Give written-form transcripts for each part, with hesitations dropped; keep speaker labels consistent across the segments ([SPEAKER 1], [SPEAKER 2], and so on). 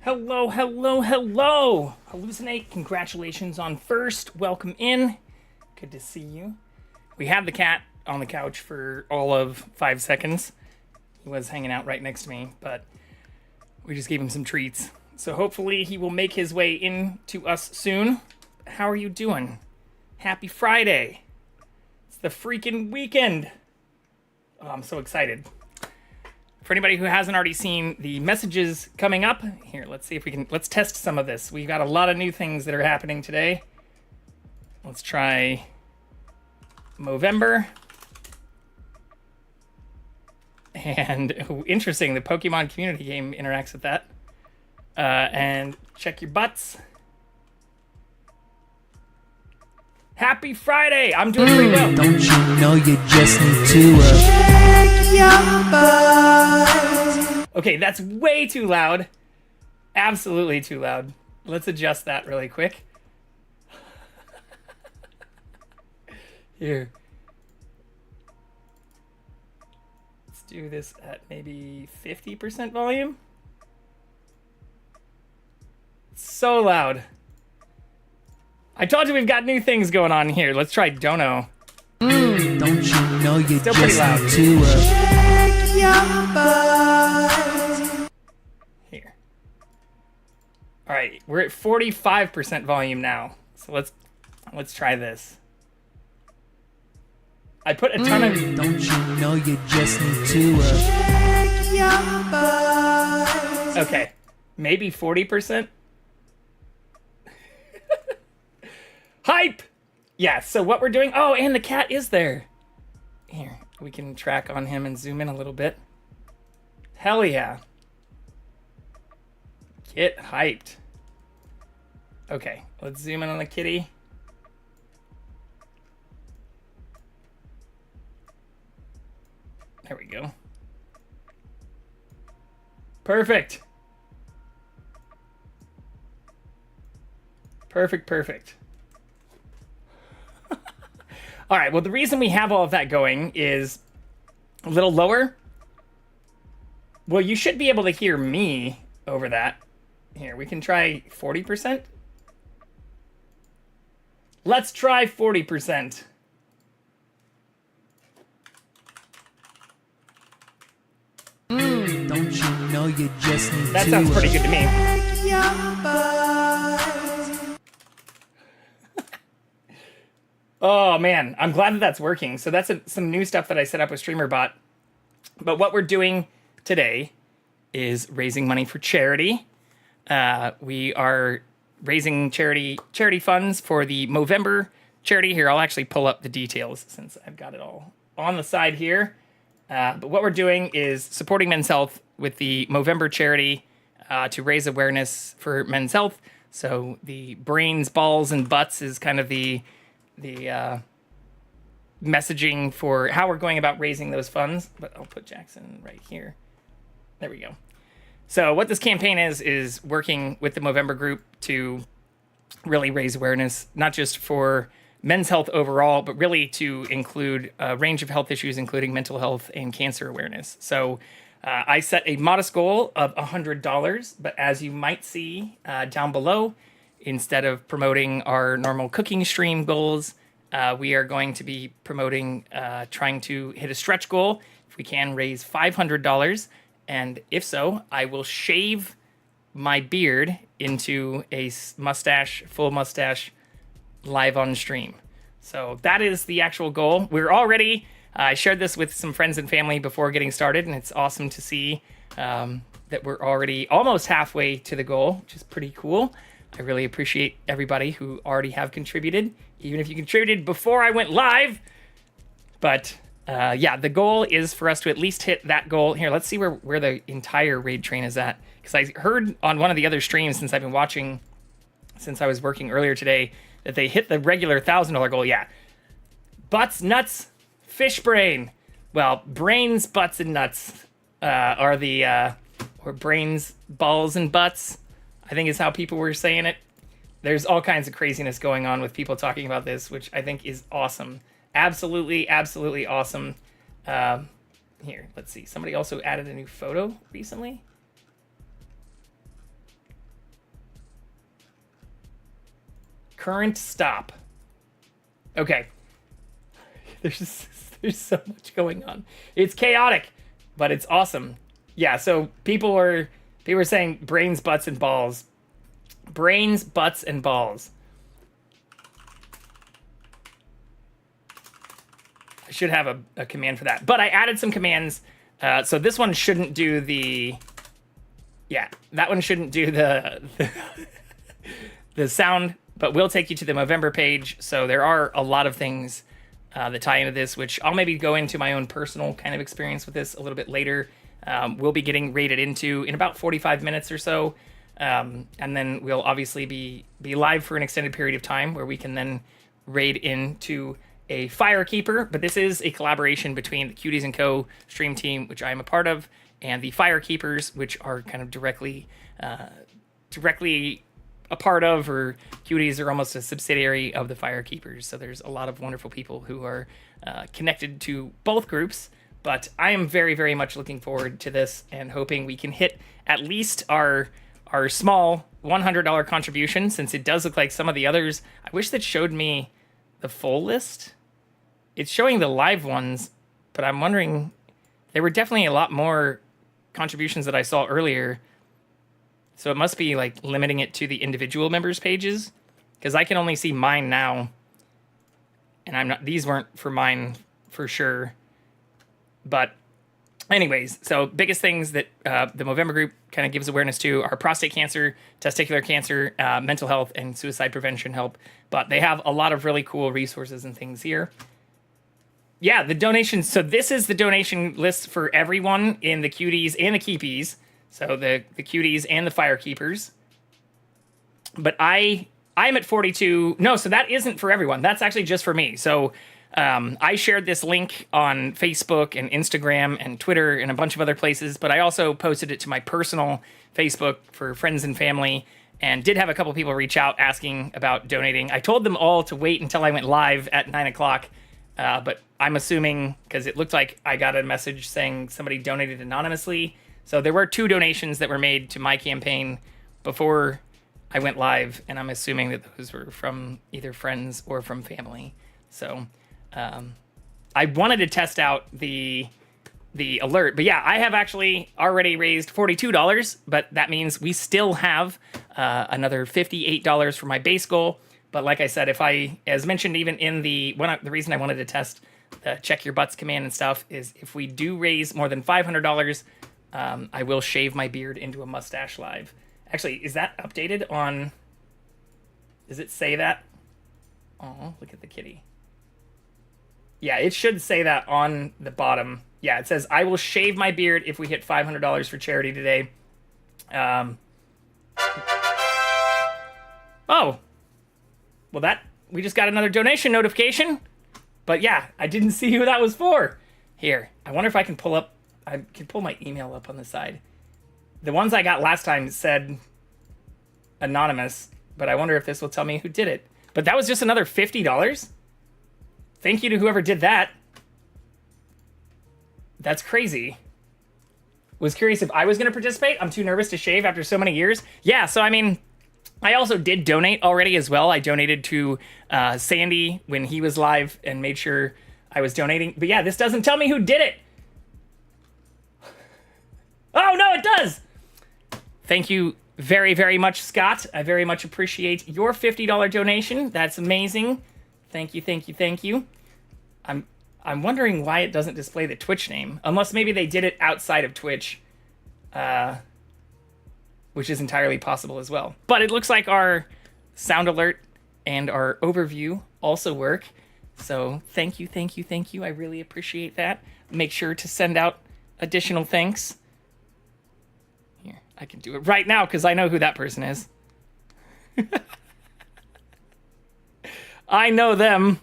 [SPEAKER 1] Hello, hello, hello! Hallucinate, congratulations on first. Welcome in. Good to see you. We had the cat on the couch for all of 5 seconds. He was hanging out right next to me, but we just gave him some treats. So hopefully he will make his way in to us soon. How are you doing? Happy Friday. It's the freaking weekend. Oh, I'm so excited. For anybody who hasn't already seen the messages coming up, here, let's see if we can, let's test some of this. We've got a lot of new things that are happening today. Let's try Movember. And interesting, the Pokemon community game interacts with that. And check your butts. Happy Friday! I'm doing pretty well.
[SPEAKER 2] Don't you know you just need to check your butt?
[SPEAKER 1] Okay, that's way too loud. Absolutely too loud. Let's adjust that really quick. Here. Let's do this at maybe 50% volume. So loud. I told you we've got new things going on here. Let's try dono.
[SPEAKER 2] Don't you know you
[SPEAKER 1] Still
[SPEAKER 2] just
[SPEAKER 1] pretty loud.
[SPEAKER 2] need to check your butt?
[SPEAKER 1] Here. All right, we're at 45% volume now. So let's try this. I put a ton of.
[SPEAKER 2] Don't you know you just need to check your butt?
[SPEAKER 1] Okay, maybe 40%. Hype! Yeah, so what we're doing... Oh, and the cat is there. Here, we can track on him and zoom in a little bit. Hell yeah. Get hyped. Okay, let's zoom in on the kitty. There we go. Perfect. Perfect, perfect. All right, well, the reason we have all of that going is a little lower. Well, you should be able to hear me over that. Here, we can try 40%. Let's try 40%.
[SPEAKER 2] Don't you know you just need
[SPEAKER 1] That
[SPEAKER 2] to
[SPEAKER 1] sounds pretty good to me.
[SPEAKER 2] check your butt?
[SPEAKER 1] Oh, man, I'm glad that that's working. So that's some new stuff that I set up with StreamerBot. But what we're doing today is raising money for charity. We are raising charity funds for the Movember charity. Here, I'll actually pull up the details since I've got it all on the side here. But what we're doing is supporting men's health with the Movember charity to raise awareness for men's health. So the brains, balls, and butts is kind of the messaging for how we're going about raising those funds. But I'll put Jackson right here. There we go. So what this campaign is working with the Movember group to really raise awareness, not just for men's health overall, but really to include a range of health issues, including mental health and cancer awareness. So I set a modest goal of $100, but as you might see down below, instead of promoting our normal cooking stream goals, we are going to be promoting trying to hit a stretch goal. If we can raise $500, and if so, I will shave my beard into a mustache, full mustache, live on stream. So that is the actual goal. We're already, I shared this with some friends and family before getting started, and it's awesome to see that we're already almost halfway to the goal, which is pretty cool. I really appreciate everybody who already have contributed, even if you contributed before I went live. But yeah, the goal is for us to at least hit that goal. Here, let's see where the entire raid train is at. Because I heard on one of the other streams since I've been watching, since I was working earlier today, that they hit the regular $1,000 goal. Yeah. Butts, nuts, fish brain. Well, brains, butts, and nuts are the, or brains, balls, and butts, I think is how people were saying it. There's all kinds of craziness going on with people talking about this, which I think is awesome. Absolutely, absolutely awesome. Here, let's see. Somebody also added a new photo recently. Current stop. Okay. There's so much going on. It's chaotic, but it's awesome. Yeah, so people were saying brains, butts, and balls. Brains, butts, and balls. I should have a command for that. But I added some commands. So this one shouldn't do the... Yeah, that one shouldn't do the sound, but will take you to the Movember page. So there are a lot of things that tie into this, which I'll maybe go into my own personal kind of experience with this a little bit later. We'll be getting raided into in about 45 minutes or so. And then we'll obviously be live for an extended period of time where we can then raid into a Firekeeper. But this is a collaboration between the Cuties and Co. stream team, which I am a part of, and the Firekeepers, which are kind of directly a part of, or Cuties are almost a subsidiary of the Firekeepers. So there's a lot of wonderful people who are connected to both groups. But I am very, very much looking forward to this and hoping we can hit at least our small $100 contribution, since it does look like some of the others. I wish that showed me the full list. It's showing the live ones, but I'm wondering, there were definitely a lot more contributions that I saw earlier. So it must be like limiting it to the individual members' pages, because I can only see mine now. And these weren't for mine for sure. But anyways, so biggest things that the Movember group kind of gives awareness to are prostate cancer, testicular cancer, mental health, and suicide prevention help. But they have a lot of really cool resources and things here. Yeah, the donations. So this is the donation list for everyone in the Cuties and the Keepies. So the Cuties and the Firekeepers. But I'm at 42. No, so that isn't for everyone. That's actually just for me. So I shared this link on Facebook and Instagram and Twitter and a bunch of other places, but I also posted it to my personal Facebook for friends and family, and did have a couple people reach out asking about donating. I told them all to wait until I went live at 9 o'clock, but I'm assuming, because it looked like I got a message saying somebody donated anonymously. So there were 2 donations that were made to my campaign before I went live, and I'm assuming that those were from either friends or from family. So I wanted to test out the alert, but yeah, I have actually already raised $42, but that means we still have another $58 for my base goal. But like I said, as mentioned, even in the reason I wanted to test the check your butts command and stuff is if we do raise more than $500, I will shave my beard into a mustache live. Actually, is that updated on? Does it say that? Oh, look at the kitty. Yeah, it should say that on the bottom. Yeah, it says, I will shave my beard if we hit $500 for charity today. Oh. Well, we just got another donation notification. But yeah, I didn't see who that was for. Here, I wonder if I can pull my email up on the side. The ones I got last time said anonymous, but I wonder if this will tell me who did it. But that was just another $50. Thank you to whoever did that. That's crazy. Was curious if I was going to participate. I'm too nervous to shave after so many years. Yeah, so I mean, I also did donate already as well. I donated to Sandy when he was live and made sure I was donating. But yeah, this doesn't tell me who did it. Oh, no, it does. Thank you very, very much, Scott. I very much appreciate your $50 donation. That's amazing. Thank you, thank you, thank you. I'm wondering why it doesn't display the Twitch name. Unless maybe they did it outside of Twitch. Which is entirely possible as well. But it looks like our sound alert and our overview also work. So thank you, thank you, thank you. I really appreciate that. Make sure to send out additional thanks. Here, I can do it right now because I know who that person is. I know them.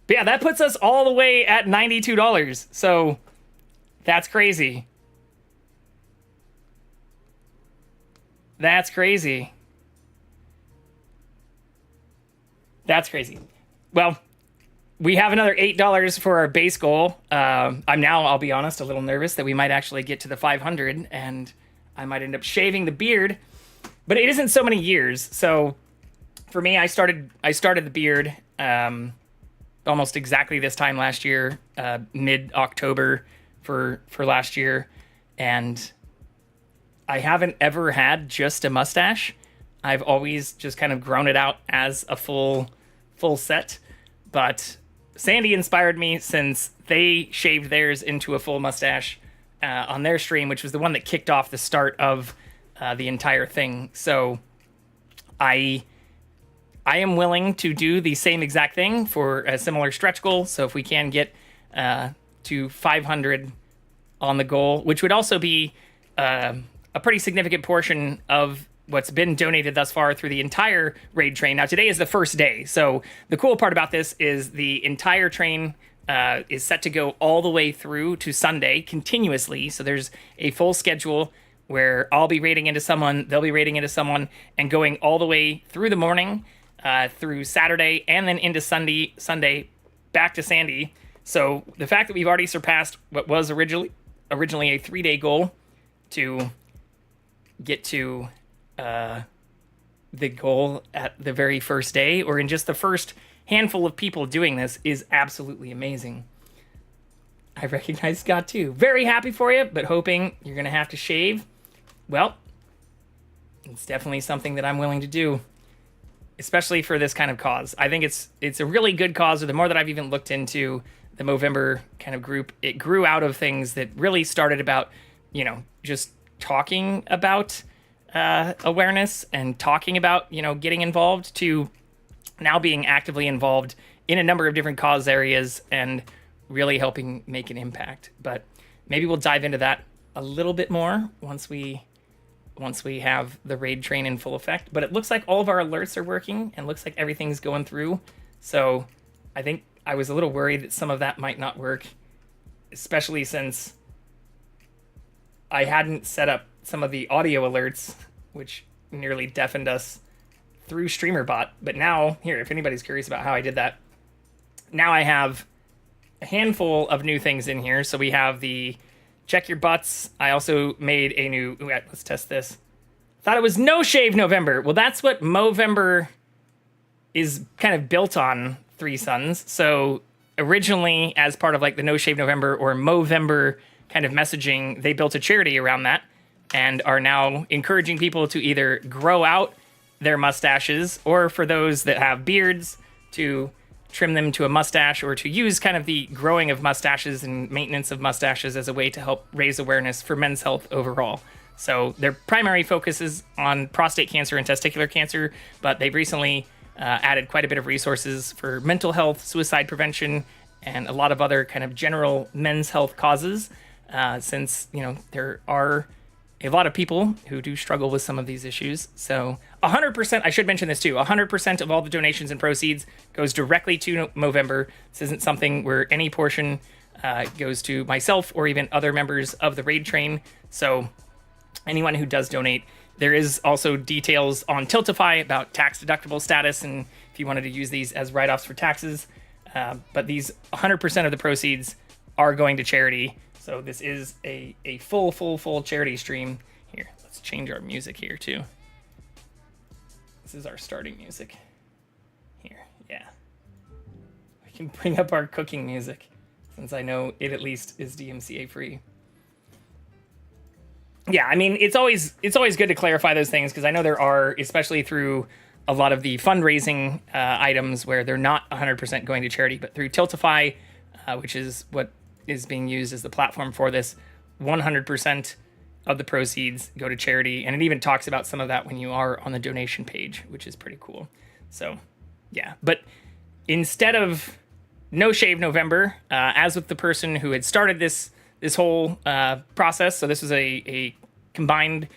[SPEAKER 1] But yeah, that puts us all the way at $92. So that's crazy. That's crazy. That's crazy. Well, we have another $8 for our base goal. I'll be honest, a little nervous that we might actually get to the 500 and I might end up shaving the beard. But it isn't so many years. So for me, I started the beard almost exactly this time last year, mid-October for last year, and I haven't ever had just a mustache. I've always just kind of grown it out as a full set, but Sandy inspired me since they shaved theirs into a full mustache on their stream, which was the one that kicked off the start of the entire thing. So I am willing to do the same exact thing for a similar stretch goal. So if we can get to 500 on the goal, which would also be a pretty significant portion of what's been donated thus far through the entire raid train. Now, today is the first day. So the cool part about this is the entire train is set to go all the way through to Sunday continuously. So there's a full schedule where I'll be raiding into someone, they'll be raiding into someone, and going all the way through the morning, through Saturday, and then into Sunday, back to Sandy. So the fact that we've already surpassed what was originally a 3-day goal to get to the goal at the very first day, or in just the first handful of people doing this, is absolutely amazing. I recognize Scott too. Very happy for you, but hoping you're going to have to shave. Well, it's definitely something that I'm willing to do, especially for this kind of cause. I think it's a really good cause. Or the more that I've even looked into the Movember kind of group, it grew out of things that really started about, just talking about awareness and talking about, getting involved, to now being actively involved in a number of different cause areas and really helping make an impact. But maybe we'll dive into that a little bit more once we have the raid train in full effect. But it looks like all of our alerts are working and looks like everything's going through. So I think I was a little worried that some of that might not work, especially since I hadn't set up some of the audio alerts, which nearly deafened us through StreamerBot. But now, here, if anybody's curious about how I did that, now I have a handful of new things in here. So we have the check your butts. I also made a new, let's test this. Thought it was no shave November. Well, that's what Movember is kind of built on, Three Sons. So originally, as part of like the No Shave November or Movember kind of messaging, they built a charity around that and are now encouraging people to either grow out their mustaches, or for those that have beards, to trim them to a mustache, or to use kind of the growing of mustaches and maintenance of mustaches as a way to help raise awareness for men's health overall. So their primary focus is on prostate cancer and testicular cancer, but they've recently added quite a bit of resources for mental health, suicide prevention, and a lot of other kind of general men's health causes, since, there are a lot of people who do struggle with some of these issues. So 100%, I should mention this too, 100% of all the donations and proceeds goes directly to Movember. This isn't something where any portion goes to myself or even other members of the raid train. So anyone who does donate, there is also details on Tiltify about tax deductible status and if you wanted to use these as write-offs for taxes. But these 100% of the proceeds are going to charity. So this is a full charity stream. Here, let's change our music here too. This is our starting music. Here, yeah. We can bring up our cooking music, since I know it at least is DMCA free. Yeah, I mean, it's always good to clarify those things, because I know there are, especially through a lot of the fundraising items where they're not 100% going to charity, but through Tiltify, which is what is being used as the platform for this, 100% of the proceeds go to charity. And it even talks about some of that when you are on the donation page, which is pretty cool. So yeah, but instead of No Shave November, as with the person who had started this whole process, so this was a combined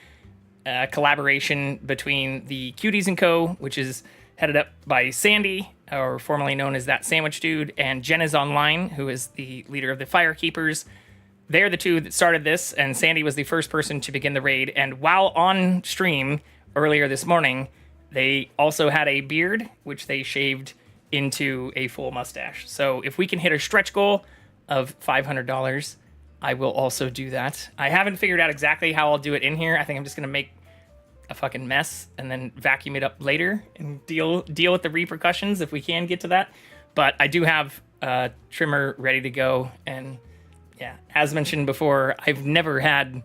[SPEAKER 1] collaboration between the Cuties and Co., which is headed up by Sandy, or formerly known as That Sandwich Dude, and Jen is Online, who is the leader of the Firekeepers. They're the two that started this, and Sandy was the first person to begin the raid. And while on stream earlier this morning, they also had a beard, which they shaved into a full mustache. So if we can hit a stretch goal of $500, I will also do that. I haven't figured out exactly how I'll do it in here. I think I'm just going to make a fucking mess and then vacuum it up later and deal with the repercussions if we can get to that. But I do have a trimmer ready to go, and yeah, as mentioned before, I've never had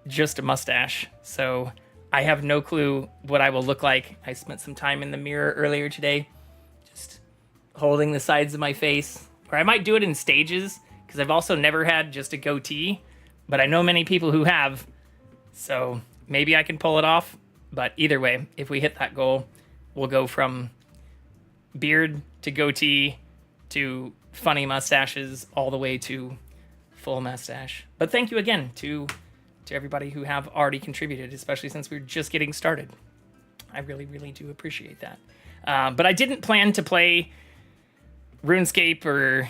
[SPEAKER 1] just a mustache, so I have no clue what I will look like. I spent some time in the mirror earlier today, just holding the sides of my face, or I might do it in stages, because I've also never had just a goatee, but I know many people who have, so maybe I can pull it off. But either way, if we hit that goal, we'll go from beard to goatee to funny mustaches all the way to full mustache. But thank you again to everybody who have already contributed, especially since we're just getting started. I really, really do appreciate that. But I didn't plan to play RuneScape or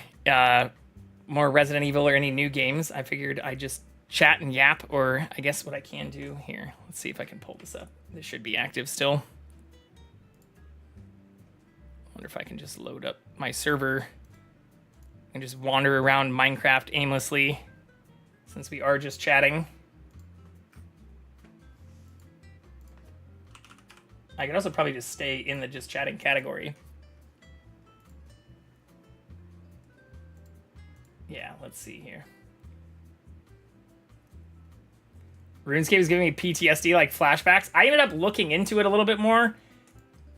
[SPEAKER 1] more Resident Evil or any new games. I figured I'd just chat and yap, or I guess what I can do here. Let's see if I can pull this up. This should be active still. Wonder if I can just load up my server and just wander around Minecraft aimlessly, since we are just chatting. I could also probably just stay in the just chatting category. Yeah, let's see here. RuneScape is giving me PTSD, like flashbacks. I ended up looking into it a little bit more.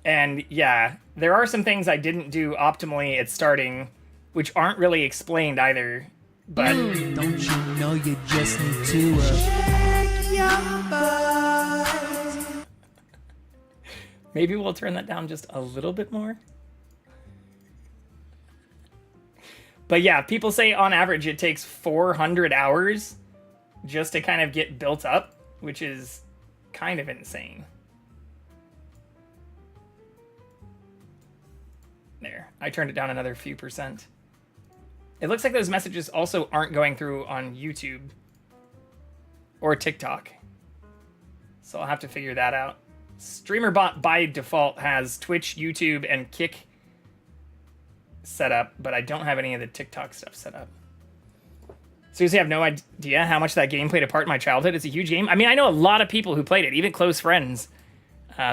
[SPEAKER 1] And yeah, there are some things I didn't do optimally at starting, which aren't really explained either. But
[SPEAKER 2] Don't you know you just need to check your buzz.
[SPEAKER 1] maybe we'll turn that down just a little bit more. But yeah, people say on average it takes 400 hours just to kind of get built up, which is kind of insane. There, I turned it down another few percent. It looks like those messages also aren't going through on YouTube or TikTok, so I'll have to figure that out. StreamerBot by default has Twitch, YouTube, and Kick set up, but I don't have any of the TikTok stuff set up. Seriously, I have no idea how much that game played a part in my childhood. It's a huge game. I mean, I know a lot of people who played it, even close friends.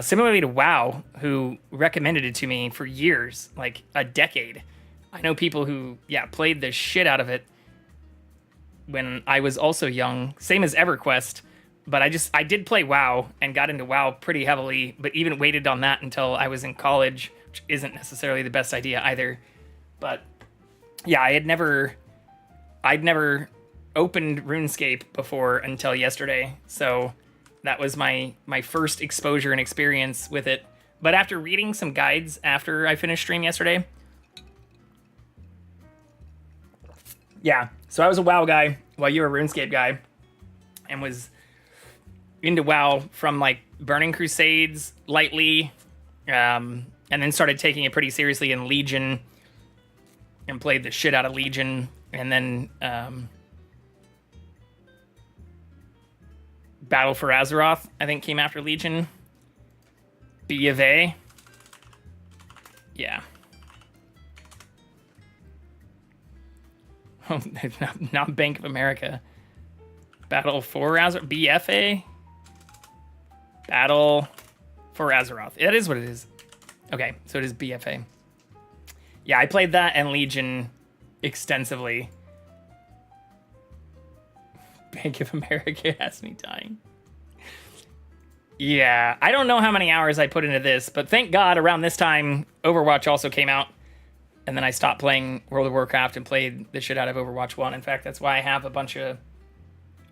[SPEAKER 1] Similarly to WoW, who recommended it to me for years, like a decade. I know people who, yeah, played the shit out of it when I was also young. Same as EverQuest, but I did play WoW and got into WoW pretty heavily, but even waited on that until I was in college, which isn't necessarily the best idea either. But yeah, I'd never opened RuneScape before until yesterday, so that was my first exposure and experience with it. But after reading some guides after I finished stream yesterday, yeah, so I was a WoW guy while you were a RuneScape guy, and was into WoW from like Burning Crusades lightly, and then started taking it pretty seriously in Legion, and played the shit out of Legion, and then Battle for Azeroth, I think, came after Legion. B of A. Yeah. Oh, not Bank of America. Battle for Azeroth. BFA? Battle for Azeroth. That is what it is. Okay, so it is BFA. Yeah, I played that and Legion extensively. Bank of America has me dying. Yeah, I don't know how many hours I put into this, but thank God around this time, Overwatch also came out. And then I stopped playing World of Warcraft and played the shit out of Overwatch 1. In fact, that's why I have a bunch of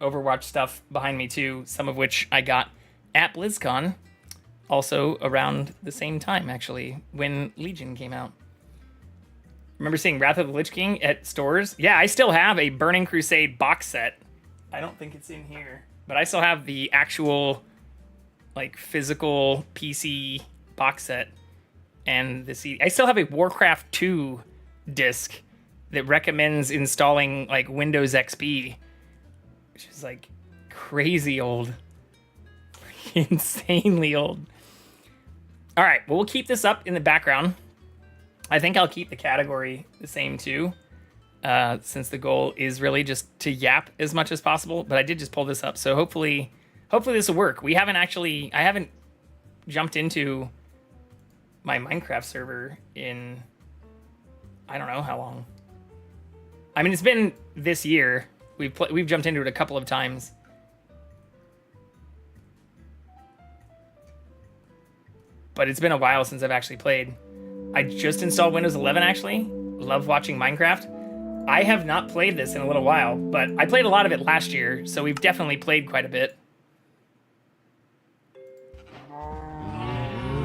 [SPEAKER 1] Overwatch stuff behind me too, some of which I got at BlizzCon, also around the same time, actually, when Legion came out. Remember seeing Wrath of the Lich King at stores? Yeah, I still have a Burning Crusade box set. I don't think it's in here, but I still have the actual, like, physical PC box set and the CD. I still have a Warcraft 2 disc that recommends installing, like, Windows XP, which is, like, crazy old. Insanely old. All right, well, we'll keep this up in the background. I think I'll keep the category the same, too. Since the goal is really just to yap as much as possible. But I did just pull this up, so hopefully Hopefully this will work. I haven't jumped into my Minecraft server in, I don't know how long. I mean, it's been this year. We've jumped into it a couple of times. But it's been a while since I've actually played. I just installed Windows 11, actually. Love watching Minecraft. I have not played this in a little while, but I played a lot of it last year, so we've definitely played quite a bit.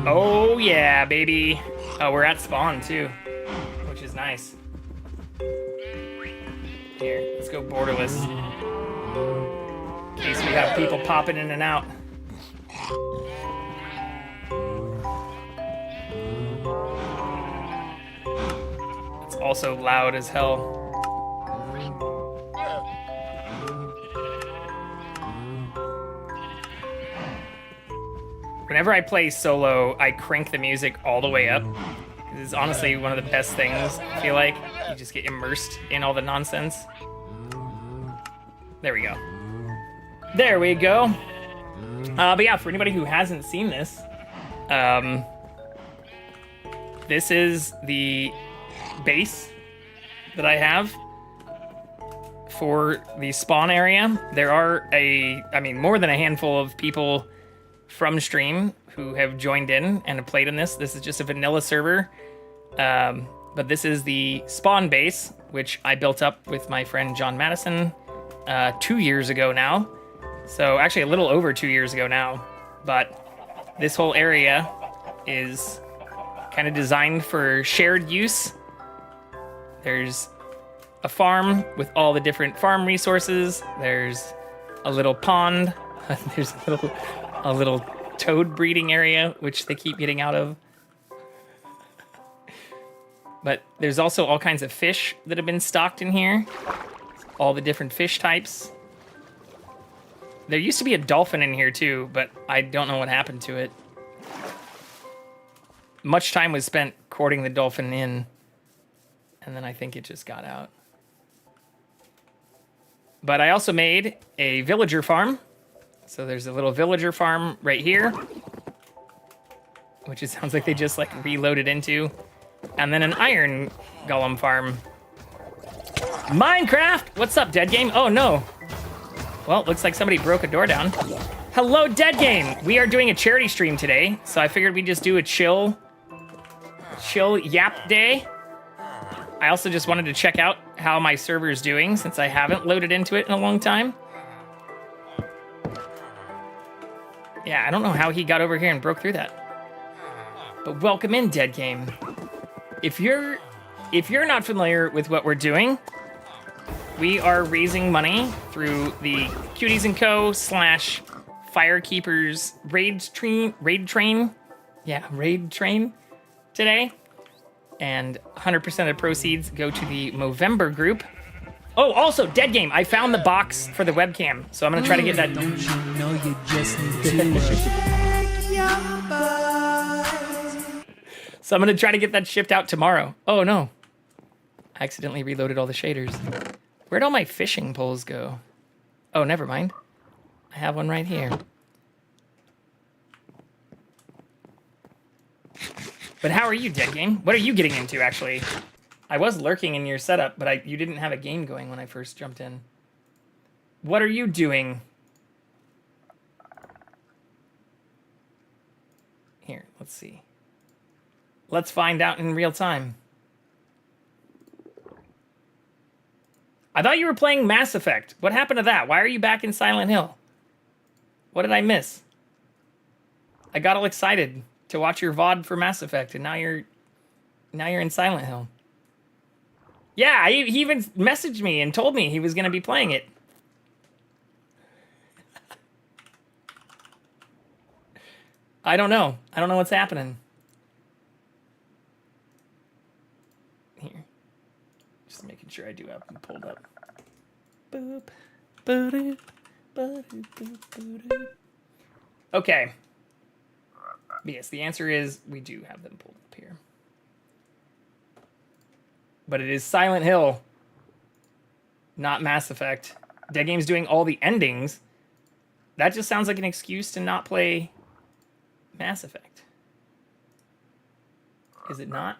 [SPEAKER 1] Oh, yeah, baby. Oh, we're at spawn, too, which is nice. Here, let's go borderless. In case we have people popping in and out. It's also loud as hell. Whenever I play solo, I crank the music all the way up. It's honestly one of the best things, I feel like. You just get immersed in all the nonsense. There we go. There we go. But yeah, for anybody who hasn't seen this, this is the base that I have for the spawn area. There are more than a handful of people from stream who have joined in and have played in this. This is just a vanilla server. But this is the spawn base, which I built up with my friend John Madison 2 years ago now. So actually a little over 2 years ago now. But this whole area is kind of designed for shared use. There's a farm with all the different farm resources. There's a little pond. There's a little toad breeding area, which they keep getting out of. But there's also all kinds of fish that have been stocked in here. All the different fish types. There used to be a dolphin in here too, but I don't know what happened to it. Much time was spent courting the dolphin in, and then I think it just got out. But I also made a villager farm. So there's a little villager farm right here, which it sounds like they just like reloaded into. And then an iron golem farm. Minecraft! What's up, Dead Game? Oh no. Well, looks like somebody broke a door down. Hello, Dead Game! We are doing a charity stream today, so I figured we'd just do a chill yap day. I also just wanted to check out how my server is doing since I haven't loaded into it in a long time. Yeah, I don't know how he got over here and broke through that. But welcome in, Dead Game. If you're not familiar with what we're doing, we are raising money through the Cuties & Co. / Firekeepers raid train today. And 100% of the proceeds go to the Movember group. Oh, also, Dead Game, I found the box for the webcam, so I'm gonna try to get that.
[SPEAKER 2] Don't you know you just need to
[SPEAKER 1] So I'm gonna try to get that shipped out tomorrow. Oh no. I accidentally reloaded all the shaders. Where'd all my fishing poles go? Oh, never mind. I have one right here. But how are you, Dead Game? What are you getting into, actually? I was lurking in your setup, but you didn't have a game going when I first jumped in. What are you doing? Here, let's see. Let's find out in real time. I thought you were playing Mass Effect. What happened to that? Why are you back in Silent Hill? What did I miss? I got all excited to watch your VOD for Mass Effect, and now you're in Silent Hill. Yeah, he even messaged me and told me he was going to be playing it. I don't know. I don't know what's happening. Here. Just making sure I do have them pulled up. Boop. Boop. Boop. Boop. Boop. Okay. Yes, the answer is we do have them pulled up here. But it is Silent Hill, not Mass Effect. Dead Game's doing all the endings. That just sounds like an excuse to not play Mass Effect. Is it not?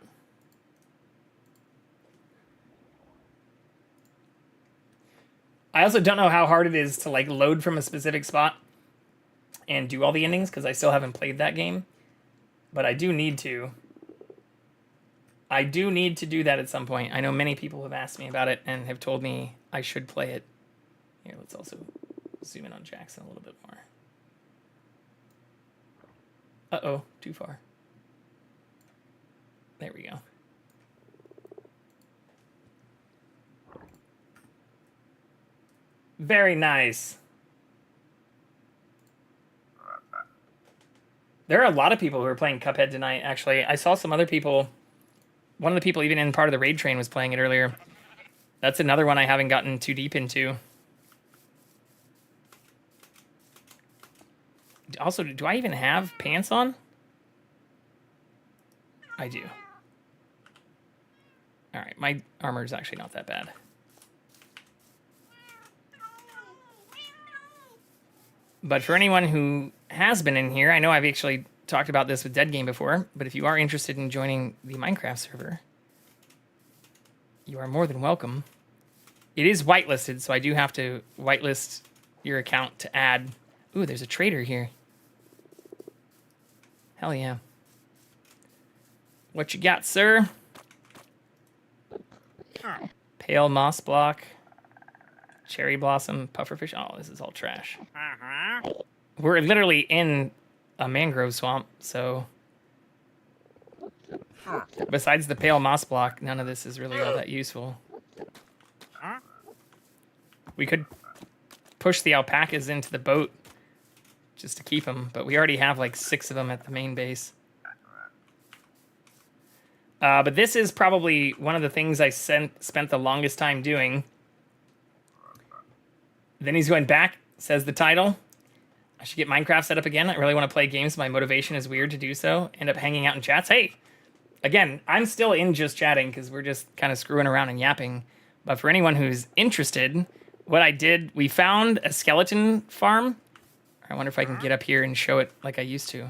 [SPEAKER 1] I also don't know how hard it is to like load from a specific spot and do all the endings because I still haven't played that game. But I do need to. I do need to do that at some point. I know many people have asked me about it and have told me I should play it. Here, let's also zoom in on Jackson a little bit more. Uh-oh, too far. There we go. Very nice. There are a lot of people who are playing Cuphead tonight, actually. I saw some other people. One of the people even in part of the raid train was playing it earlier. That's another one I haven't gotten too deep into. Also, do I even have pants on? I do. Alright, my armor is actually not that bad. But for anyone who has been in here, I know I've actually talked about this with Dead Game before, but if you are interested in joining the Minecraft server, you are more than welcome. It is whitelisted, so I do have to whitelist your account to add. Ooh, there's a trader here. Hell yeah. What you got, sir? Pale moss block. Cherry blossom, pufferfish. Oh, this is all trash. We're literally in a mangrove swamp, so besides the pale moss block, none of this is really all that useful. We could push the alpacas into the boat just to keep them, but we already have like 6 of them at the main base. But this is probably one of the things I spent the longest time doing. Then he's going back, says the title. I should get Minecraft set up again. I really want to play games. My motivation is weird to do so. End up hanging out in chats. Hey, again, I'm still in just chatting because we're just kind of screwing around and yapping. But for anyone who's interested, what I did, we found a skeleton farm. I wonder if I can get up here and show it like I used to.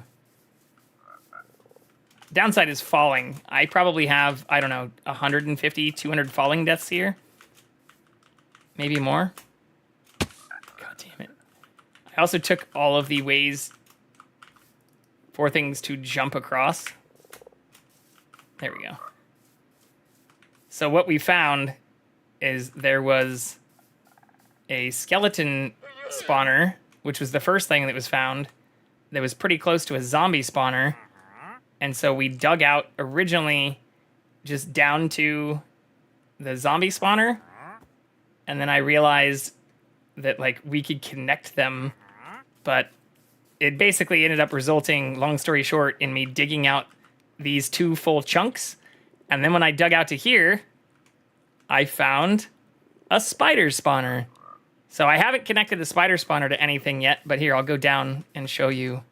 [SPEAKER 1] Downside is falling. I probably have, I don't know, 150, 200 falling deaths here. Maybe more. God damn it. I also took all of the ways for things to jump across. There we go. So what we found is there was a skeleton spawner, which was the first thing that was found, that was pretty close to a zombie spawner. And so we dug out originally just down to the zombie spawner. And then I realized that like we could connect them, but it basically ended up resulting, long story short, in me digging out these 2 full chunks. And then when I dug out to here, I found a spider spawner. So I haven't connected the spider spawner to anything yet, but here, I'll go down and show you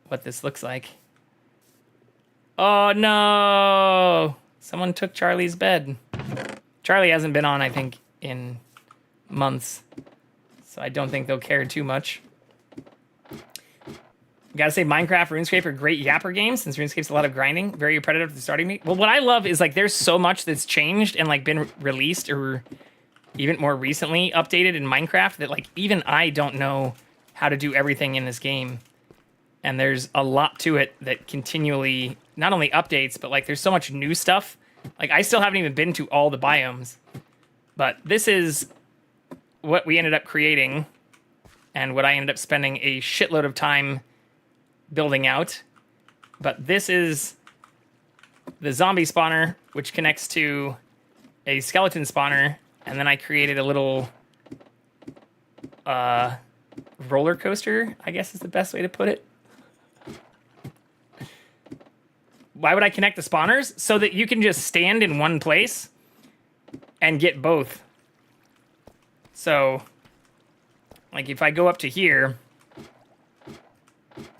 [SPEAKER 1] what this looks like. Oh no! Someone took Charlie's bed. Charlie hasn't been on, I think, in months. So I don't think they'll care too much. Gotta say, Minecraft, RuneScape are great yapper games, since RuneScape's a lot of grinding. Very repetitive at the starting me. Well, what I love is, like, there's so much that's changed and, like, been released or even more recently updated in Minecraft that, like, even I don't know how to do everything in this game. And there's a lot to it that continually, not only updates, but, like, there's so much new stuff. Like, I still haven't even been to all the biomes. But this is what we ended up creating and what I ended up spending a shitload of time building out. But this is the zombie spawner, which connects to a skeleton spawner. And then I created a little roller coaster, I guess is the best way to put it. Why would I connect the spawners? So that you can just stand in one place and get both. So, like, if I go up to here,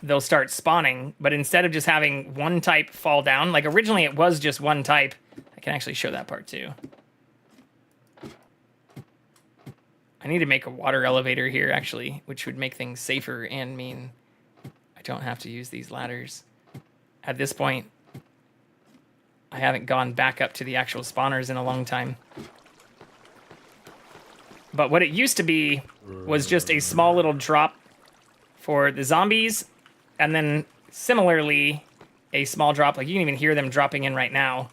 [SPEAKER 1] they'll start spawning. But instead of just having one type fall down, like originally it was just one type. I can actually show that part too. I need to make a water elevator here, actually, which would make things safer and mean I don't have to use these ladders. At this point, I haven't gone back up to the actual spawners in a long time. But what it used to be was just a small little drop for the zombies, and then similarly, a small drop, like you can even hear them dropping in right now,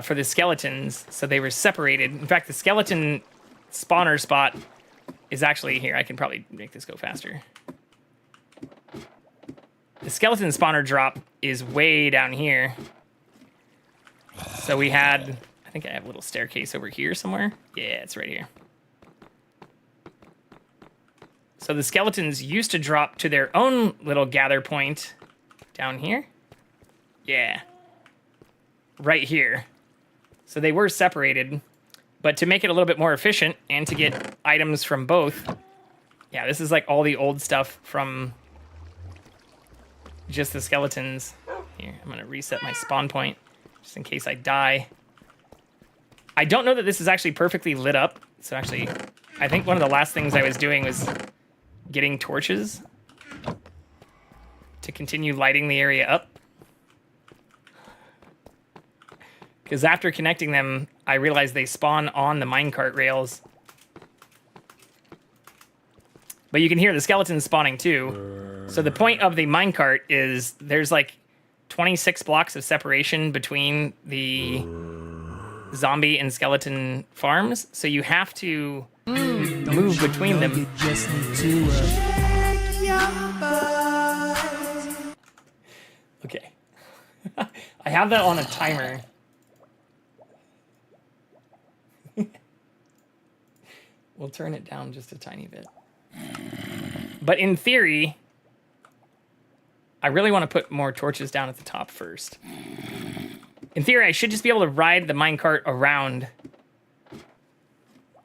[SPEAKER 1] for the skeletons, so they were separated. In fact, the skeleton spawner spot is actually here. I can probably make this go faster. The skeleton spawner drop is way down here. So we had, I think I have a little staircase over here somewhere. Yeah, it's right here. So the skeletons used to drop to their own little gather point down here. Yeah. Right here. So they were separated, but to make it a little bit more efficient and to get items from both, yeah, this is like all the old stuff from just the skeletons. Here, I'm gonna reset my spawn point just in case I die. I don't know that this is actually perfectly lit up. So actually, I think one of the last things I was doing was getting torches to continue lighting the area up. Because after connecting them, I realized they spawn on the minecart rails. But you can hear the skeletons spawning too. So the point of the minecart is there's like 26 blocks of separation between the zombie and skeleton farms. So you have to move between them.
[SPEAKER 2] You just need to check your butt.
[SPEAKER 1] Okay. I have that on a timer. We'll turn it down just a tiny bit. But in theory, I really want to put more torches down at the top first. In theory, I should just be able to ride the minecart around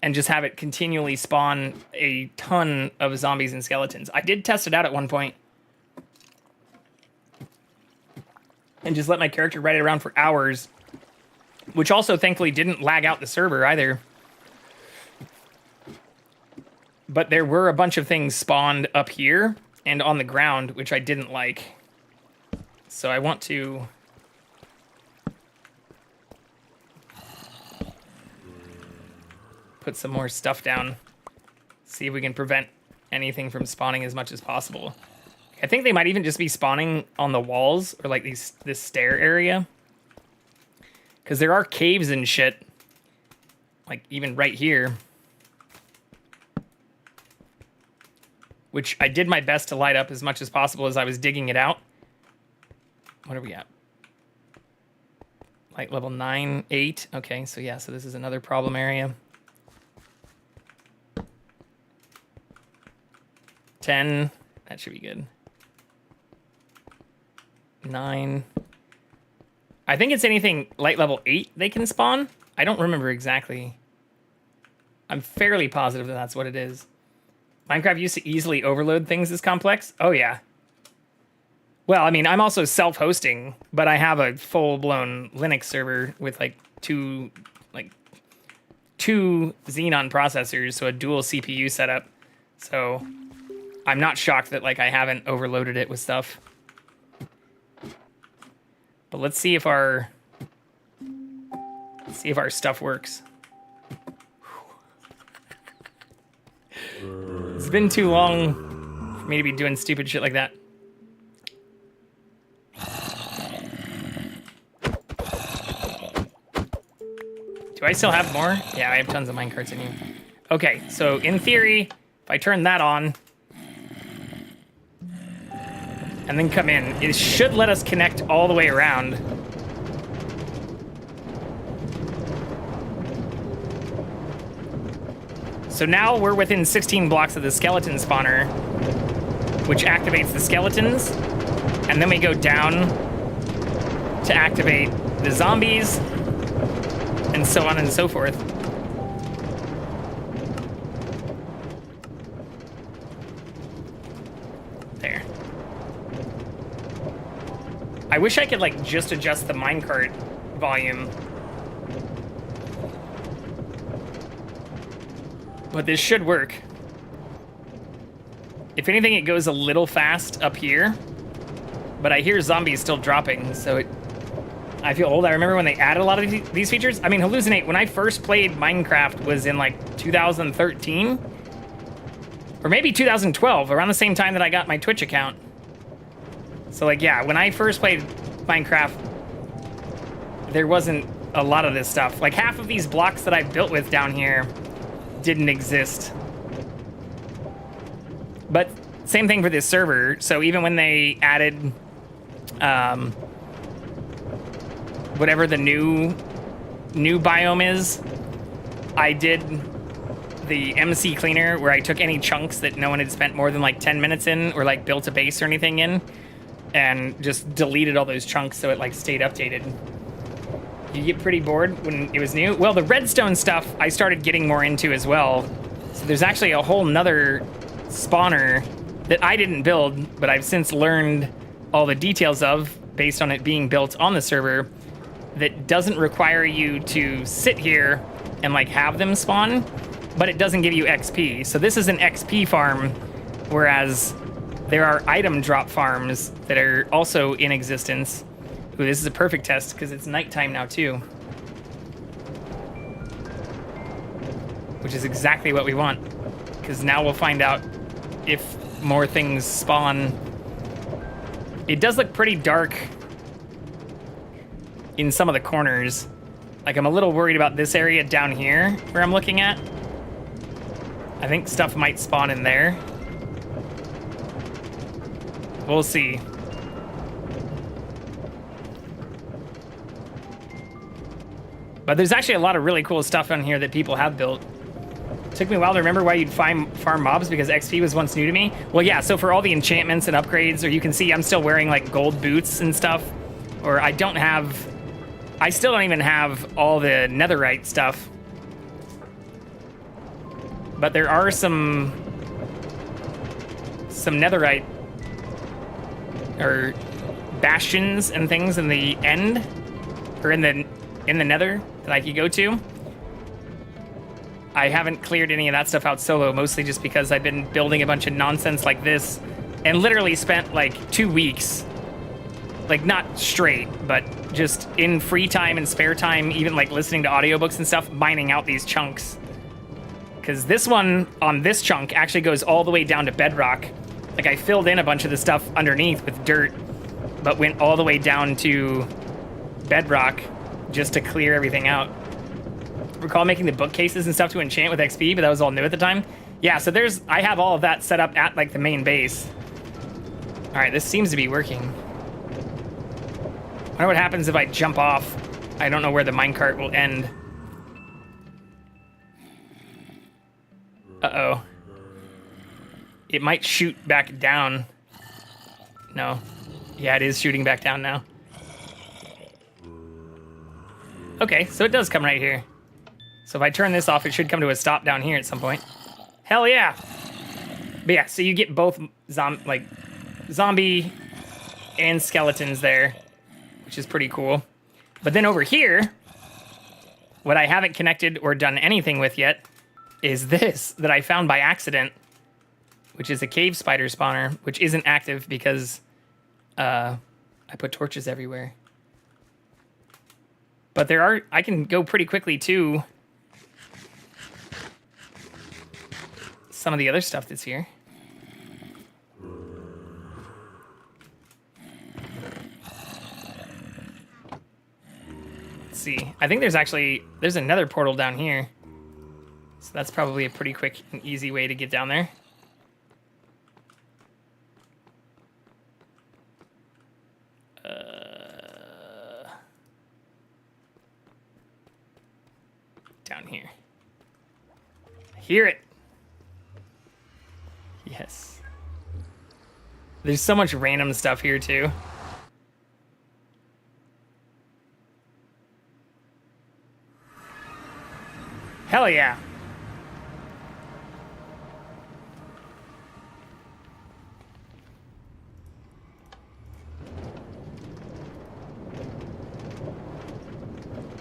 [SPEAKER 1] and just have it continually spawn a ton of zombies and skeletons. I did test it out at one point. And just let my character ride it around for hours. Which also, thankfully, didn't lag out the server either. But there were a bunch of things spawned up here and on the ground, which I didn't like. So I want to put some more stuff down. See if we can prevent anything from spawning as much as possible. I think they might even just be spawning on the walls or like this stair area. Because there are caves and shit. Like even right here. Which I did my best to light up as much as possible as I was digging it out. What are we at? Light level 9, 8. Okay, so yeah, so this is another problem area. 10. That should be good. 9. I think it's anything light level 8 they can spawn. I don't remember exactly. I'm fairly positive that that's what it is. Minecraft used to easily overload things this complex? Oh, yeah. Well, I mean, I'm also self-hosting, but I have a full-blown Linux server with, like, two Xenon processors, so a dual CPU setup. So I'm not shocked that, like, I haven't overloaded it with stuff. But let's see if our stuff works. It's been too long for me to be doing stupid shit like that. Do I still have more? Yeah, I have tons of minecarts in here. Okay, so in theory, if I turn that on and then come in, it should let us connect all the way around. So now we're within 16 blocks of the skeleton spawner, which activates the skeletons, and then we go down to activate the zombies, and so on and so forth. There. I wish I could, like, just adjust the minecart volume. But this should work. If anything, it goes a little fast up here. But I hear zombies still dropping, so I feel old. I remember when they added a lot of these features. I mean, Hallucinate, when I first played Minecraft was in like 2013. Or maybe 2012, around the same time that I got my Twitch account. So like, yeah, when I first played Minecraft, there wasn't a lot of this stuff. Like half of these blocks that I've built with down here didn't exist. But same thing for this server. So even when they added whatever the new biome is, I did the MC cleaner where I took any chunks that no one had spent more than like 10 minutes in or like built a base or anything in and just deleted all those chunks so it like stayed updated. You get pretty bored when it was new? Well, the redstone stuff I started getting more into as well. So there's actually a whole nother spawner that I didn't build, but I've since learned all the details of based on it being built on the server that doesn't require you to sit here and like have them spawn, but it doesn't give you XP. So this is an XP farm, whereas there are item drop farms that are also in existence. Ooh, this is a perfect test because it's nighttime now too. Which is exactly what we want, because now we'll find out if more things spawn. It does look pretty dark in some of the corners. Like I'm a little worried about this area down here where I'm looking at. I think stuff might spawn in there. We'll see. But there's actually a lot of really cool stuff on here that people have built. Took me a while to remember why you'd farm mobs because XP was once new to me. Well, yeah, so for all the enchantments and upgrades, or you can see I'm still wearing like gold boots and stuff. Or I still don't even have all the netherite stuff. But there are some netherite or bastions and things in the end, or in the nether that I could go to. I haven't cleared any of that stuff out solo, mostly just because I've been building a bunch of nonsense like this and literally spent like 2 weeks, like not straight, but just in free time and spare time, even like listening to audiobooks and stuff, mining out these chunks. Because this one on this chunk actually goes all the way down to bedrock. Like I filled in a bunch of the stuff underneath with dirt, but went all the way down to bedrock just to clear everything out. Recall making the bookcases and stuff to enchant with XP, but that was all new at the time. Yeah, so I have all of that set up at like the main base. All right, this seems to be working. I wonder what happens if I jump off. I don't know where the minecart will end. Uh-oh. It might shoot back down. No. Yeah, it is shooting back down now. Okay, so it does come right here. So if I turn this off, it should come to a stop down here at some point. Hell yeah! But yeah, so you get both zombie and skeletons there, which is pretty cool. But then over here, what I haven't connected or done anything with yet is this that I found by accident, which is a cave spider spawner, which isn't active because I put torches everywhere. But I can go pretty quickly to some of the other stuff that's here. Let's see. I think there's another portal down here. So that's probably a pretty quick and easy way to get down there. Down here. Hear it. Yes. There's so much random stuff here too. Hell yeah.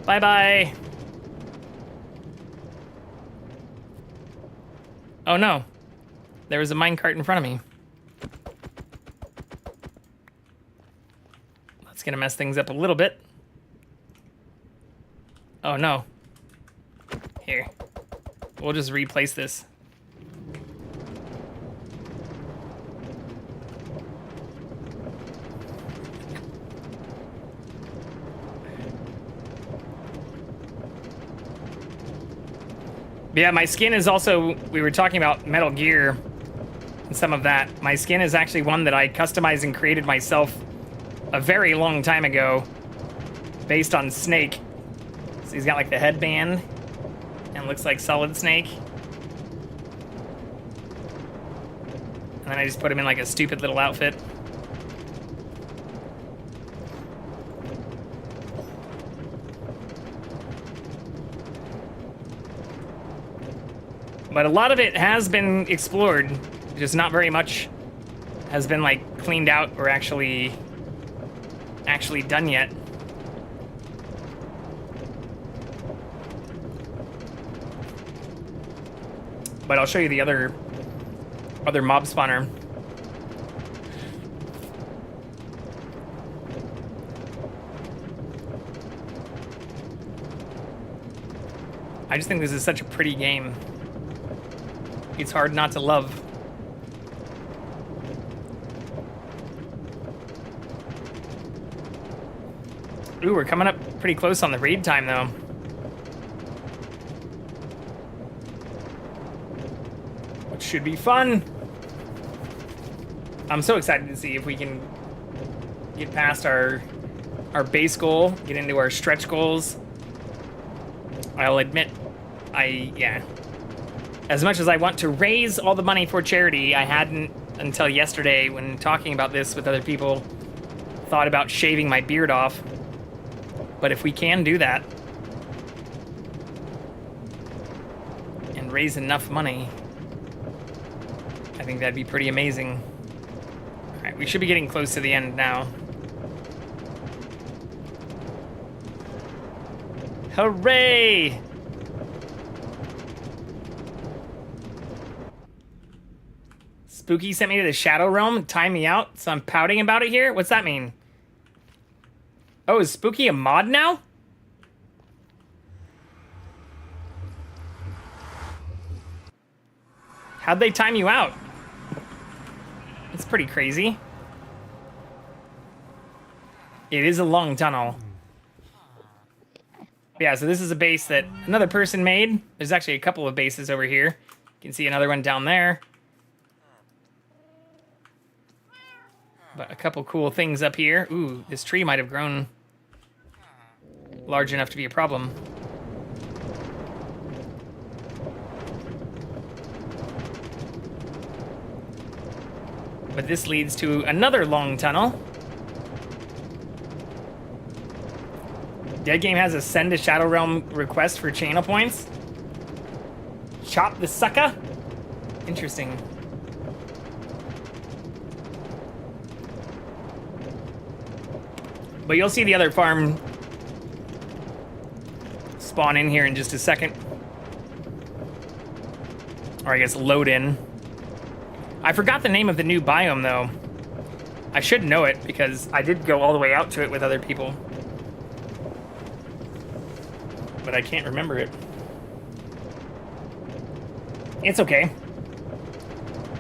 [SPEAKER 1] Bye-bye. Oh no. There was a minecart in front of me. That's gonna mess things up a little bit. Oh no. Here. We'll just replace this. Yeah, my skin is also, we were talking about Metal Gear and some of that. My skin is actually one that I customized and created myself a very long time ago based on Snake. So he's got like the headband and looks like Solid Snake. And then I just put him in like a stupid little outfit. But a lot of it has been explored, just not very much has been like cleaned out or actually done yet. But I'll show you the other mob spawner. I just think this is such a pretty game. It's hard not to love. Ooh, we're coming up pretty close on the raid time, though. Which should be fun. I'm so excited to see if we can get past our base goal, get into our stretch goals. I'll admit, yeah. As much as I want to raise all the money for charity, I hadn't, until yesterday, when talking about this with other people, thought about shaving my beard off. But if we can do that, and raise enough money, I think that'd be pretty amazing. Alright, we should be getting close to the end now. Hooray! Spooky sent me to the Shadow Realm, time me out, so I'm pouting about it here? What's that mean? Oh, is Spooky a mod now? How'd they time you out? It's pretty crazy. It is a long tunnel. Yeah, so this is a base that another person made. There's actually a couple of bases over here. You can see another one down there. But a couple cool things up here. Ooh, this tree might have grown large enough to be a problem. But this leads to another long tunnel. Dead Game has a send to Shadow Realm request for channel points. Chop the sucker? Interesting. But you'll see the other farm spawn in here in just a second. Or I guess load in. I forgot the name of the new biome, though. I should know it, because I did go all the way out to it with other people. But I can't remember it. It's okay.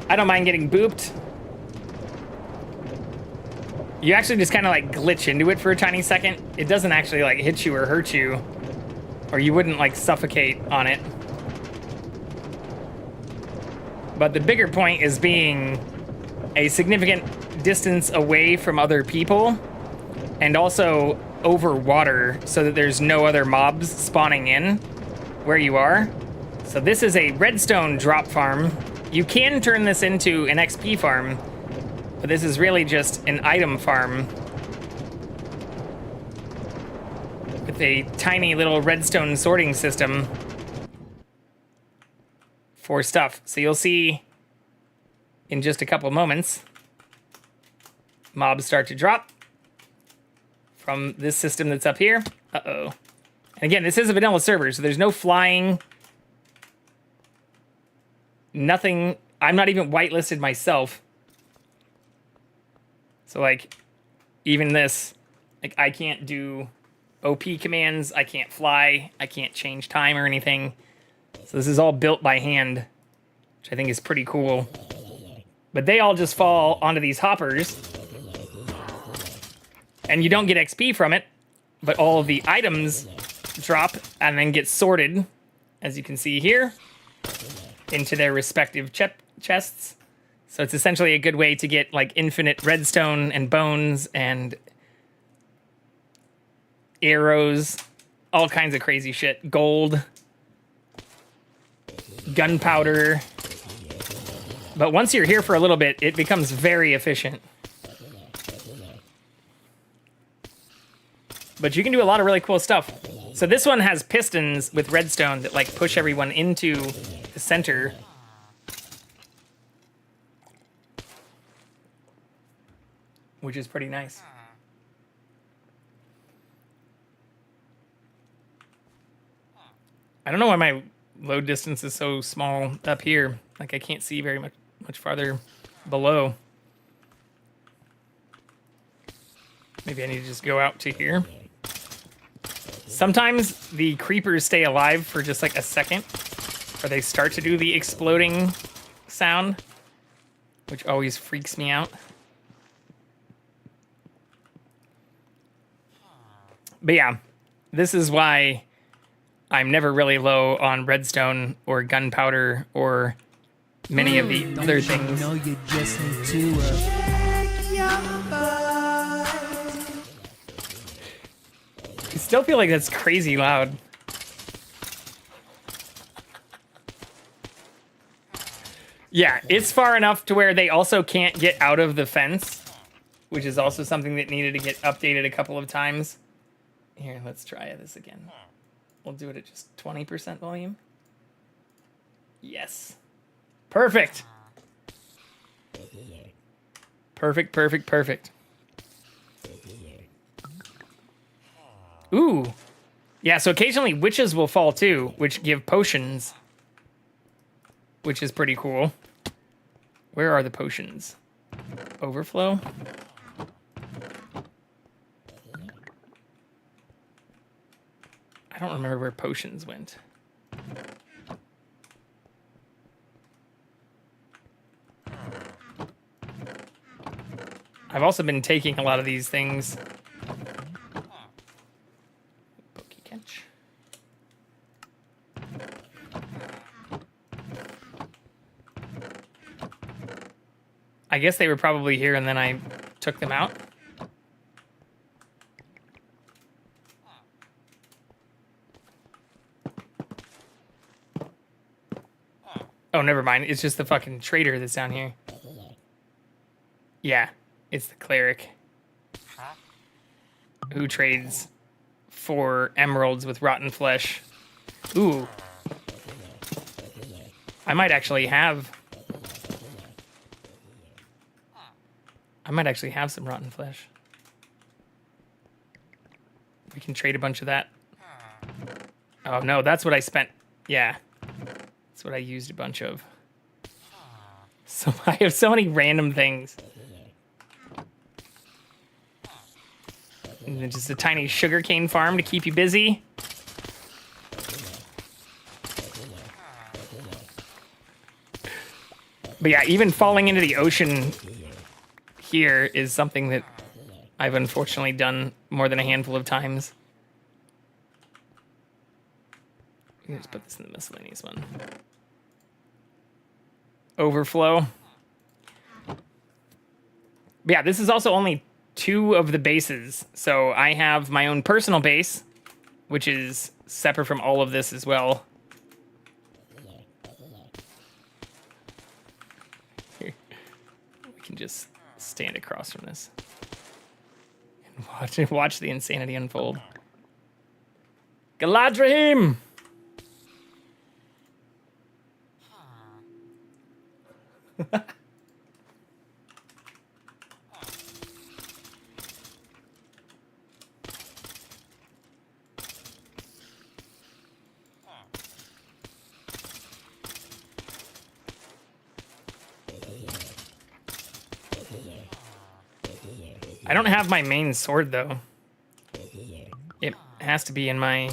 [SPEAKER 1] I don't mind getting booped. You actually just kind of like glitch into it for a tiny second. It doesn't actually like hit you or hurt you. Or you wouldn't like suffocate on it. But the bigger point is being a significant distance away from other people. And also over water so that there's no other mobs spawning in where you are. So this is a redstone drop farm. You can turn this into an XP farm. But this is really just an item farm with a tiny little redstone sorting system for stuff. So you'll see in just a couple moments, mobs start to drop from this system that's up here. Uh-oh. And again, this is a vanilla server, so there's no flying, nothing. I'm not even whitelisted myself. So like, even this, like I can't do OP commands. I can't fly. I can't change time or anything. So this is all built by hand, which I think is pretty cool. But they all just fall onto these hoppers. And you don't get XP from it, but all of the items drop and then get sorted, as you can see here, into their respective chests. So it's essentially a good way to get like infinite redstone and bones and arrows, all kinds of crazy shit. Gold, gunpowder. But once you're here for a little bit, it becomes very efficient. But you can do a lot of really cool stuff. So this one has pistons with redstone that like push everyone into the center. Which is pretty nice. I don't know why my load distance is so small up here. Like I can't see very much farther below. Maybe I need to just go out to here. Sometimes the creepers stay alive for just like a second, or they start to do the exploding sound, which always freaks me out. But yeah, this is why I'm never really low on redstone or gunpowder or many of the other things.
[SPEAKER 2] No, you just need to check your butt.
[SPEAKER 1] I still feel like that's crazy loud. Yeah, it's far enough to where they also can't get out of the fence, which is also something that needed to get updated a couple of times. Here, let's try this again. We'll do it at just 20% volume. Yes. Perfect. Perfect, perfect, perfect. Ooh. Yeah, so occasionally witches will fall too, which give potions, which is pretty cool. Where are the potions? Overflow? I don't remember where potions went. I've also been taking a lot of these things. Pokey catch. I guess they were probably here and then I took them out. Oh, never mind. It's just the fucking trader that's down here. Yeah, it's the cleric who trades for emeralds with rotten flesh. Ooh. I might actually have some rotten flesh. We can trade a bunch of that. Oh, no, that's what I spent. Yeah. That's what I used a bunch of. So I have so many random things. And then just a tiny sugarcane farm to keep you busy. But yeah, even falling into the ocean here is something that I've unfortunately done more than a handful of times. Let's put this in the miscellaneous one. Overflow. But yeah, this is also only 2 of the bases. So I have my own personal base, which is separate from all of this as well. Here. We can just stand across from this and watch the insanity unfold. Galadriel! I don't have my main sword, though. It has to be in my...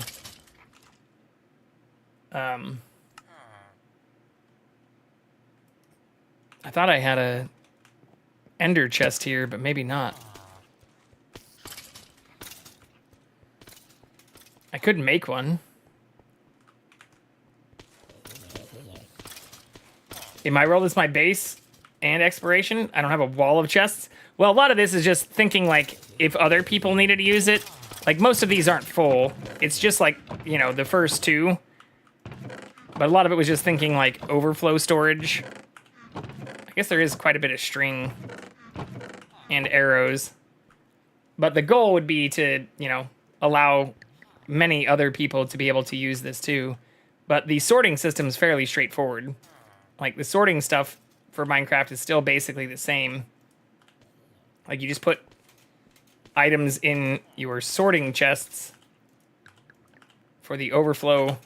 [SPEAKER 1] I thought I had a ender chest here, but maybe not. I could make one. In my roll, is my base and exploration. I don't have a wall of chests. Well, a lot of this is just thinking, like, if other people needed to use it. Like, most of these aren't full. It's just, like, you know, the first two. But a lot of it was just thinking, like, overflow storage. I guess there is quite a bit of string and arrows. But the goal would be to, you know, allow many other people to be able to use this too. But the sorting system is fairly straightforward. Like, the sorting stuff for Minecraft is still basically the same. Like, you just put items in your sorting chests for the overflow.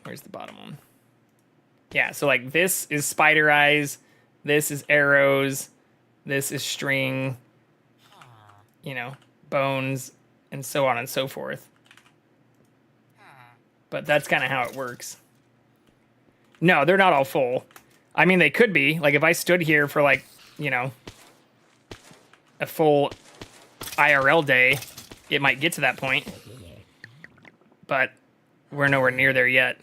[SPEAKER 1] Where's the bottom one? Yeah, so like this is spider eyes, this is arrows, this is string, you know, bones, and so on and so forth. But that's kind of how it works. No, they're not all full. I mean, they could be. Like, if I stood here for, like, you know, a full IRL day, it might get to that point. But we're nowhere near there yet.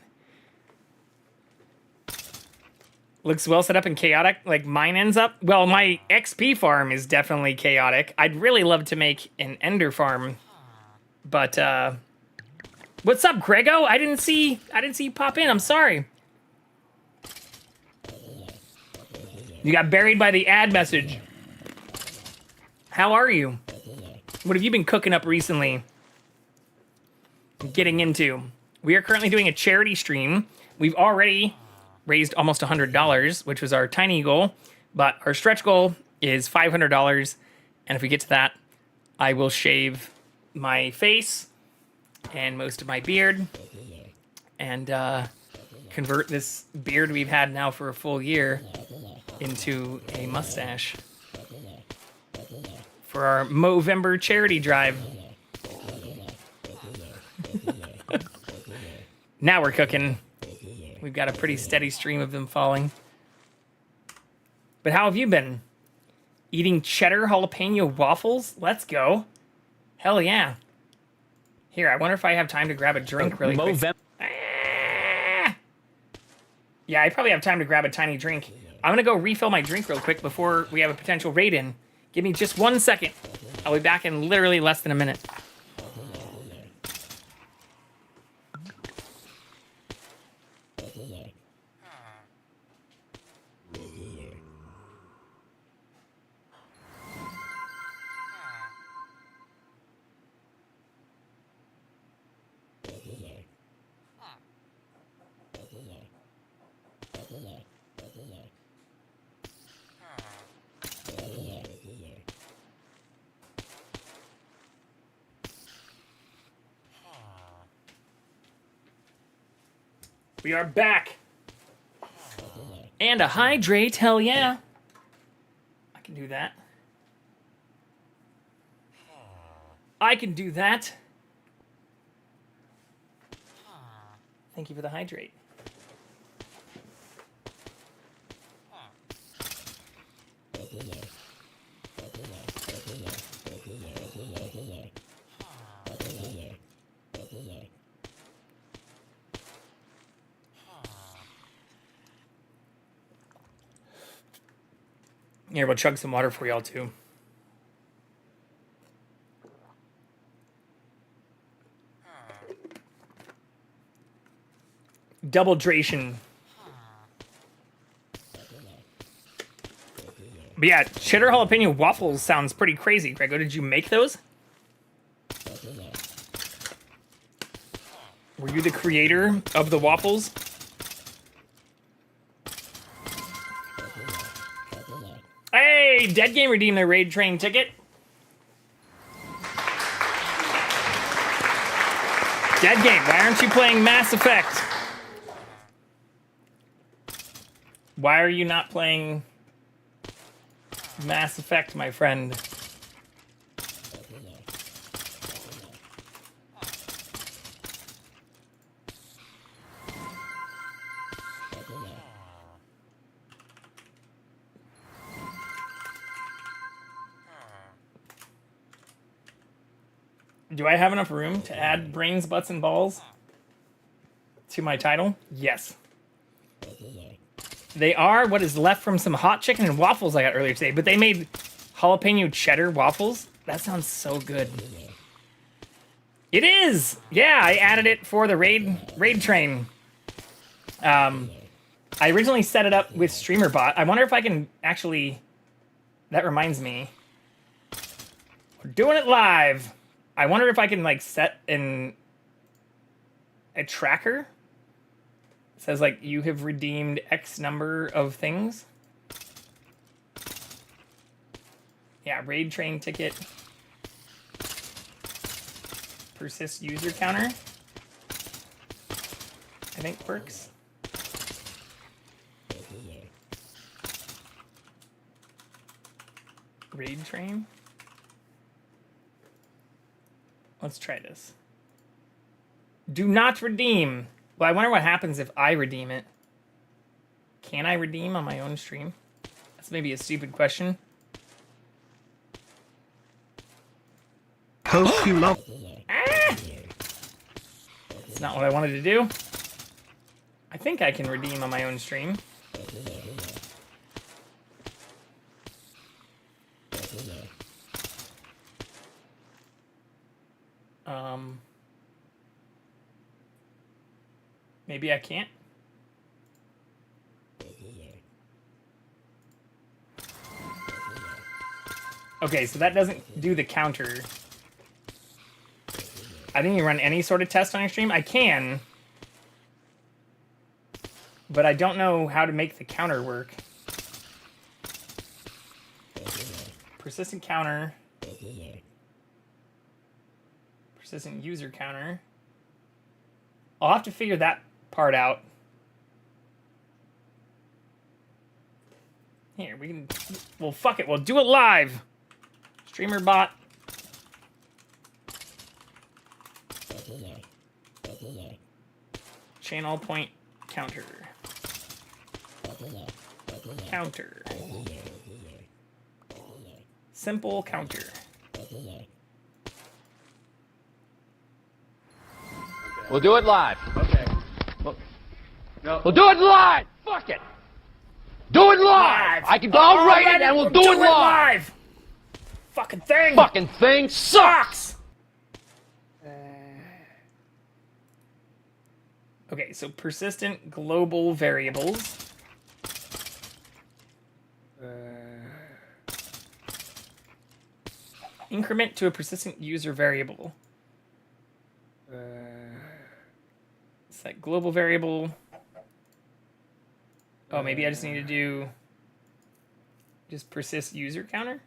[SPEAKER 1] Looks well set up and chaotic, like mine ends up. Well, my XP farm is definitely chaotic. I'd really love to make an ender farm. But, what's up, Grego? I didn't see you pop in. I'm sorry. You got buried by the ad message. How are you? What have you been cooking up recently? Getting into. We are currently doing a charity stream. We've already raised almost $100, which was our tiny goal. But our stretch goal is $500. And if we get to that, I will shave my face and most of my beard. And convert this beard we've had now for a full year into a mustache for our Movember charity drive. Now we're cooking. We've got a pretty steady stream of them falling. But how have you been? Eating cheddar jalapeno waffles? Let's go. Hell yeah. Here, I wonder if I have time to grab a drink really quick. Yeah, I probably have time to grab a tiny drink. I'm gonna go refill my drink real quick before we have a potential raid in. Give me just 1 second. I'll be back in literally less than a minute. We are back. And a hydrate, hell yeah. I can do that. I can do that. Thank you for the hydrate. Here, we'll chug some water for y'all too. Double dration. But yeah, cheddar jalapeno waffles sounds pretty crazy. Grego, did you make those? Were you the creator of the waffles? Hey, Dead Game redeemed their Raid Train ticket. Dead Game, why aren't you playing Mass Effect? Why are you not playing Mass Effect, my friend? Do I have enough room to add brains, butts, and balls to my title? Yes. They are what is left from some hot chicken and waffles I got earlier today, but they made jalapeno cheddar waffles. That sounds so good. It is! Yeah, I added it for the raid train. I originally set it up with StreamerBot. I wonder if I can actually... That reminds me. We're doing it live. I wonder if I can like set a tracker. It says like you have redeemed X number of things. Yeah, raid train ticket. Persist user counter. I think works. Raid train. Let's try this. Do not redeem. Well, I wonder what happens if I redeem it. Can I redeem on my own stream? That's maybe a stupid question.
[SPEAKER 2] Hope you love.
[SPEAKER 1] Ah! That's not what I wanted to do. I think I can redeem on my own stream. Maybe I can't. Okay, so that doesn't do the counter. I think you run any sort of test on your stream. I can. But I don't know how to make the counter work. Persistent counter. Persistent user counter. I'll have to figure that part out. Here, we can... Well, fuck it. We'll do it live. StreamerBot. Channel point counter. Counter. Simple counter.
[SPEAKER 3] We'll do it live.
[SPEAKER 4] Okay.
[SPEAKER 3] We'll do it live. Fuck it. Do it live. I can. I'll write it and we'll do it live.
[SPEAKER 1] Fucking thing.
[SPEAKER 3] Fucking thing sucks.
[SPEAKER 1] Okay, so persistent global variables. Increment to a persistent user variable. Set global variable. Oh, maybe I just need to do just persist user counter?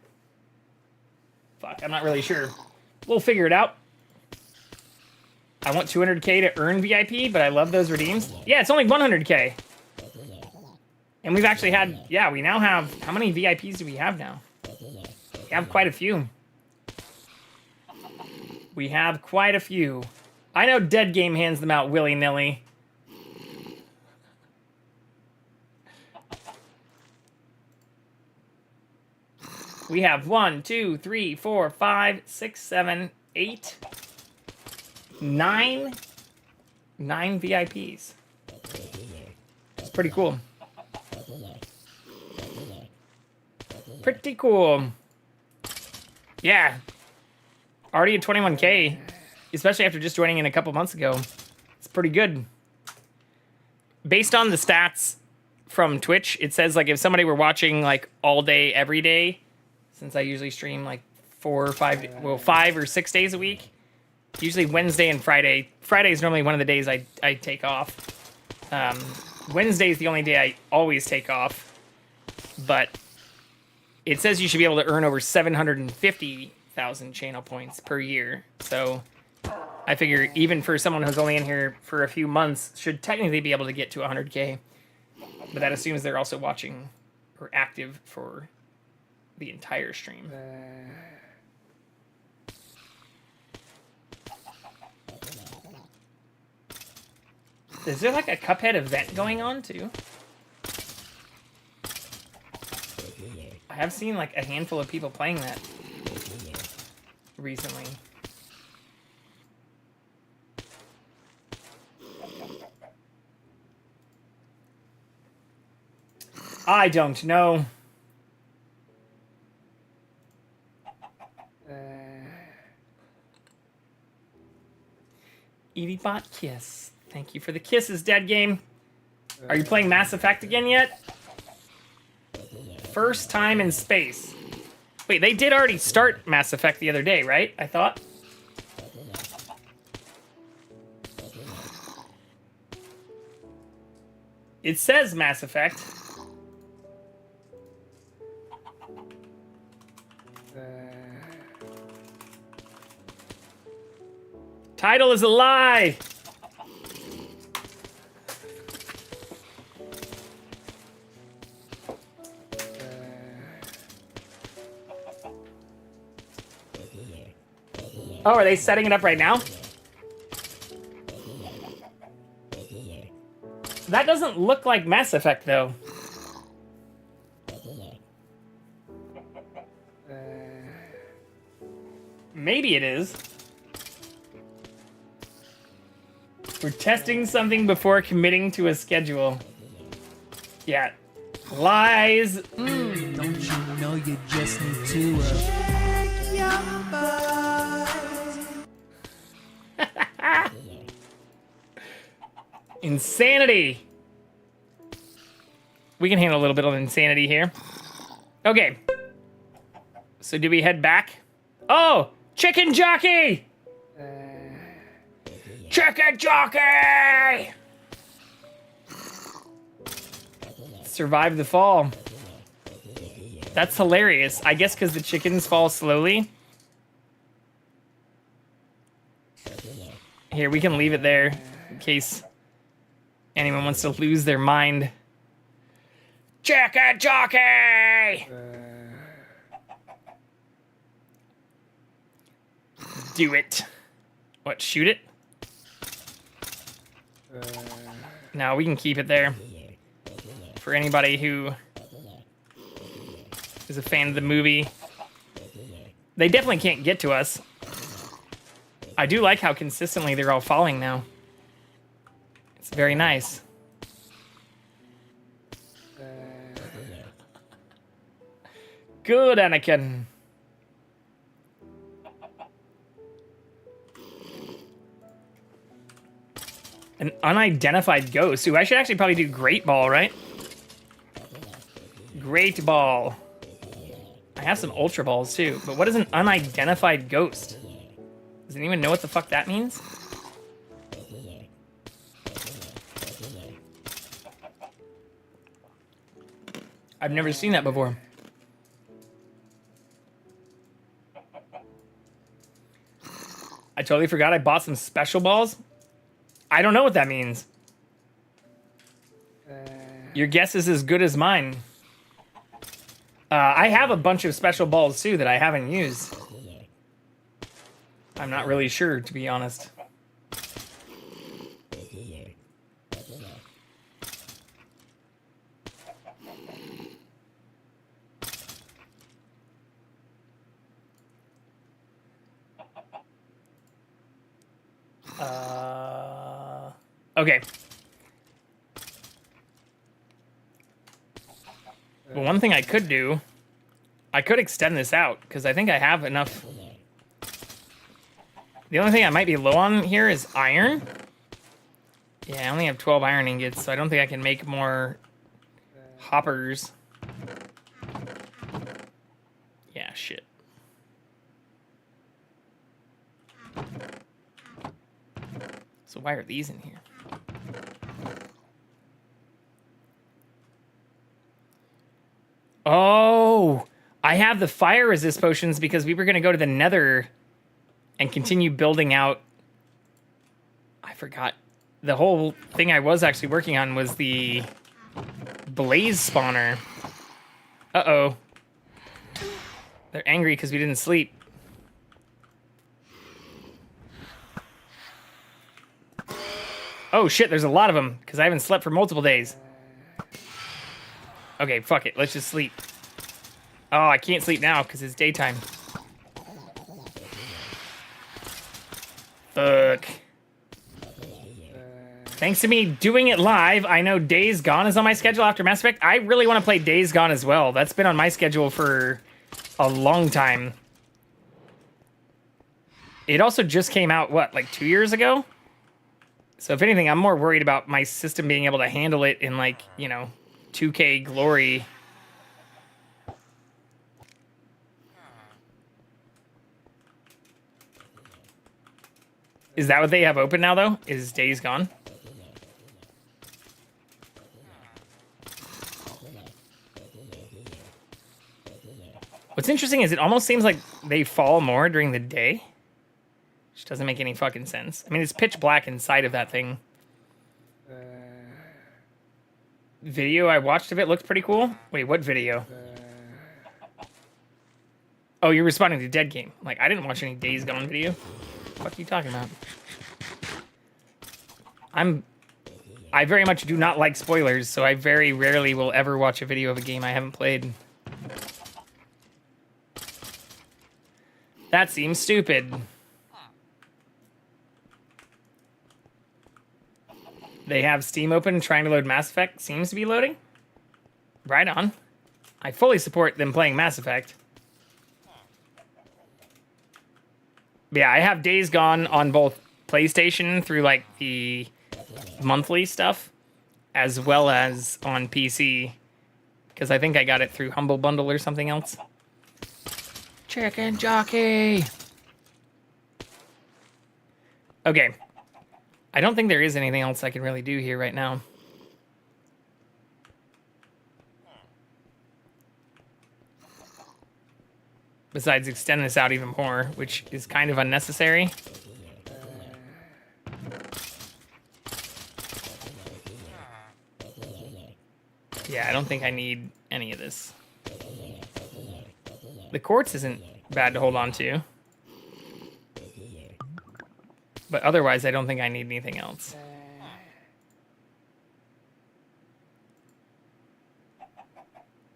[SPEAKER 1] Fuck, I'm not really sure. We'll figure it out. I want 200k to earn VIP, but I love those redeems. Yeah, it's only 100k. And we've actually had, yeah, we now have, how many VIPs do we have now? We have quite a few. We have quite a few. I know Dead Game hands them out willy-nilly. We have 1, 2, 3, 4, 5, 6, 7, 8, 9 VIPs. It's pretty cool. Pretty cool. Yeah. Already at 21k, especially after just joining in a couple months ago. It's pretty good. Based on the stats from Twitch, it says like if somebody were watching like all day, every day, since I usually stream like 4 or 5, well, 5 or 6 days a week. Usually Wednesday and Friday. Friday is normally one of the days I take off. Wednesday is the only day I always take off. But it says you should be able to earn over 750,000 channel points per year. So I figure even for someone who's only in here for a few months, should technically be able to get to 100k. But that assumes they're also watching or active for the entire stream. Is there like a Cuphead event going on too? I have seen like a handful of people playing that recently. I don't know. EVBot kiss. Thank you for the kisses, dead game. Are you playing Mass Effect again yet? First time in space. Wait, they did already start Mass Effect the other day, right? I thought. It says Mass Effect. Title is a lie. Oh, are they setting it up right now? That doesn't look like Mass Effect, though. Maybe it is. We're testing something before committing to a schedule. Yeah. Lies.
[SPEAKER 2] Don't you know you just need to check your buzz?
[SPEAKER 1] Insanity. We can handle a little bit of insanity here. Okay. So do we head back? Oh, chicken jockey! Chicken jockey! Survive the fall. That's hilarious. I guess because the chickens fall slowly. Here, we can leave it there in case anyone wants to lose their mind. Chicken jockey! Do it. What, shoot it? No, we can keep it there. For anybody who is a fan of the movie. They definitely can't get to us. I do like how consistently they're all falling now. It's very nice. Good, Anakin. An unidentified ghost. Ooh, I should actually probably do Great Ball, right? Great Ball. I have some Ultra Balls, too. But what is an unidentified ghost? Does anyone know what the fuck that means? I've never seen that before. I totally forgot I bought some special balls. I don't know what that means. Your guess is as good as mine. I have a bunch of special balls, too, that I haven't used. I'm not really sure, to be honest. Okay. But one thing I could do, I could extend this out, because I think I have enough. The only thing I might be low on here is iron. Yeah, I only have 12 iron ingots, so I don't think I can make more hoppers. Yeah, shit. So why are these in here? Oh, I have the fire resist potions because we were going to go to the Nether and continue building out. I forgot. The whole thing I was actually working on was the blaze spawner. Uh-oh. They're angry because we didn't sleep. Oh shit, there's a lot of them because I haven't slept for multiple days. Okay, fuck it. Let's just sleep. Oh, I can't sleep now because it's daytime. Fuck. Thanks to me doing it live, I know Days Gone is on my schedule after Mass Effect. I really want to play Days Gone as well. That's been on my schedule for a long time. It also just came out, what, like 2 years ago? So if anything, I'm more worried about my system being able to handle it in, like, you know, 2K glory. Is that what they have open now, though? Is Days Gone? What's interesting is it almost seems like they fall more during the day. Which doesn't make any fucking sense. I mean, it's pitch black inside of that thing. Video I watched of it looked pretty cool. Wait, what video? Oh, you're responding to Dead Game. Like, I didn't watch any Days Gone video. What the fuck are you talking about? I very much do not like spoilers, so I very rarely will ever watch a video of a game I haven't played. That seems stupid. They have Steam open, trying to load Mass Effect. Seems to be loading. Right on. I fully support them playing Mass Effect. But yeah, I have Days Gone on both PlayStation through like the monthly stuff, as well as on PC. Because I think I got it through Humble Bundle or something else. Chicken jockey! Okay. I don't think there is anything else I can really do here right now. Besides extend this out even more, which is kind of unnecessary. Yeah, I don't think I need any of this. The quartz isn't bad to hold on to. But otherwise, I don't think I need anything else.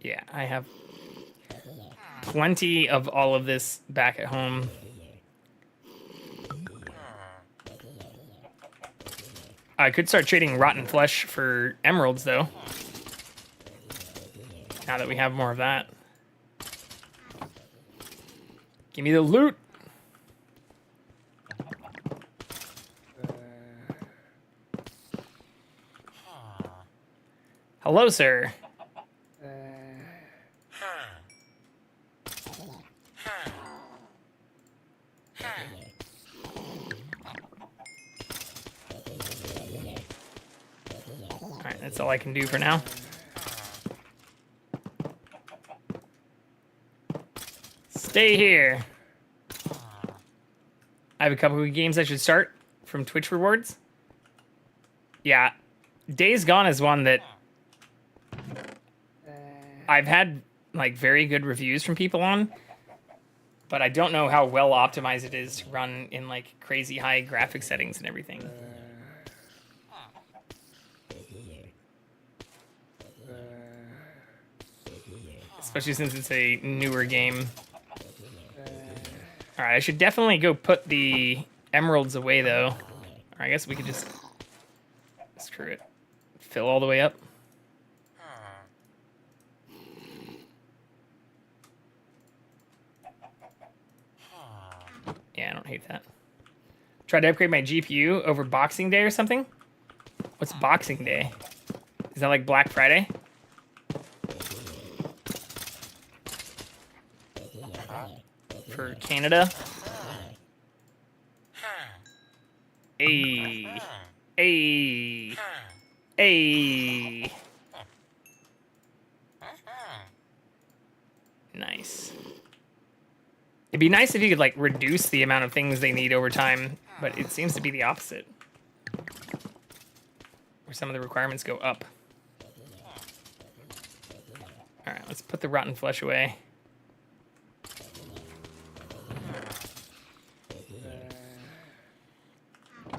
[SPEAKER 1] Yeah, I have plenty of all of this back at home. I could start trading rotten flesh for emeralds, though. Now that we have more of that. Give me the loot! Hello, sir. Alright, that's all I can do for now. Stay here. I have a couple of games I should start from Twitch rewards. Yeah, Days Gone is one that I've had like very good reviews from people on, but I don't know how well optimized it is to run in like crazy high graphic settings and everything. Especially since it's a newer game. Alright, I should definitely go put the emeralds away though. Or I guess we could just screw it. Fill all the way up. Yeah, I don't hate that. Try to upgrade my GPU over Boxing Day or something? What's Boxing Day? Is that like Black Friday? For Canada? Hey. Hey. Hey. Nice. It'd be nice if you could, like, reduce the amount of things they need over time, but it seems to be the opposite. Where some of the requirements go up. Alright, let's put the rotten flesh away.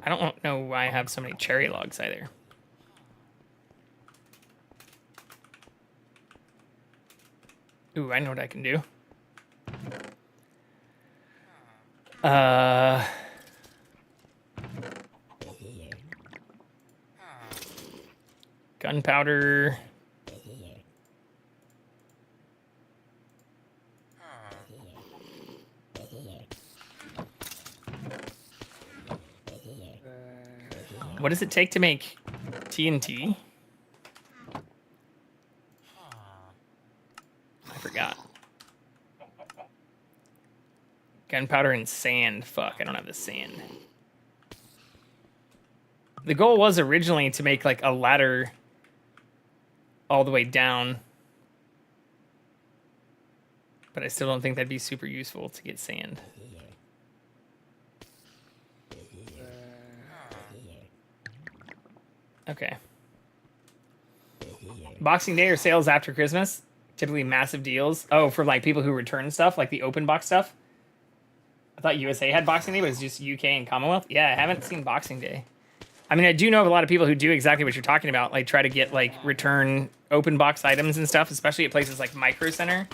[SPEAKER 1] I don't know why I have so many cherry logs either. Ooh, I know what I can do. Gunpowder. What does it take to make TNT? I forgot. Gunpowder and sand. Fuck, I don't have the sand. The goal was originally to make like a ladder all the way down. But I still don't think that'd be super useful to get sand. Okay. Boxing Day or sales after Christmas? Typically massive deals. Oh, for like people who return stuff, like the open box stuff? I thought USA had Boxing Day, but it's just UK and Commonwealth. Yeah, I haven't seen Boxing Day. I mean, I do know of a lot of people who do exactly what you're talking about, like try to get like return open box items and stuff, especially at places like Micro Center,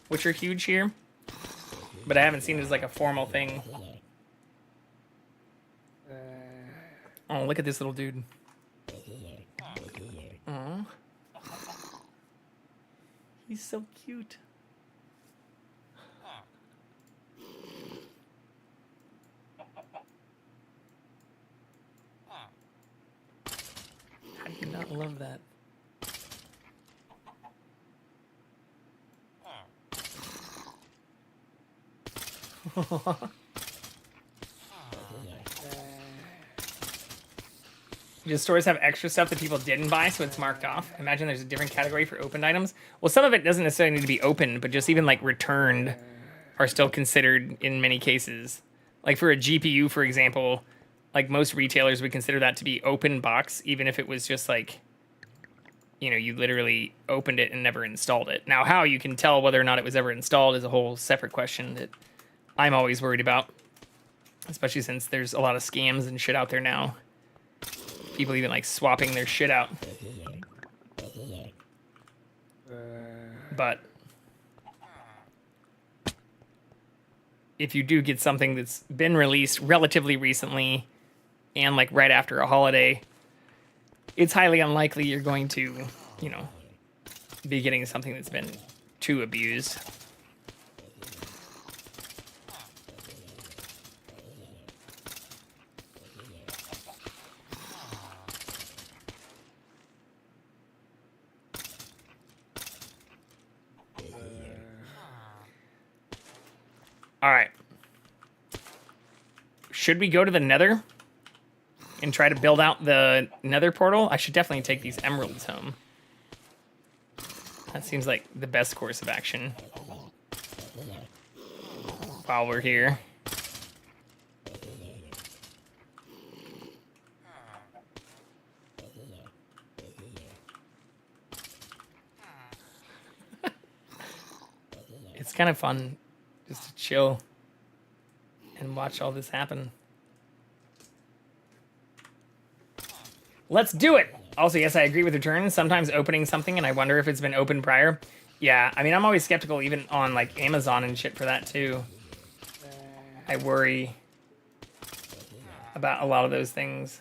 [SPEAKER 1] which are huge here. But I haven't seen it as like a formal thing. Oh, look at this little dude. Aww. He's so cute. How do you not love that? Do stores have extra stuff that people didn't buy, so it's marked off? Imagine there's a different category for opened items. Well, some of it doesn't necessarily need to be opened, but just even like returned are still considered in many cases. Like for a GPU, for example, like most retailers would consider that to be open box, even if it was just like, you know, you literally opened it and never installed it. Now, how you can tell whether or not it was ever installed is a whole separate question that I'm always worried about, especially since there's a lot of scams and shit out there now. People even like swapping their shit out. But if you do get something that's been released relatively recently and like right after a holiday, it's highly unlikely you're going to, you know, be getting something that's been too abused. All right. Should we go to the Nether and try to build out the Nether portal? I should definitely take these emeralds home. That seems like the best course of action while we're here. It's kind of fun just to chill and watch all this happen. Let's do it! Also, yes, I agree with returns. Sometimes opening something and I wonder if it's been opened prior. Yeah, I mean, I'm always skeptical even on like Amazon and shit for that too. I worry about a lot of those things.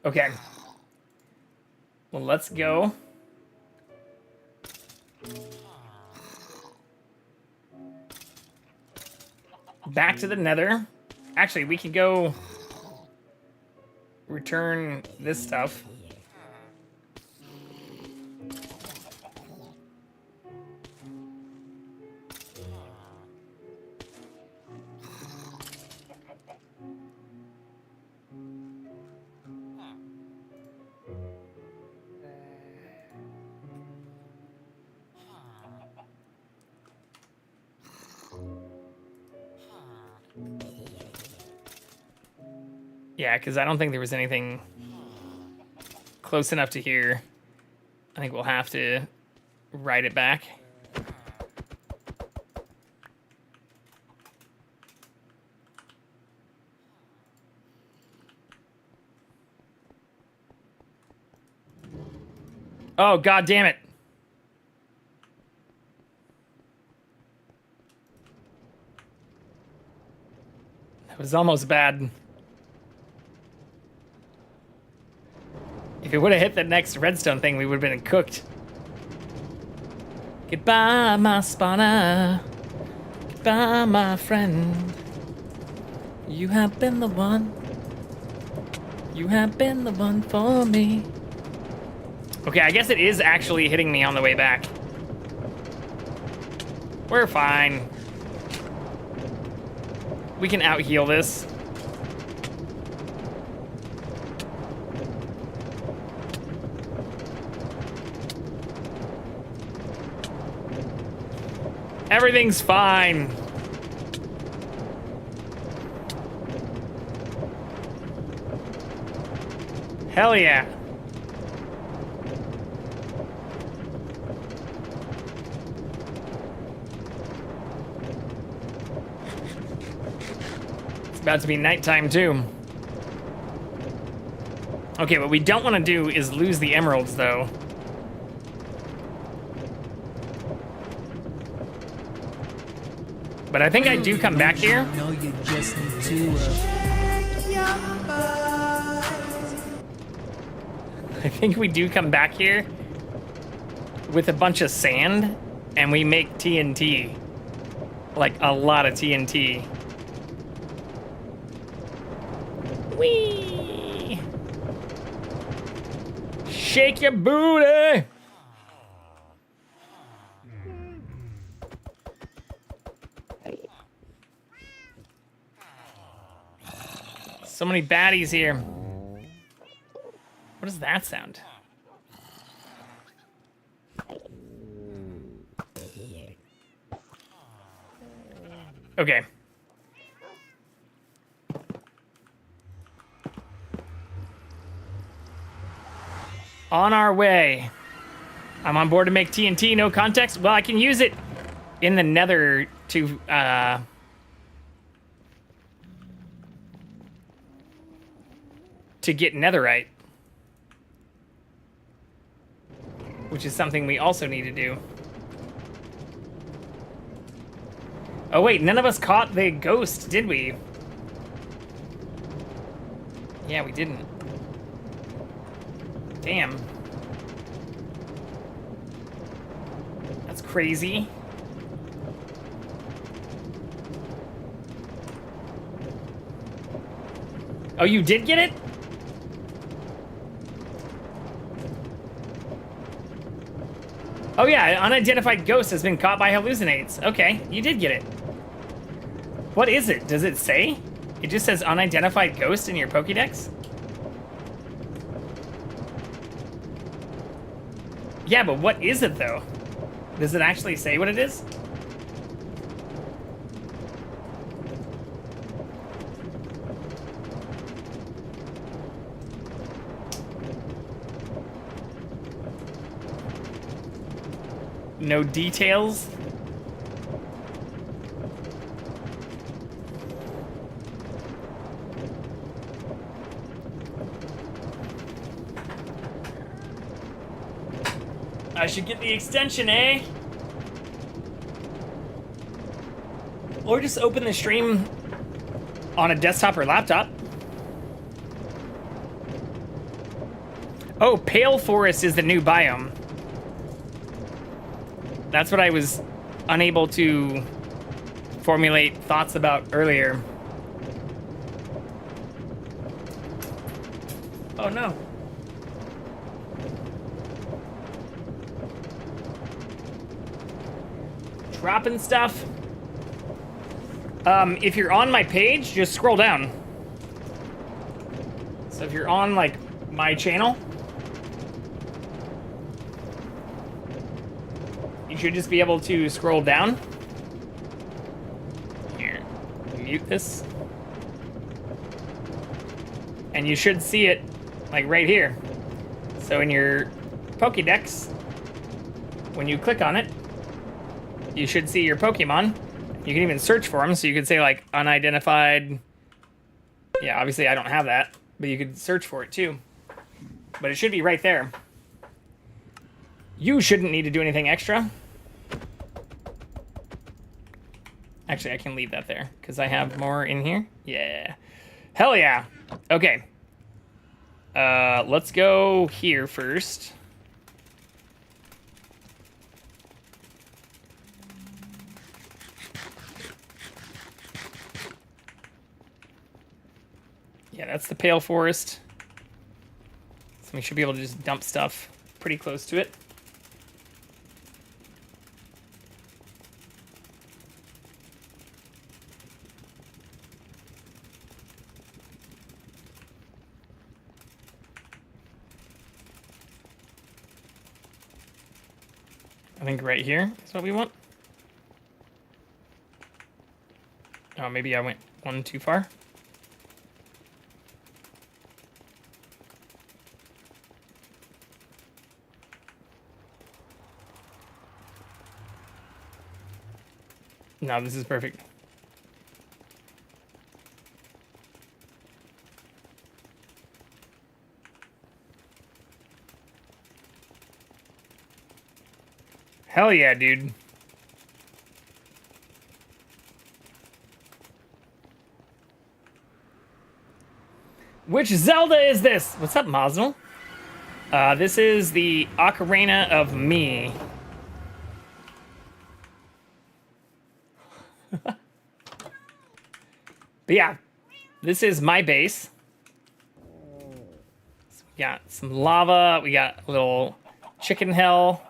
[SPEAKER 1] Okay. Well, let's go. Back to the Nether. Actually, we could go return this stuff. Yeah, because I don't think there was anything close enough to here. I think we'll have to ride it back. Oh, god damn it. was almost bad. If it would have hit the next redstone thing, we would have been cooked. Goodbye, my spawner. Goodbye, my friend. You have been the one. You have been the one for me. Okay, I guess it is actually hitting me on the way back. We're fine. We can out-heal this. Everything's fine. Hell yeah. It's about to be nighttime too. Okay, what we don't want to do is lose the emeralds though. But I think I do come back here.
[SPEAKER 2] No, you just need to
[SPEAKER 1] I think we do come back here with a bunch of sand and we make TNT. Like a lot of TNT. Whee! Shake your booty! So many baddies here. What does that sound? Okay. On our way. I'm on board to make TNT, no context. Well, I can use it in the nether to, get netherite. Which is something we also need to do. Oh wait, none of us caught the ghost, did we? Yeah, we didn't. Damn. That's crazy. Oh, you did get it? Oh yeah, unidentified ghost has been caught by hallucinates. Okay, you did get it. What is it? Does it say? It just says unidentified ghost in your Pokédex? Yeah, but what is it though? Does it actually say what it is? No details? I should get the extension, eh? Or just open the stream on a desktop or laptop. Oh, Pale Forest is the new biome. That's what I was unable to formulate thoughts about earlier. Oh no. Dropping stuff. If you're on my page, just scroll down. So if you're on like my channel, you should just be able to scroll down. Here, mute this. And you should see it like right here. So in your Pokédex, when you click on it, you should see your Pokemon. You can even search for them, so you could say like unidentified. Yeah, obviously I don't have that, but you could search for it too. But it should be right there. You shouldn't need to do anything extra. Actually, I can leave that there because I have more in here. Yeah. Hell yeah. Okay. Let's go here first. Yeah, that's the Pale Forest. So we should be able to just dump stuff pretty close to it. I think right here is what we want. Oh, maybe I went one too far. No, this is perfect. Hell yeah, dude. Which Zelda is this? What's up, Mazel? This is the Ocarina of Me. But yeah, this is my base. So we got some lava. We got a little chicken hell.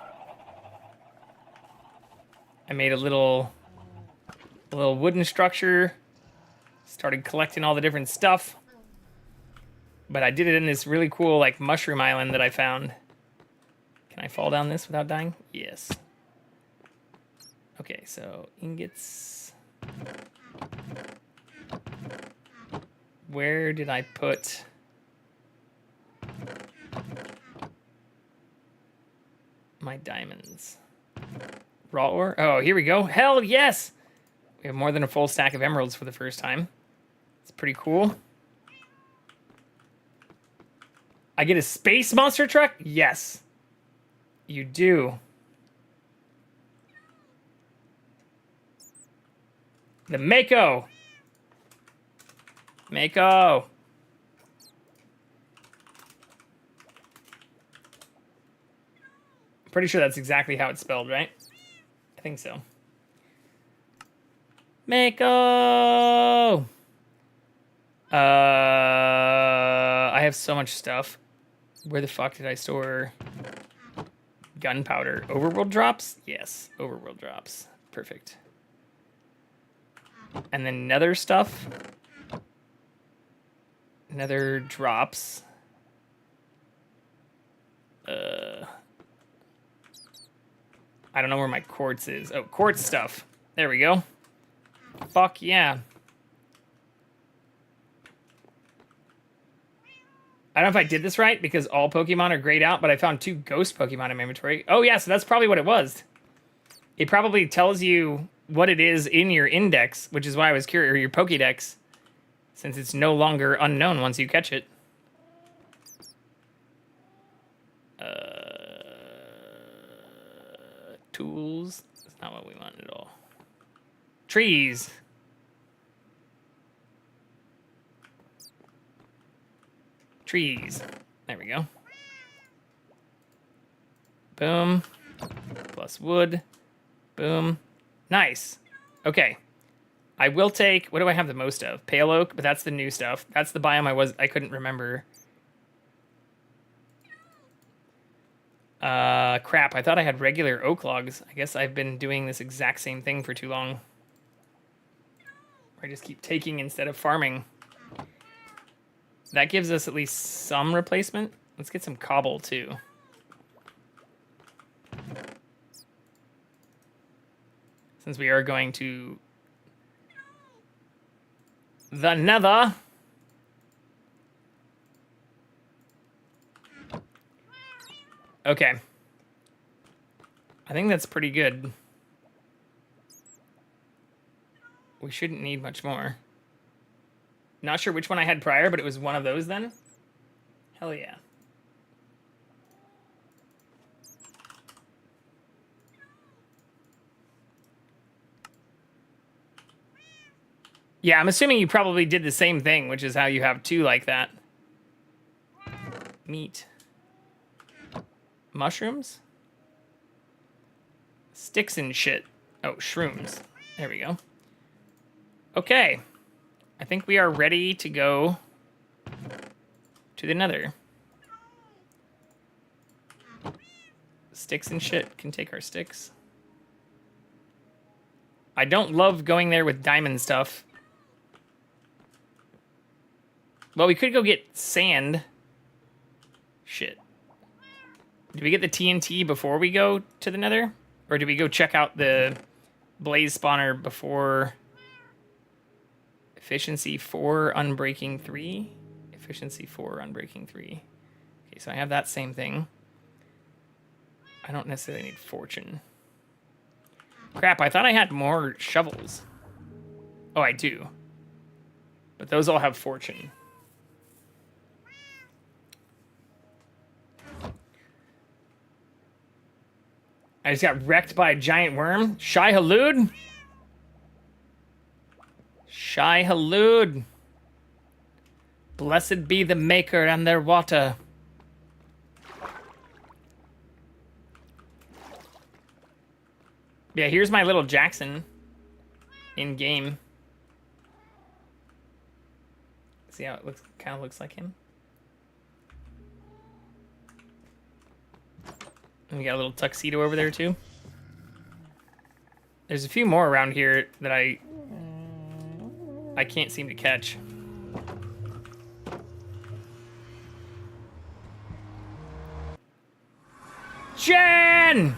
[SPEAKER 1] I made a little wooden structure. Started collecting all the different stuff. But I did it in this really cool like mushroom island that I found. Can I fall down this without dying? Yes. Okay, so ingots. Where did I put my diamonds? Raw ore? Oh, here we go. Hell yes! We have more than a full stack of emeralds for the first time. It's pretty cool. I get a space monster truck? Yes. You do. The Mako. Mako. Pretty sure that's exactly how it's spelled, right? I think so. Mako. I have so much stuff. Where the fuck did I store gunpowder? Overworld drops? Yes, overworld drops. Perfect. And then nether stuff. Nether drops. I don't know where my quartz is. Oh, quartz stuff. There we go. Fuck yeah. I don't know if I did this right because all Pokemon are grayed out, but I found 2 ghost Pokemon in my inventory. Oh yeah, so that's probably what it was. It probably tells you what it is in your index, which is why I was curious, or your Pokédex, since it's no longer unknown once you catch it. Tools. That's not what we want at all. Trees. Trees. There we go. Boom. Plus wood. Boom. Nice. Okay. I will take, what do I have the most of? Pale oak, but that's the new stuff. That's the biome I couldn't remember. Crap, I thought I had regular oak logs. I guess I've been doing this exact same thing for too long. I just keep taking instead of farming. That gives us at least some replacement. Let's get some cobble too. Since we are going to the nether. Okay. I think that's pretty good. We shouldn't need much more. Not sure which one I had prior, but it was one of those then. Hell yeah. Yeah, I'm assuming you probably did the same thing, which is how you have 2 like that. Meat. Mushrooms? Sticks and shit. Oh, shrooms. There we go. Okay. I think we are ready to go to the nether. Sticks and shit. Can take our sticks. I don't love going there with diamond stuff. Well, we could go get sand. Shit. Did we get the TNT before we go to the nether? Or did we go check out the blaze spawner before... Efficiency 4, unbreaking 3? Efficiency 4, unbreaking 3. Okay, so I have that same thing. I don't necessarily need fortune. Crap, I thought I had more shovels. Oh, I do. But those all have fortune. I just got wrecked by a giant worm. Shai Halud? Shai Halud. Blessed be the maker and their water. Yeah, here's my little Jackson in game. See how it looks? Kind of looks like him. And we got a little tuxedo over there too. There's a few more around here that I can't seem to catch. Jen!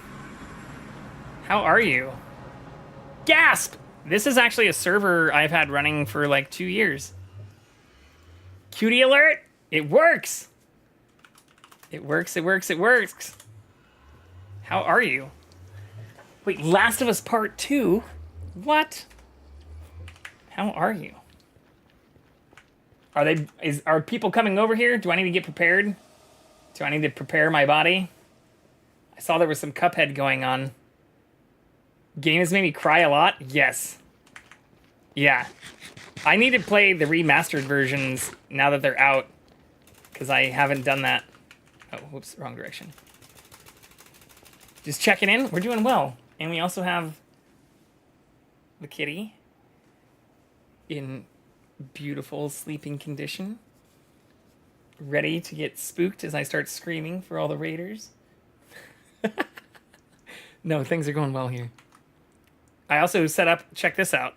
[SPEAKER 1] How are you? Gasp! This is actually a server I've had running for like 2 years. Cutie alert! It works! It works, it works, it works. How are you? Wait, Last of Us Part 2? What? How are you? Are people coming over here? Do I need to get prepared? Do I need to prepare my body? I saw there was some Cuphead going on. Game has made me cry a lot? Yes. Yeah. I need to play the remastered versions now that they're out, because I haven't done that. Oh, whoops, wrong direction. Just checking in. We're doing well. And we also have the kitty in beautiful sleeping condition, ready to get spooked as I start screaming for all the raiders. No, things are going well here. I also set up, check this out.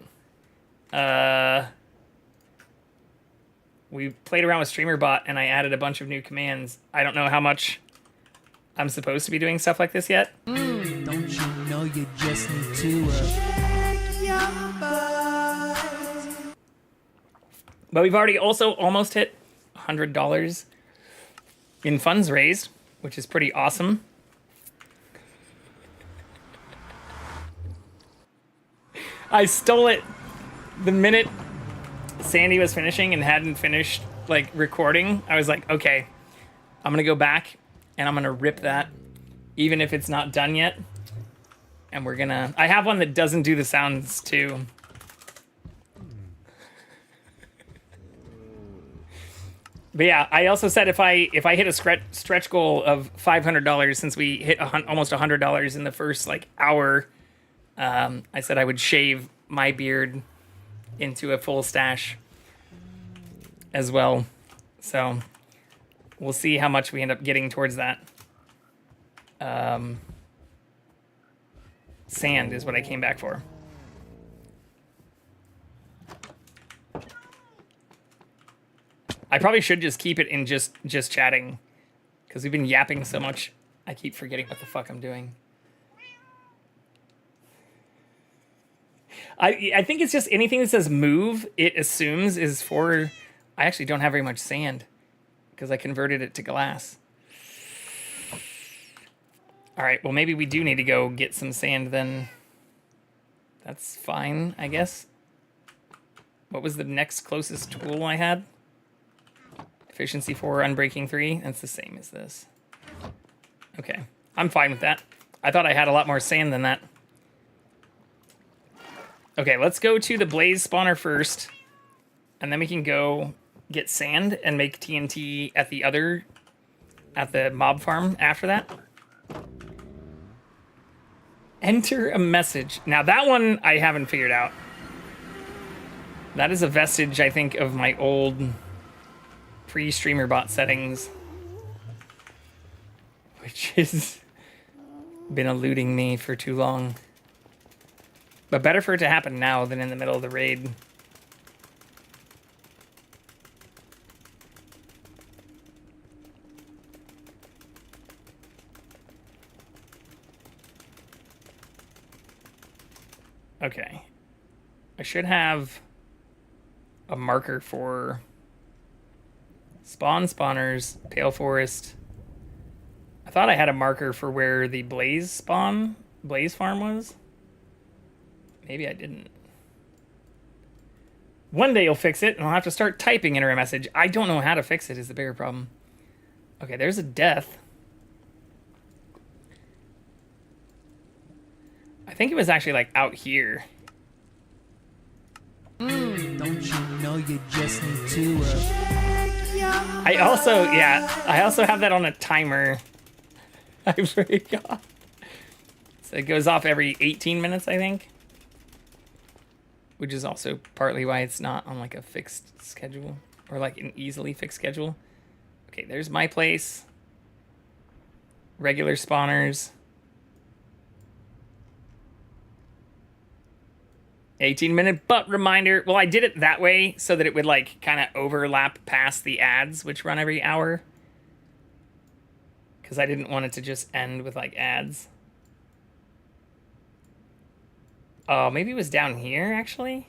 [SPEAKER 1] We played around with StreamerBot and I added a bunch of new commands. I don't know how much I'm supposed to be doing stuff like this yet.
[SPEAKER 2] Don't you know you just need to check your buzz.
[SPEAKER 1] But we've already also almost hit $100 in funds raised, which is pretty awesome. I stole it the minute Sandy was finishing and hadn't finished like recording. I was like, okay, I'm gonna go back and I'm gonna rip that, even if it's not done yet. And we're gonna, I have one that doesn't do the sounds too. But yeah, I also said if I hit a stretch goal of $500, since we hit almost $100 in the first like hour, I said I would shave my beard into a full stash as well. So we'll see how much we end up getting towards that. Sand is what I came back for. I probably should just keep it in just chatting, because we've been yapping so much. I keep forgetting what the fuck I'm doing. I think it's just anything that says move, it assumes is for... I actually don't have very much sand, because I converted it to glass. Alright, well maybe we do need to go get some sand then. That's fine, I guess. What was the next closest tool I had? Efficiency 4, unbreaking 3. That's the same as this. Okay, I'm fine with that. I thought I had a lot more sand than that. Okay, let's go to the blaze spawner first. And then we can go get sand and make TNT at the mob farm after that. Enter a message. Now that one I haven't figured out. That is a vestige, I think, of my old pre-streamer bot settings, which has been eluding me for too long. But better for it to happen now than in the middle of the raid. Okay. I should have a marker for spawners, Pale Forest. I thought I had a marker for where the Blaze farm was. Maybe I didn't. One day you'll fix it, and I'll have to start typing enter a message. I don't know how to fix it is the bigger problem. Okay, there's a death. I think it was actually like out here.
[SPEAKER 2] Don't you know you just need to
[SPEAKER 1] I also have that on a timer. I forgot. So it goes off every 18 minutes, I think. Which is also partly why it's not on like a fixed schedule or like an easily fixed schedule. Okay, there's my place. Regular spawners. 18-minute butt reminder. Well, I did it that way so that it would like kind of overlap past the ads, which run every hour. Because I didn't want it to just end with like ads. Oh, maybe it was down here, actually.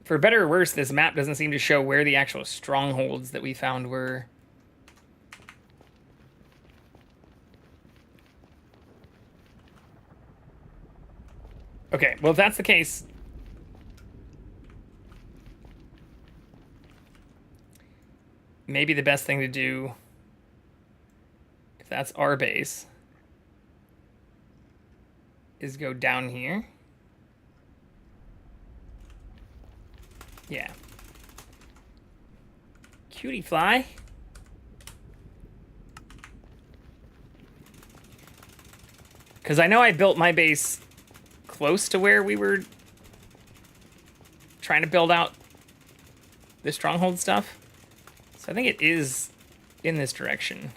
[SPEAKER 1] For better or worse, this map doesn't seem to show where the actual strongholds that we found were. Okay, well, if that's the case, maybe the best thing to do, if that's our base, is go down here. Yeah. Cutie fly. Because I know I built my base close to where we were trying to build out the stronghold stuff. So I think it is in this direction.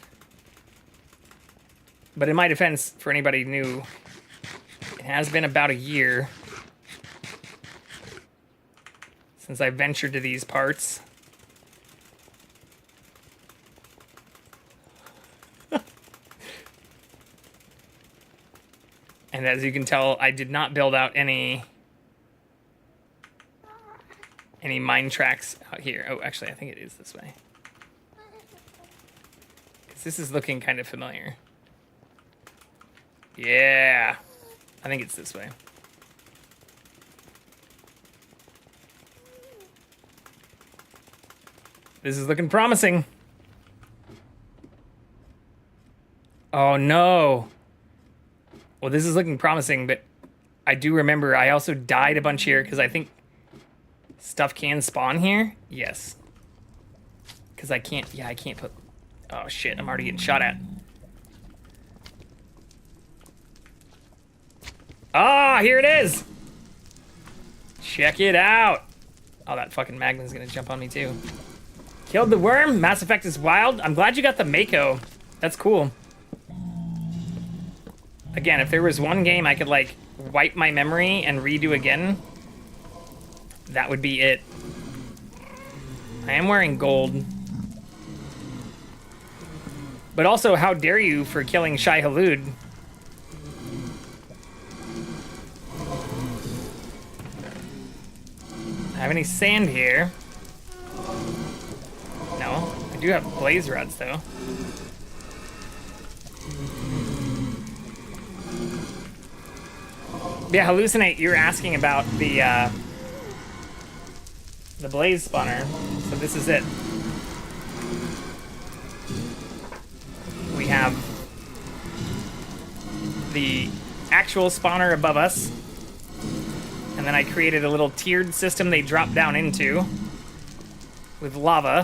[SPEAKER 1] But in my defense, for anybody new, it has been about a year since I ventured to these parts. And as you can tell, I did not build out any mine tracks out here. Oh, actually, I think it is this way. Because this is looking kind of familiar. Yeah. I think it's this way. This is looking promising. Oh, no. Well, this is looking promising, but I do remember I also died a bunch here because I think stuff can spawn here. Yes. Because I can't put... Oh, shit. I'm already getting shot at. Ah, here it is. Check it out. Oh, that fucking Magnum's gonna jump on me too. Killed the worm. Mass Effect is wild. I'm glad you got the Mako. That's cool. Again, if there was one game I could like wipe my memory and redo again, that would be it. I am wearing gold. But also, how dare you for killing Shai Halud? Have any sand here? No, I do have blaze rods though. Yeah, Hallucinate, you're asking about the blaze spawner. So this is it. We have the actual spawner above us. And then I created a little tiered system they drop down into with lava,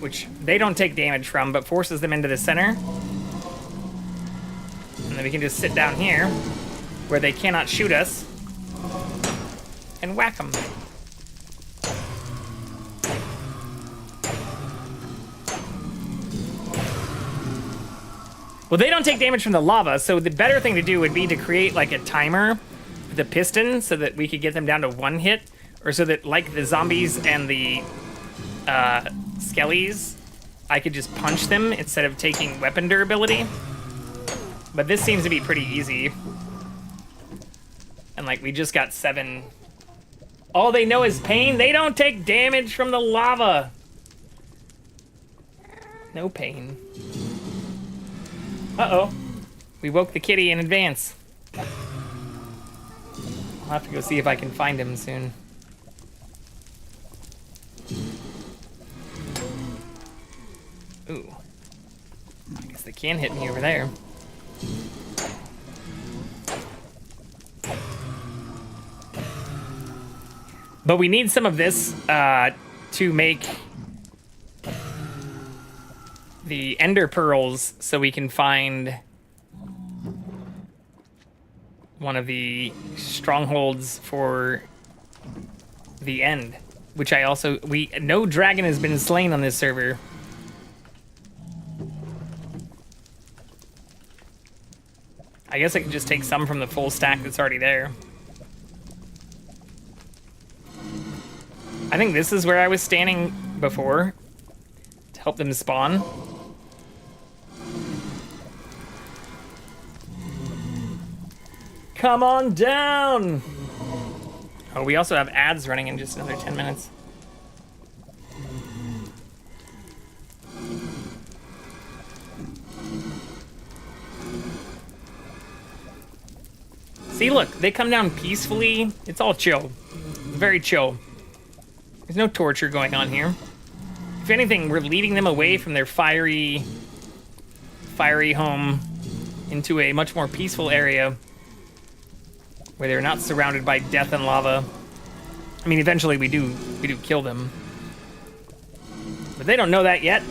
[SPEAKER 1] which they don't take damage from, but forces them into the center. And then we can just sit down here where they cannot shoot us and whack them. Well, they don't take damage from the lava, so the better thing to do would be to create like a timer with the piston so that we could get them down to 1 hit, or so that like the zombies and the skellies, I could just punch them instead of taking weapon durability. But this seems to be pretty easy. And like we just got 7. All they know is pain. They don't take damage from the lava. No pain. Uh-oh. We woke the kitty in advance. I'll have to go see if I can find him soon. Ooh. I guess they can hit me over there. But we need some of this to make the ender pearls so we can find one of the strongholds for the end, which I also no dragon has been slain on this server. I guess I could just take some from the full stack that's already there. I think this is where I was standing before to help them spawn. Come on down! Oh, we also have ads running in just another 10 minutes. See, look, they come down peacefully. It's all chill. Very chill. There's no torture going on here. If anything, we're leading them away from their fiery home into a much more peaceful area where they're not surrounded by death and lava. I mean, eventually we do kill them. But they don't know that yet.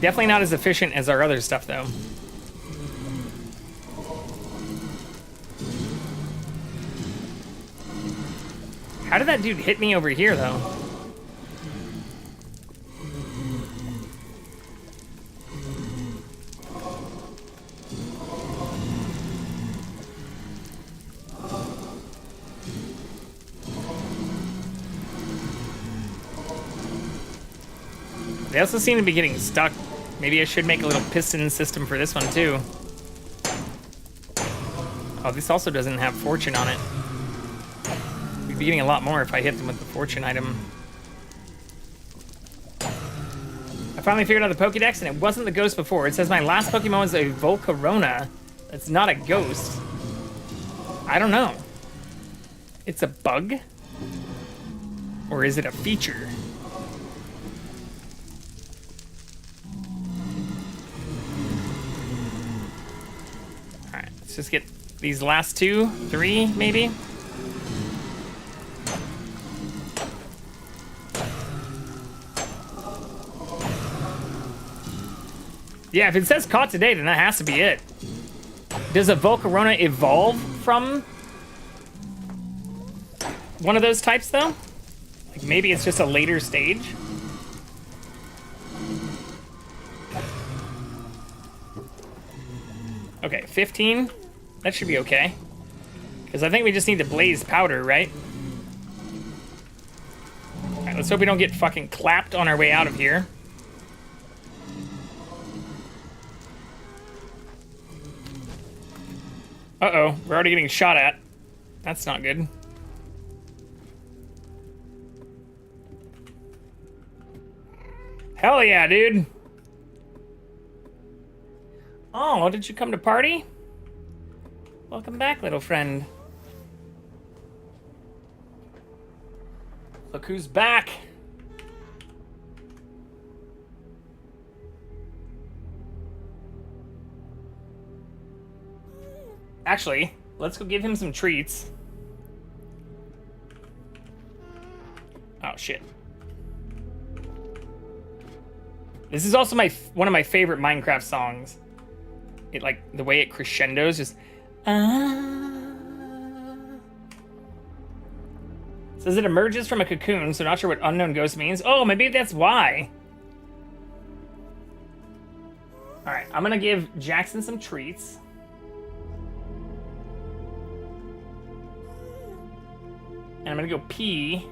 [SPEAKER 1] Definitely not as efficient as our other stuff, though. How did that dude hit me over here, though? They also seem to be getting stuck. Maybe I should make a little piston system for this one, too. Oh, this also doesn't have fortune on it. We'd be getting a lot more if I hit them with the fortune item. I finally figured out the Pokédex, and it wasn't the ghost before. It says my last Pokemon was a Volcarona. That's not a ghost. I don't know. It's a bug? Or is it a feature? Alright, let's just get these last 2, 3, maybe? Yeah, if it says caught today, then that has to be it. Does a Volcarona evolve from one of those types, though? Like, maybe it's just a later stage? Okay, 15. That should be okay. Because I think we just need to blaze powder, right? Alright, let's hope we don't get fucking clapped on our way out of here. Uh-oh, we're already getting shot at. That's not good. Hell yeah, dude. Oh, did you come to party? Welcome back, little friend. Look who's back. actually, let's go give him some treats. Oh, shit. This is also one of my favorite Minecraft songs. It, like, the way it crescendos, just... Says it emerges from a cocoon, so not sure what unknown ghost means. Oh, maybe that's why. Alright, I'm gonna give Jackson some treats. And I'm gonna go pee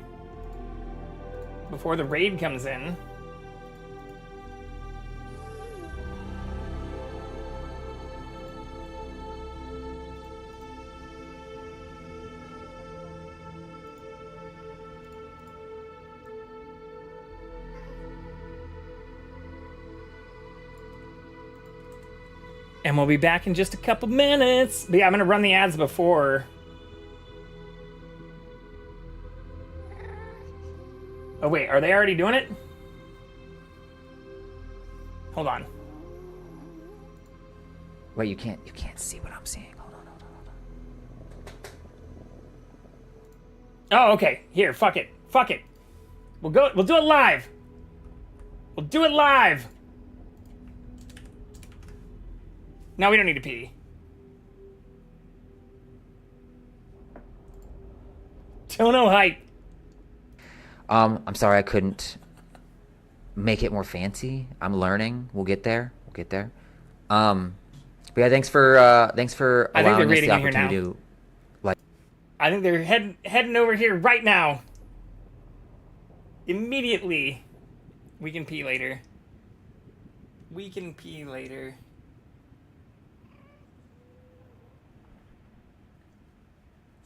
[SPEAKER 1] before the raid comes in. And we'll be back in just a couple minutes. But yeah, I'm gonna run the ads before. Oh wait, are they already doing it? Hold on.
[SPEAKER 4] Wait, you can't see what I'm seeing. Hold on.
[SPEAKER 1] Oh, okay. Here, fuck it. Fuck it. We'll do it live. We'll do it live. No, we don't need to pee. Dono hype.
[SPEAKER 4] I'm sorry I couldn't make it more fancy. I'm learning. We'll get there. But yeah, thanks for allowing us the opportunity to, like.
[SPEAKER 1] I think they're heading over here right now. Immediately. We can pee later.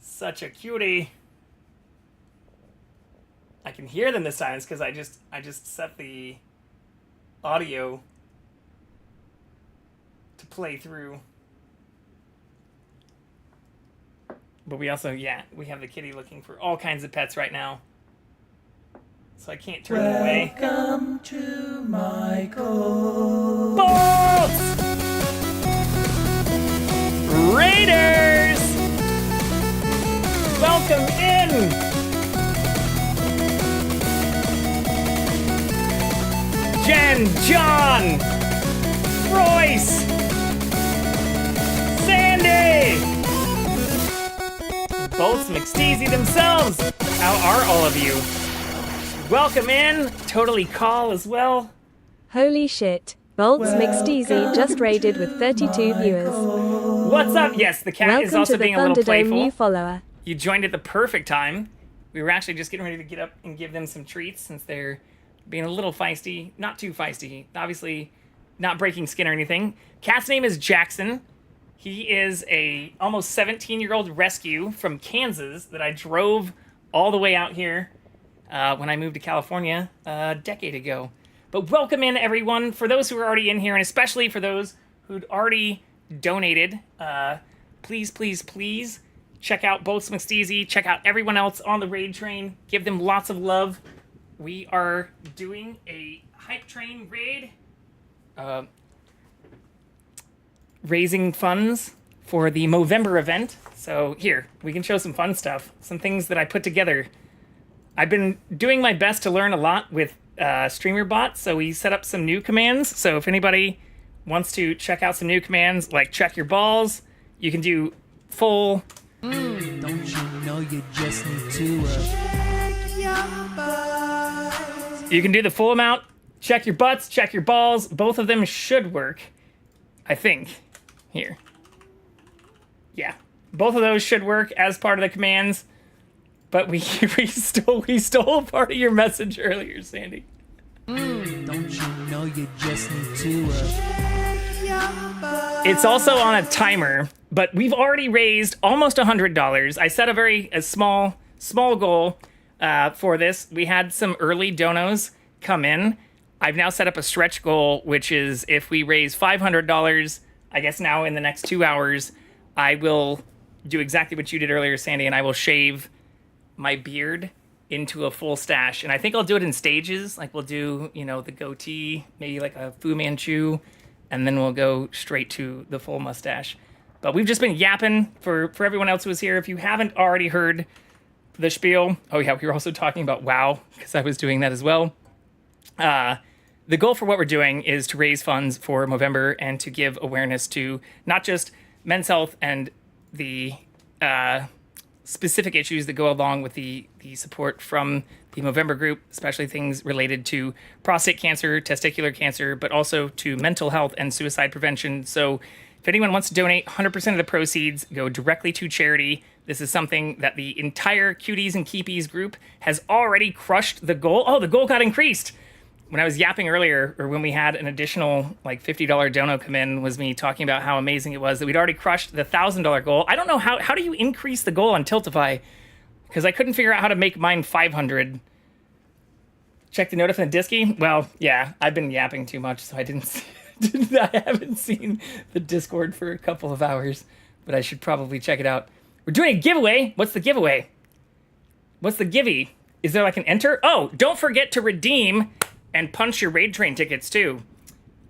[SPEAKER 1] Such a cutie. I can hear them this time because I just set the audio to play through. But we also, we have the kitty looking for all kinds of pets right now. So I can't turn them away.
[SPEAKER 2] Welcome to my cold.
[SPEAKER 1] Bolts! Raiders! Welcome in! Jen, John, Royce, Sandy, Bolts McSteezy themselves. How are all of you? Welcome in. Totally Call as well.
[SPEAKER 5] Holy shit. Bolts McSteezy just raided with 32 viewers.
[SPEAKER 1] What's up? Yes, the cat is also being a little playful.
[SPEAKER 5] New follower.
[SPEAKER 1] You joined at the perfect time. We were actually just getting ready to get up and give them some treats since they're being a little feisty. Not too feisty. Obviously not breaking skin or anything. Cat's name is Jackson. He is a almost 17-year-old rescue from Kansas that I drove all the way out here when I moved to California a decade ago. But welcome in, everyone. For those who are already in here, and especially for those who'd already donated, please, please, please check out Bolts McSteezy. Check out everyone else on the raid train. Give them lots of love. We are doing a hype train raid, raising funds for the Movember event. So here, we can show some fun stuff, some things that I put together. I've been doing my best to learn a lot with StreamerBot, so we set up some new commands. So if anybody wants to check out some new commands, like check your balls, you can do full...
[SPEAKER 2] Don't you know you just need to check your balls.
[SPEAKER 1] You can do the full amount, check your butts, check your balls. Both of them should work, I think. Here. Yeah. Both of those should work as part of the commands. But we stole part of your message earlier, Sandy.
[SPEAKER 2] Don't you know you just need to check your balls.
[SPEAKER 1] It's also on a timer, but we've already raised almost $100. I set a small goal for this. We had some early donos come in. I've now set up a stretch goal, which is if we raise $500, I guess now in the next 2 hours, I will do exactly what you did earlier, Sandy, and I will shave my beard into a full stash. And I think I'll do it in stages. Like we'll do, the goatee, maybe like a Fu Manchu, and then we'll go straight to the full mustache. But we've just been yapping for everyone else who was here. If you haven't already heard the spiel, oh yeah, we were also talking about WoW, because I was doing that as well. The goal for what we're doing is to raise funds for Movember and to give awareness to not just men's health and the specific issues that go along with the support from the Movember group, especially things related to prostate cancer, testicular cancer, but also to mental health and suicide prevention. So if anyone wants to donate, 100% of the proceeds go directly to charity. This is something that the entire Cuties and Keepies group has already crushed the goal. Oh, the goal got increased. When I was yapping earlier, or when we had an additional like $50 dono come in, was me talking about how amazing it was that we'd already crushed the $1,000 goal. I don't know how do you increase the goal on Tiltify, because I couldn't figure out how to make mine 500. Check the note from the Disky. Well, yeah, I've been yapping too much, so I haven't seen the Discord for a couple of hours, but I should probably check it out. We're doing a giveaway. What's the giveaway? What's the givey? Is there like an enter? Oh, don't forget to redeem and punch your raid train tickets too.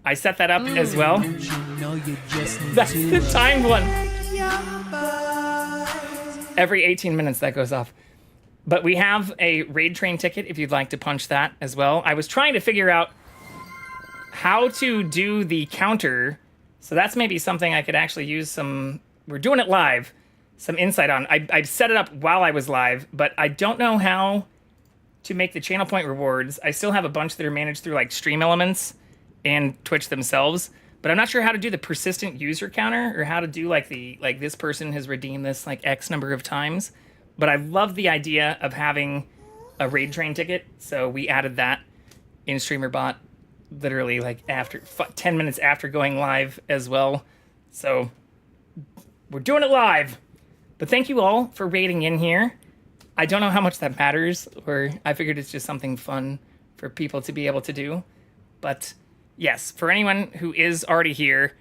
[SPEAKER 1] I set that up as well. That's the timed one. Every 18 minutes that goes off. But we have a raid train ticket if you'd like to punch that as well. I was trying to figure out how to do the counter. So that's maybe something I could actually use some, we're doing it live, some insight on. I set it up while I was live, but I don't know how to make the channel point rewards. I still have a bunch that are managed through like Stream Elements and Twitch themselves, but I'm not sure how to do the persistent user counter or how to do like this person has redeemed this like X number of times. But I love the idea of having a raid train ticket, so we added that in StreamerBot literally like after 10 minutes after going live as well. So we're doing it live. But thank you all for raiding in here. I don't know how much that matters, or I figured it's just something fun for people to be able to do. But yes, for anyone who is already here,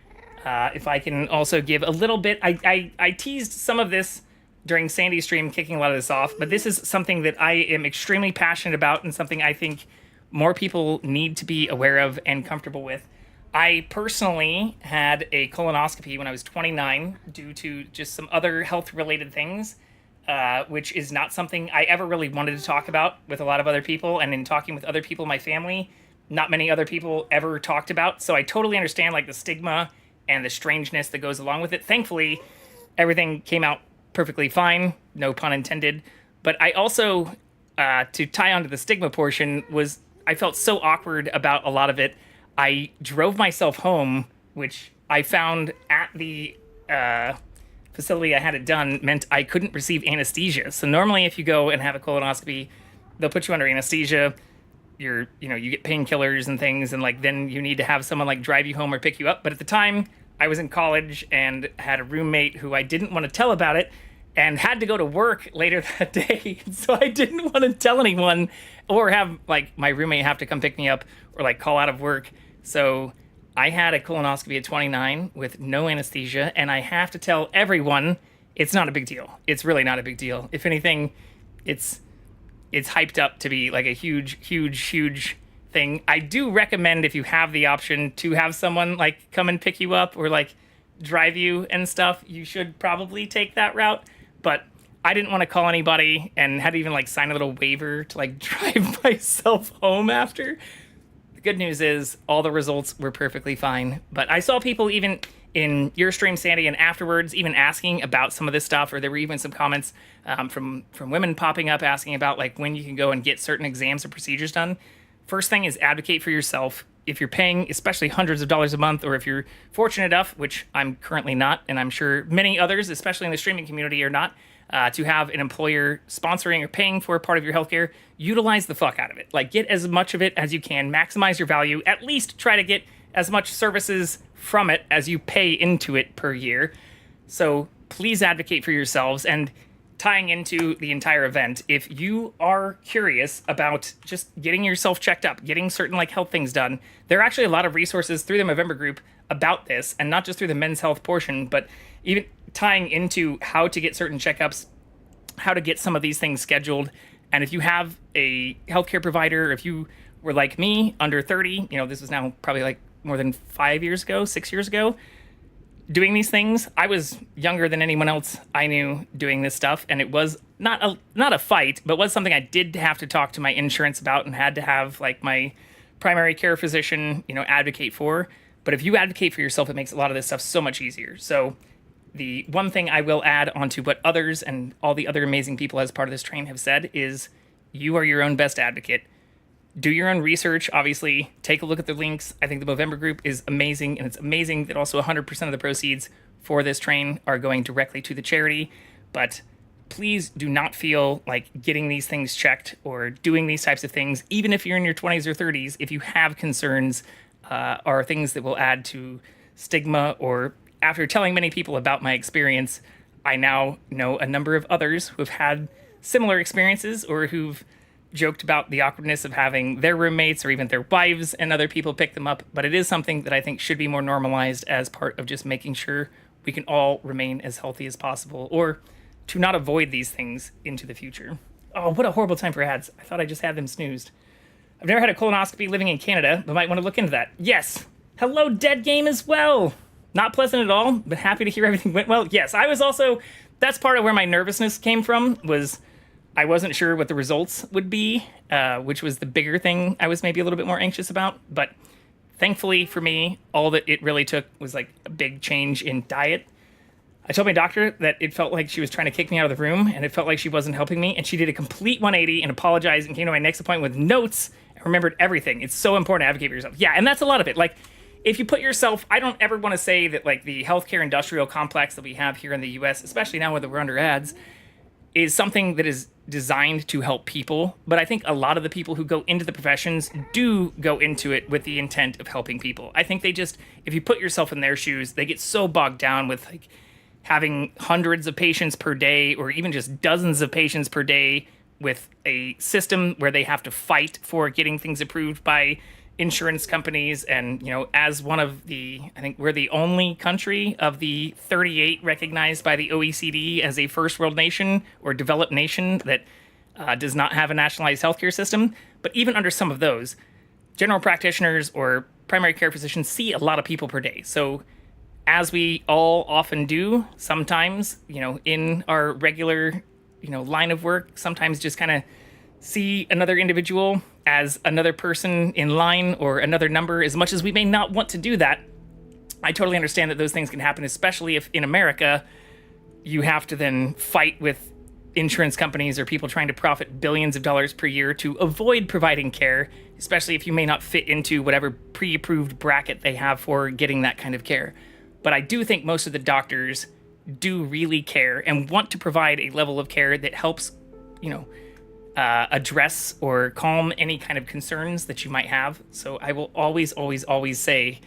[SPEAKER 1] if I can also give a little bit, I teased some of this during Sandy's stream, kicking a lot of this off, but this is something that I am extremely passionate about and something I think more people need to be aware of and comfortable with. I personally had a colonoscopy when I was 29 due to just some other health-related things, which is not something I ever really wanted to talk about with a lot of other people. And in talking with other people in my family, not many other people ever talked about. So I totally understand like the stigma and the strangeness that goes along with it. Thankfully, everything came out perfectly fine, no pun intended. But I also, to tie onto the stigma portion, I felt so awkward about a lot of it. I drove myself home, which I found at the facility I had it done meant I couldn't receive anesthesia. So normally if you go and have a colonoscopy, they'll put you under anesthesia. You get painkillers and things, and like then you need to have someone like drive you home or pick you up. But at the time, I was in college and had a roommate who I didn't want to tell about it and had to go to work later that day. So I didn't want to tell anyone or have like my roommate have to come pick me up or like call out of work. So I had a colonoscopy at 29 with no anesthesia, and I have to tell everyone it's not a big deal. It's really not a big deal. If anything, it's hyped up to be like a huge, huge, huge thing. I do recommend, if you have the option, to have someone like come and pick you up or like drive you and stuff. You should probably take that route. But I didn't want to call anybody and had to even like sign a little waiver to like drive myself home after. The good news is all the results were perfectly fine. But I saw people even in your stream, Sandy, and afterwards even asking about some of this stuff, or there were even some comments from women popping up asking about like when you can go and get certain exams or procedures done. First thing is advocate for yourself. If you're paying, especially hundreds of dollars a month, or if you're fortunate enough, which I'm currently not, and I'm sure many others, especially in the streaming community, are not, to have an employer sponsoring or paying for a part of your healthcare, utilize the fuck out of it. Like, get as much of it as you can, maximize your value, at least try to get as much services from it as you pay into it per year. So please advocate for yourselves. And tying into the entire event, if you are curious about just getting yourself checked up, getting certain like health things done, there are actually a lot of resources through the Movember group about this, and not just through the men's health portion, but even tying into how to get certain checkups, how to get some of these things scheduled. And if you have a healthcare provider, if you were like me, under 30, this is now probably like more than 6 years ago, doing these things. I was younger than anyone else I knew doing this stuff, and it was not a fight, but was something I did have to talk to my insurance about and had to have like my primary care physician, advocate for. But if you advocate for yourself, it makes a lot of this stuff so much easier. So the one thing I will add onto what others and all the other amazing people as part of this train have said is you are your own best advocate. Do your own research, obviously. Take a look at the links. I think the Movember group is amazing, and it's amazing that also 100% of the proceeds for this train are going directly to the charity. But please do not feel like getting these things checked or doing these types of things, even if you're in your 20s or 30s, if you have concerns, are things that will add to stigma. Or after telling many people about my experience, I now know a number of others who have had similar experiences or who've joked about the awkwardness of having their roommates or even their wives and other people pick them up. But it is something that I think should be more normalized as part of just making sure we can all remain as healthy as possible, or to not avoid these things into the future. Oh, what a horrible time for ads. I thought I just had them snoozed. I've never had a colonoscopy living in Canada, but might want to look into that. Yes. Hello, Dead Game as well. Not pleasant at all, but happy to hear everything went well. Yes, I was also, that's part of where my nervousness came from, was I wasn't sure what the results would be, which was the bigger thing I was maybe a little bit more anxious about. But thankfully for me, all that it really took was like a big change in diet. I told my doctor that it felt like she was trying to kick me out of the room, and it felt like she wasn't helping me. And she did a complete 180 and apologized and came to my next appointment with notes and remembered everything. It's so important to advocate for yourself. Yeah, and that's a lot of it. Like, if you put yourself, I don't ever want to say that like the healthcare industrial complex that we have here in the US, especially now that we're under ads, is something that is designed to help people. But I think a lot of the people who go into the professions do go into it with the intent of helping people. I think they just, if you put yourself in their shoes, they get so bogged down with like having hundreds of patients per day or even just dozens of patients per day with a system where they have to fight for getting things approved by insurance companies. And, as one of the, I think we're the only country of the 38 recognized by the OECD as a first world nation or developed nation that does not have a nationalized healthcare system. But even under some of those, general practitioners or primary care physicians see a lot of people per day. So as we all often do, sometimes, in our regular, line of work, sometimes just kind of see another individual as another person in line or another number, as much as we may not want to do that. I totally understand that those things can happen, especially if in America you have to then fight with insurance companies or people trying to profit billions of dollars per year to avoid providing care, especially if you may not fit into whatever pre-approved bracket they have for getting that kind of care. But I do think most of the doctors do really care and want to provide a level of care that helps, address or calm any kind of concerns that you might have. So I will always, always, always say,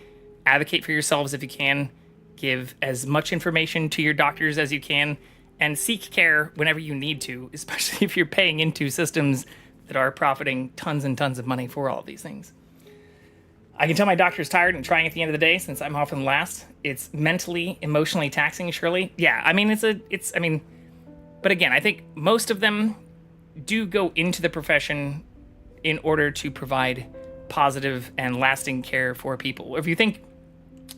[SPEAKER 1] advocate for yourselves if you can. Give as much information to your doctors as you can, and seek care whenever you need to, especially if you're paying into systems that are profiting tons and tons of money for all of these things. I can tell my doctor's tired and trying at the end of the day since I'm often last. It's mentally, emotionally taxing, surely. Yeah, but again, I think most of them do go into the profession in order to provide positive and lasting care for people. If you think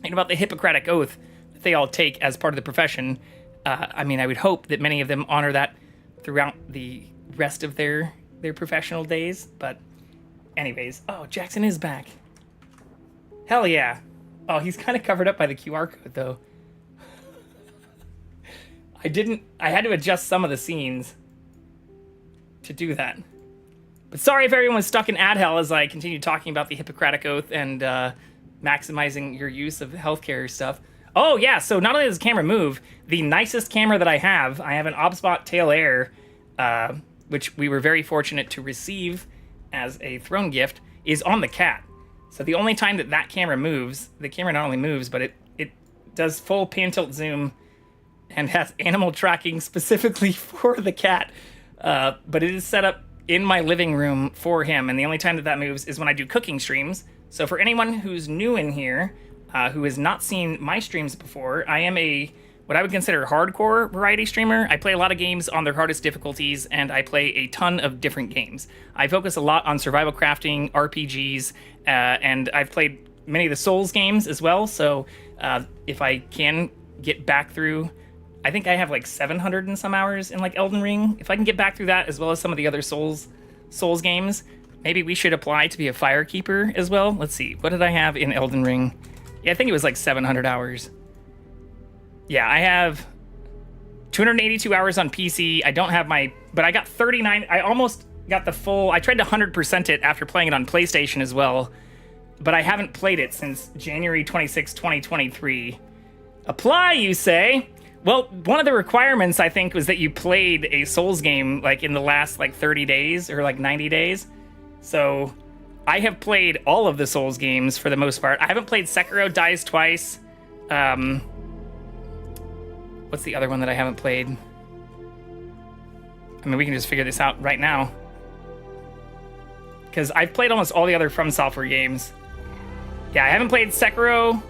[SPEAKER 1] about the Hippocratic Oath that they all take as part of the profession, I would hope that many of them honor that throughout the rest of their professional days. But anyways, oh, Jackson is back. Hell yeah. Oh, he's kind of covered up by the QR code, though. I had to adjust some of the scenes to do that. But sorry if everyone was stuck in ad hell as I continue talking about the Hippocratic Oath and maximizing your use of healthcare stuff. Oh, yeah, so not only does the camera move, the nicest camera that I have an OBSBot Tail Air, which we were very fortunate to receive as a throne gift, is on the cat. So the only time that camera moves, the camera not only moves, but it does full pan tilt zoom and has animal tracking specifically for the cat. But it is set up in my living room for him, and the only time that moves is when I do cooking streams. So for anyone who's new in here, who has not seen my streams before, I am what I would consider hardcore variety streamer. I play a lot of games on their hardest difficulties, and I play a ton of different games. I focus a lot on survival crafting, RPGs, and I've played many of the Souls games as well. So if I can get back through, I think I have like 700 and some hours in like Elden Ring. If I can get back through that as well as some of the other Souls games, maybe we should apply to be a Firekeeper as well. Let's see, what did I have in Elden Ring? Yeah, I think it was like 700 hours. Yeah, I have 282 hours on PC. I don't have but I got 39. I almost got the full. I tried to 100% it after playing it on PlayStation as well, but I haven't played it since January 26, 2023. Apply, you say? Well, one of the requirements, I think, was that you played a Souls game like in the last like 30 days or like 90 days. So I have played all of the Souls games for the most part. I haven't played Sekiro Dies Twice. What's the other one that I haven't played? I mean, we can just figure this out right now. Because I've played almost all the other From Software games. Yeah, I haven't played Sekiro,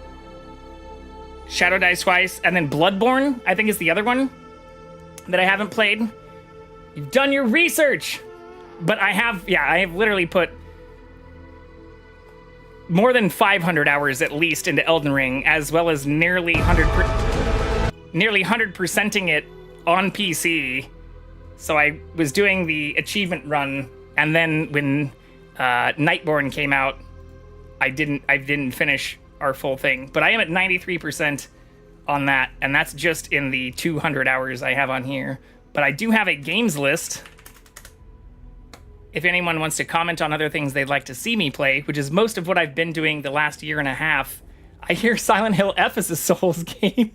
[SPEAKER 1] Shadow Dies Twice, and then Bloodborne, I think is the other one that I haven't played. You've done your research! But I have literally put more than 500 hours at least into Elden Ring, as well as nearly 100%ing it on PC. So I was doing the achievement run, and then when Nightborn came out, I didn't finish our full thing. But I am at 93% on that, and that's just in the 200 hours I have on here. But I do have a games list. If anyone wants to comment on other things they'd like to see me play, which is most of what I've been doing the last year and a half. I hear Silent Hill F is a Souls game.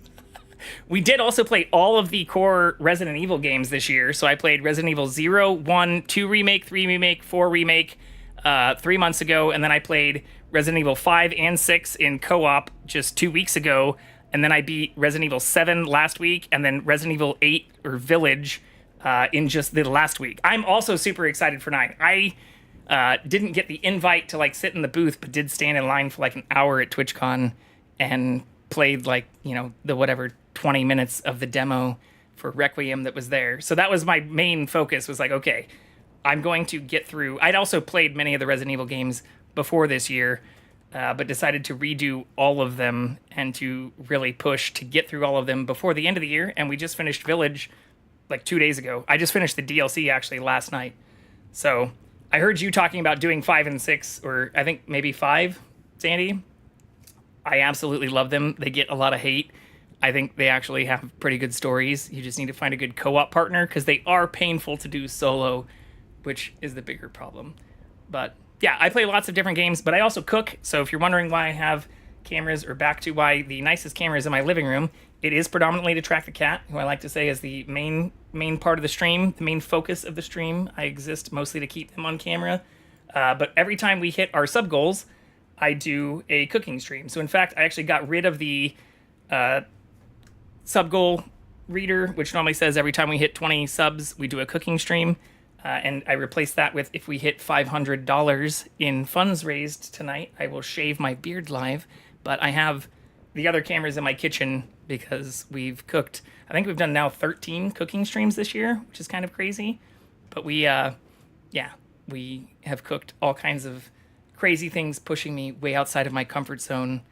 [SPEAKER 1] We did also play all of the core Resident Evil games this year. So I played Resident Evil 0, 1, 2 Remake, 3 Remake, 4 Remake 3 months ago. And then I played Resident Evil 5 and 6 in co-op just 2 weeks ago. And then I beat Resident Evil 7 last week. And then Resident Evil 8 or Village in just the last week. I'm also super excited for 9. I didn't get the invite to like sit in the booth, but did stand in line for like an hour at TwitchCon and played like, the whatever 20 minutes of the demo for Requiem that was there. So that was my main focus, was like, okay, I'm going to get through. I'd also played many of the Resident Evil games before this year, but decided to redo all of them and to really push to get through all of them before the end of the year. And we just finished Village like 2 days ago. I just finished the DLC actually last night. So I heard you talking about doing 5 and 6, or I think maybe 5, Sandy. I absolutely love them. They get a lot of hate. I think they actually have pretty good stories. You just need to find a good co-op partner, because they are painful to do solo, which is the bigger problem. But yeah, I play lots of different games, but I also cook. So if you're wondering why I have cameras, or back to why the nicest camera is in my living room, it is predominantly to track the cat, who I like to say is the main part of the stream, the main focus of the stream. I exist mostly to keep them on camera. But every time we hit our sub goals, I do a cooking stream. So in fact, I actually got rid of the sub goal reader, which normally says every time we hit 20 subs, we do a cooking stream. And I replaced that with, if we hit $500 in funds raised tonight, I will shave my beard live. But I have the other cameras in my kitchen because we've cooked, I think we've done now 13 cooking streams this year, which is kind of crazy. But we have cooked all kinds of crazy things, pushing me way outside of my comfort zone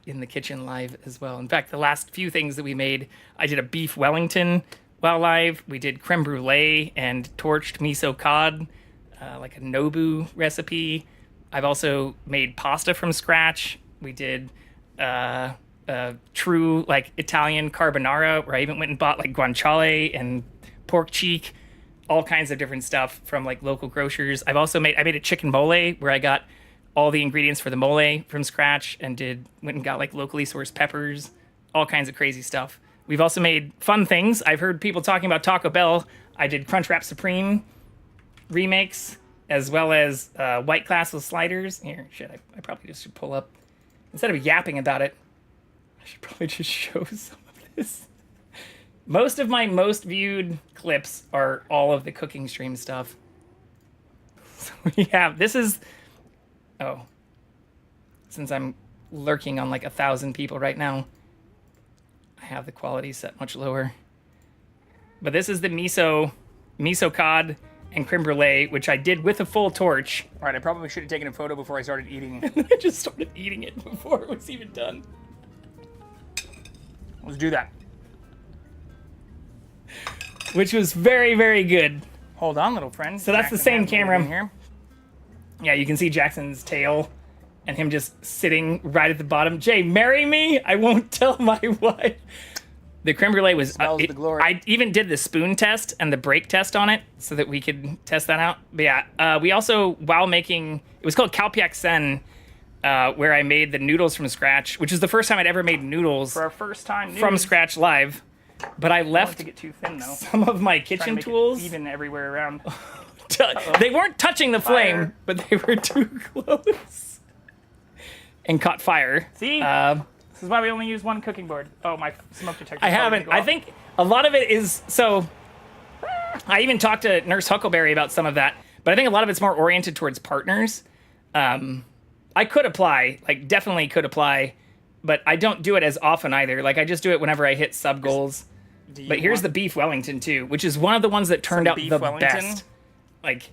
[SPEAKER 1] in the kitchen live as well. In fact, the last few things that we made, I did a beef Wellington while live. We did creme brulee and torched miso cod, like a Nobu recipe. I've also made pasta from scratch. We did true like Italian carbonara, where I even went and bought like guanciale and pork cheek, all kinds of different stuff from like local grocers. I made a chicken mole, where I got all the ingredients for the mole from scratch and went and got like locally sourced peppers, all kinds of crazy stuff. We've also made fun things. I've heard people talking about Taco Bell. I did Crunchwrap Supreme remakes, as well as White Castle sliders. Here, I probably just should pull up. Instead of yapping about it, I should probably just show some of this. Most of my most viewed clips are all of the cooking stream stuff. So we have, since I'm lurking on like 1,000 people right now, I have the quality set much lower. But this is the miso cod and creme brulee, which I did with a full torch.
[SPEAKER 6] All right, I probably should have taken a photo before I started eating it.
[SPEAKER 1] I just started eating it before it was even done.
[SPEAKER 6] Let's do that.
[SPEAKER 1] Which was very, very good.
[SPEAKER 6] Hold on, little friend.
[SPEAKER 1] So that's the
[SPEAKER 6] Jackson
[SPEAKER 1] same
[SPEAKER 6] has me
[SPEAKER 1] camera.
[SPEAKER 6] in here.
[SPEAKER 1] Yeah, you can see Jackson's tail and him just sitting right at the bottom. Jay, marry me? I won't tell my wife. The creme brulee was...
[SPEAKER 6] Smells the glory.
[SPEAKER 1] I even did the spoon test and the break test on it so that we could test that out. But yeah, we also, while making... It was called Kalpiak Sen, where I made the noodles from scratch, which is the first time I'd ever made noodles
[SPEAKER 6] For our first time
[SPEAKER 1] from
[SPEAKER 6] news.
[SPEAKER 1] scratch live. But I
[SPEAKER 6] I don't
[SPEAKER 1] left
[SPEAKER 6] want to get too thin though.
[SPEAKER 1] some of my
[SPEAKER 6] Trying to
[SPEAKER 1] kitchen
[SPEAKER 6] make it
[SPEAKER 1] tools.
[SPEAKER 6] even everywhere around.
[SPEAKER 1] They weren't touching the flame,
[SPEAKER 6] Fire.
[SPEAKER 1] but they were too close. And caught fire.
[SPEAKER 6] See? This is why we only use one cooking board. Oh, my smoke detector.
[SPEAKER 1] I haven't. I think a lot of it is so. I even talked to Nurse Huckleberry about some of that, but I think a lot of it's more oriented towards partners. I could apply, like definitely could apply, but I don't do it as often either. Like I just do it whenever I hit sub goals. But here's the beef Wellington too, which is one of the ones that turned out
[SPEAKER 6] beef
[SPEAKER 1] the
[SPEAKER 6] Wellington?
[SPEAKER 1] best. Like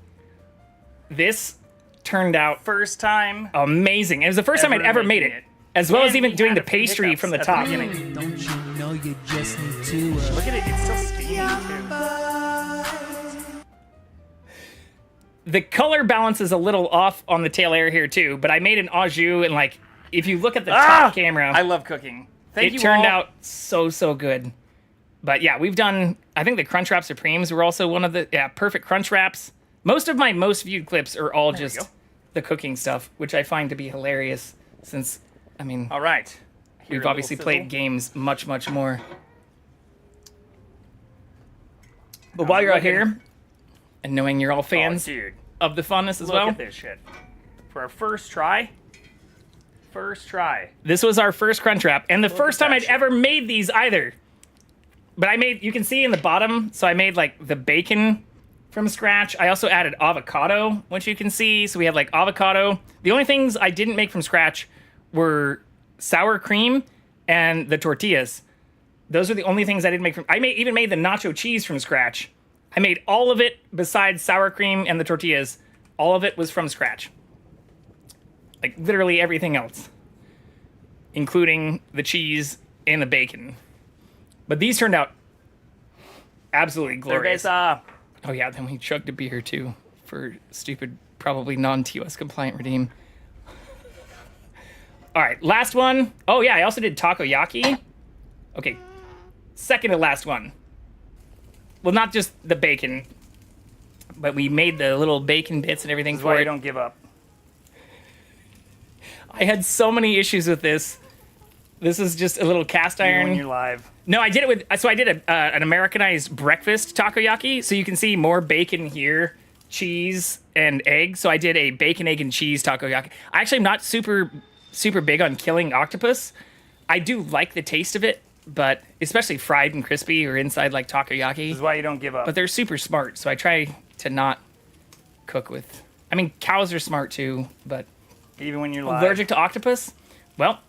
[SPEAKER 1] this turned out
[SPEAKER 6] first time.
[SPEAKER 1] amazing. It was the first time I'd ever made
[SPEAKER 6] making
[SPEAKER 1] it. As well as
[SPEAKER 6] And
[SPEAKER 1] even
[SPEAKER 6] we
[SPEAKER 1] doing
[SPEAKER 6] had
[SPEAKER 1] the
[SPEAKER 6] a few
[SPEAKER 1] pastry
[SPEAKER 6] hiccups
[SPEAKER 1] from the
[SPEAKER 6] at
[SPEAKER 1] top.
[SPEAKER 6] beginning.
[SPEAKER 2] Don't you know you just need to
[SPEAKER 6] Look at it. It's still steaming too.
[SPEAKER 1] The color balance is a little off on the tail air here too, but I made an au jus and like if you look at the top camera,
[SPEAKER 6] I love cooking. Thank
[SPEAKER 1] it
[SPEAKER 6] you
[SPEAKER 1] turned
[SPEAKER 6] all.
[SPEAKER 1] out so good. But yeah, we've done. I think the Crunchwrap Supremes were also one of the perfect crunch wraps. Most of my most viewed clips are all
[SPEAKER 6] we
[SPEAKER 1] just
[SPEAKER 6] go.
[SPEAKER 1] the cooking stuff, which I find to be hilarious. Since I mean,
[SPEAKER 6] All right.
[SPEAKER 1] we've obviously played games much more. But while you're out here, and knowing you're all fans
[SPEAKER 6] dude,
[SPEAKER 1] of the funness as
[SPEAKER 6] look
[SPEAKER 1] well,
[SPEAKER 6] at this shit. For our first try.
[SPEAKER 1] this was our first crunch wrap, and the first
[SPEAKER 6] at
[SPEAKER 1] time
[SPEAKER 6] that
[SPEAKER 1] I'd
[SPEAKER 6] shit.
[SPEAKER 1] ever made these either. But I made, you can see in the bottom, so I made like the bacon from scratch. I also added avocado, which you can see. So we have like avocado. The only things I didn't make from scratch were sour cream and the tortillas. Those are the only things I didn't make from, even made the nacho cheese from scratch. I made all of it besides sour cream and the tortillas. All of it was from scratch. Like literally everything else, including the cheese and the bacon. But these turned out absolutely glorious.
[SPEAKER 6] Cerveza.
[SPEAKER 1] Oh yeah, then we chugged a beer too for stupid, probably non-TOS compliant redeem. All right, last one. Oh yeah, I also did takoyaki. Okay, second to last one. Well, not just the bacon, but we made the little bacon bits and everything
[SPEAKER 6] This is
[SPEAKER 1] for
[SPEAKER 6] why
[SPEAKER 1] it.
[SPEAKER 6] you don't give up.
[SPEAKER 1] I had so many issues with this. This is just a little cast
[SPEAKER 6] Even when
[SPEAKER 1] iron.
[SPEAKER 6] you're live.
[SPEAKER 1] No, I did it with. So I did an Americanized breakfast takoyaki. So you can see more bacon here, cheese and egg. So I did a bacon, egg, and cheese takoyaki. I actually am not super big on killing octopus. I do like the taste of it, but especially fried and crispy or inside like takoyaki.
[SPEAKER 6] This is why you don't give up.
[SPEAKER 1] But they're super smart, so I try to not cook with. I mean, cows are smart too, but
[SPEAKER 6] Even when you're live.
[SPEAKER 1] allergic to octopus? Well,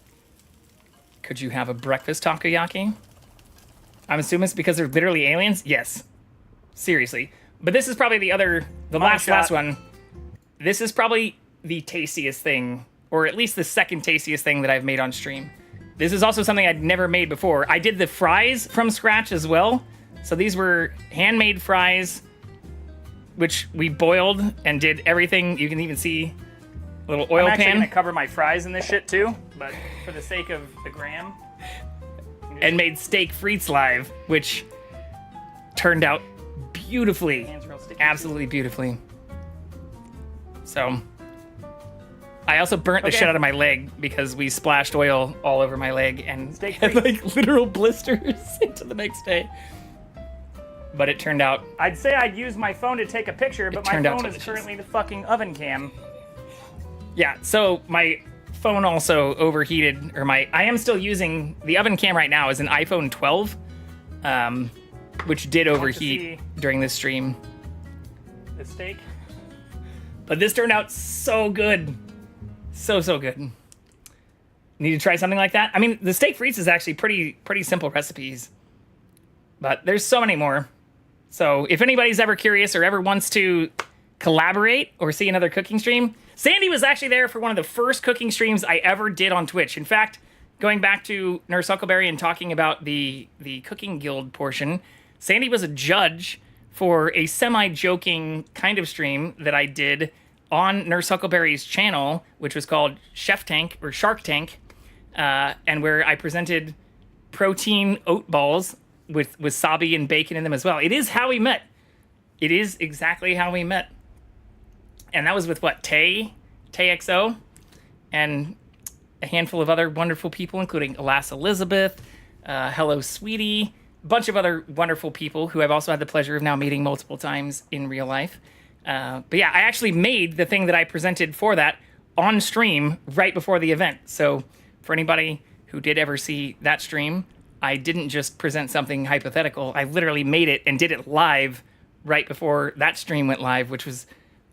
[SPEAKER 1] could you have a breakfast takoyaki? I'm assuming it's because they're literally aliens? Yes. Seriously. But this is probably the last one. This is probably the tastiest thing, or at least the second tastiest thing that I've made on stream. This is also something I'd never made before. I did the fries from scratch as well. So these were handmade fries, which we boiled and did everything. You can even see a little oil
[SPEAKER 6] I'm actually
[SPEAKER 1] pan.
[SPEAKER 6] going to cover my fries in this shit too, but for the sake of the gram.
[SPEAKER 1] And made steak frites live, which turned out beautifully.
[SPEAKER 6] Hands real sticky.
[SPEAKER 1] Absolutely beautifully. So, I also burnt the
[SPEAKER 6] Okay.
[SPEAKER 1] shit out of my leg because we splashed oil all over my leg and
[SPEAKER 6] Steak
[SPEAKER 1] had
[SPEAKER 6] frites.
[SPEAKER 1] like literal blisters into the next day. But it turned out,
[SPEAKER 6] I'd say I'd use my phone to take a picture, but my
[SPEAKER 1] turned out
[SPEAKER 6] phone is
[SPEAKER 1] delicious.
[SPEAKER 6] currently the fucking oven cam.
[SPEAKER 1] yeah, so my phone also overheated, or I am still using, the oven cam right now is an iPhone 12, which did overheat
[SPEAKER 6] see.
[SPEAKER 1] during this stream.
[SPEAKER 6] The steak.
[SPEAKER 1] But this turned out so good. So good. Need to try something like that? I mean, the steak frites is actually pretty simple recipes. But there's so many more. So if anybody's ever curious or ever wants to collaborate or see another cooking stream, Sandy was actually there for one of the first cooking streams I ever did on Twitch. In fact, going back to Nurse Huckleberry and talking about the cooking guild portion, Sandy was a judge for a semi-joking kind of stream that I did on Nurse Huckleberry's channel, which was called Chef Tank or Shark Tank, and where I presented protein oat balls with wasabi and bacon in them as well. It is how we met. It is exactly how we met. And that was with what? Tay XO, and a handful of other wonderful people, including Alas Elizabeth, Hello Sweetie, a bunch of other wonderful people who I've also had the pleasure of now meeting multiple times in real life. But yeah, I actually made the thing that I presented for that on stream right before the event. So for anybody who did ever see that stream, I didn't just present something hypothetical. I literally made it and did it live right before that stream went live, which was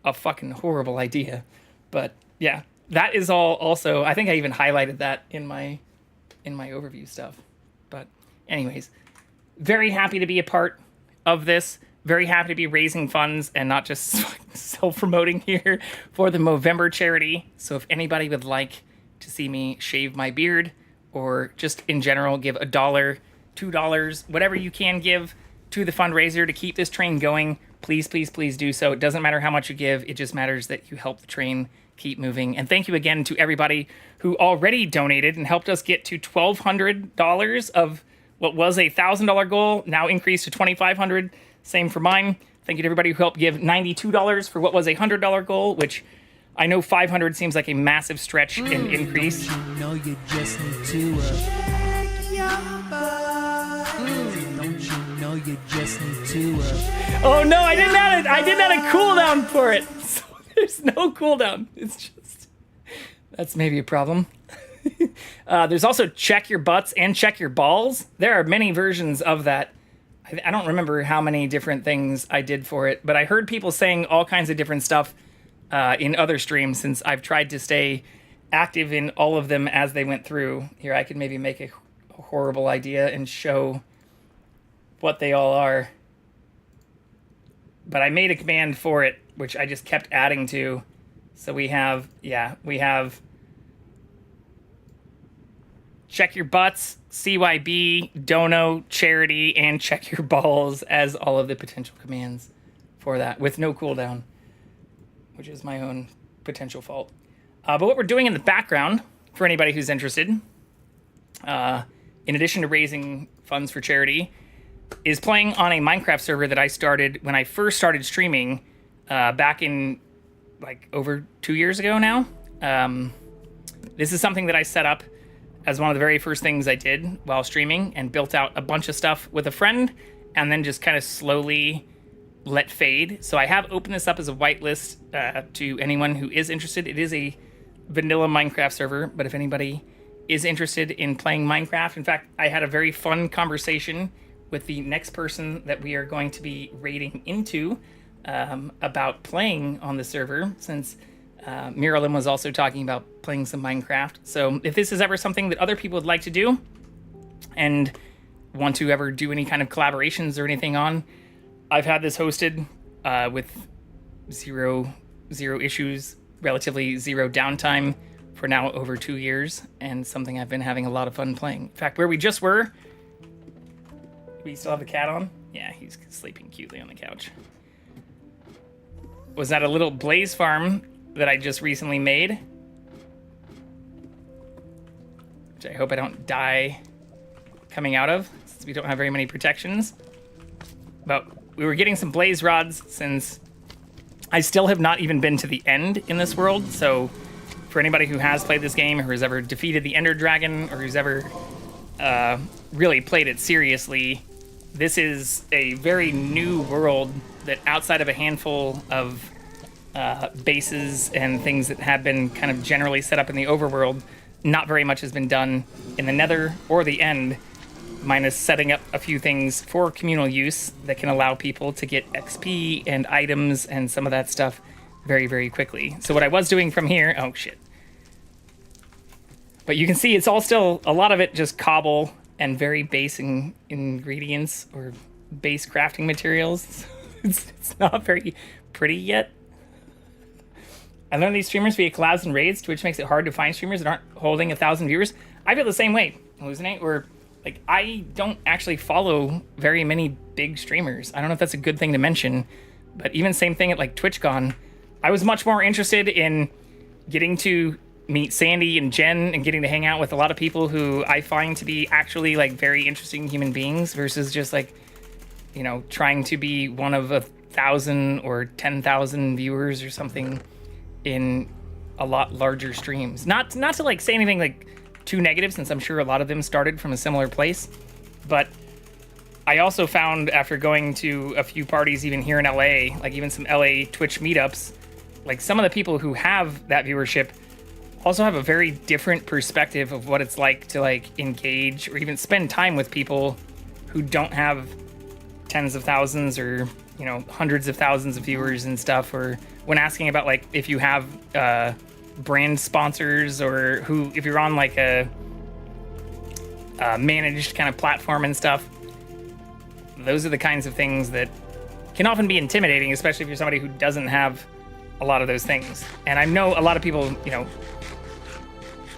[SPEAKER 1] a fucking horrible idea. But yeah, that is all also, I think I even highlighted that in my overview stuff. But anyways, very happy to be a part of this. Very happy to be raising funds and not just self-promoting here for the Movember charity. So if anybody would like to see me shave my beard or just in general give $1, $2, whatever you can give to the fundraiser to keep this train going, please, please, please do so. It doesn't matter how much you give. It just matters that you help the train keep moving. And thank you again to everybody who already donated and helped us get to $1,200 of what was a $1,000 goal, now increased to $2,500. Same for mine. Thank you to everybody who helped give $92 for what was a $100 goal, which I know 500 seems like a massive stretch and increase.
[SPEAKER 2] Don't you know you just need to check your butt? Don't you know you just need to
[SPEAKER 1] Oh no, I didn't add a cooldown for it. So there's no cooldown. It's just, that's maybe a problem. There's also check your butts and check your balls. There are many versions of that. I don't remember how many different things I did for it, but I heard people saying all kinds of different stuff in other streams since I've tried to stay active in all of them as they went through. Here, I could maybe make a horrible idea and show what they all are. But I made a command for it, which I just kept adding to. So we have check your butts, CYB, dono, charity, and check your balls as all of the potential commands for that with no cooldown, which is my own potential fault. But what we're doing in the background, for anybody who's interested, in addition to raising funds for charity, is playing on a Minecraft server that I started when I first started streaming back in like over 2 years ago now. This is something that I set up as one of the very first things I did while streaming and built out a bunch of stuff with a friend and then just kind of slowly let fade. So I have opened this up as a whitelist to anyone who is interested. It is a vanilla Minecraft server, but if anybody is interested in playing Minecraft, in fact, I had a very fun conversation with the next person that we are going to be raiding into about playing on the server, since Miralyn was also talking about playing some Minecraft. So if this is ever something that other people would like to do and want to ever do any kind of collaborations or anything on, I've had this hosted with zero issues, relatively zero downtime for now over 2 years, and something I've been having a lot of fun playing. In fact, where we just were, we still have the cat on? Yeah, he's sleeping cutely on the couch. Was that a little blaze farm that I just recently made, which I hope I don't die coming out of, since we don't have very many protections. But we were getting some blaze rods, since I still have not even been to the end in this world. So for anybody who has played this game, or who's ever defeated the Ender Dragon, or who's ever really played it seriously, this is a very new world that, outside of a handful of bases and things that have been kind of generally set up in the overworld, not very much has been done in the Nether or the End, minus setting up a few things for communal use that can allow people to get XP and items and some of that stuff very, very quickly. So what I was doing from here, oh shit. But you can see it's all still, a lot of it just cobble and very base ingredients, or base crafting materials. It's not very pretty yet. I learned these streamers via collabs and raids. Twitch makes it hard to find streamers that aren't holding 1,000 viewers. I feel the same way, Hallucinate, where like I don't actually follow very many big streamers. I don't know if that's a good thing to mention, but even same thing at like TwitchCon. I was much more interested in getting to meet Sandy and Jen and getting to hang out with a lot of people who I find to be actually like very interesting human beings versus just like, you know, trying to be one of 1,000 or 10,000 viewers or something in a lot larger streams. Not to like say anything like too negative, since I'm sure a lot of them started from a similar place, but I also found after going to a few parties even here in LA, like even some LA Twitch meetups, like some of the people who have that viewership also have a very different perspective of what it's like to like engage or even spend time with people who don't have tens of thousands or, you know, hundreds of thousands of viewers and stuff, or when asking about like if you have brand sponsors or who, if you're on like a managed kind of platform and stuff. Those are the kinds of things that can often be intimidating, especially if you're somebody who doesn't have a lot of those things. And I know a lot of people, you know,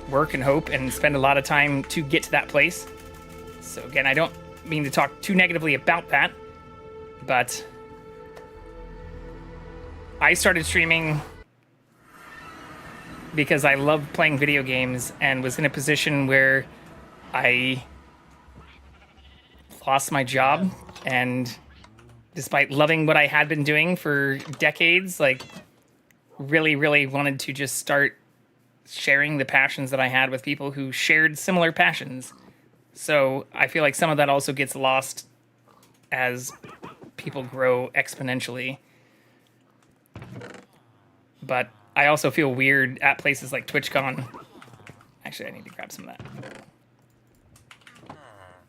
[SPEAKER 1] work and hope and spend a lot of time to get to that place. So again, I don't mean to talk too negatively about that, but I started streaming because I love playing video games and was in a position where I lost my job, and despite loving what I had been doing for decades, like really wanted to just start sharing the passions that I had with people who shared similar passions. So I feel like some of that also gets lost as people grow exponentially. But I also feel weird at places like TwitchCon. Actually, I need to grab some of that.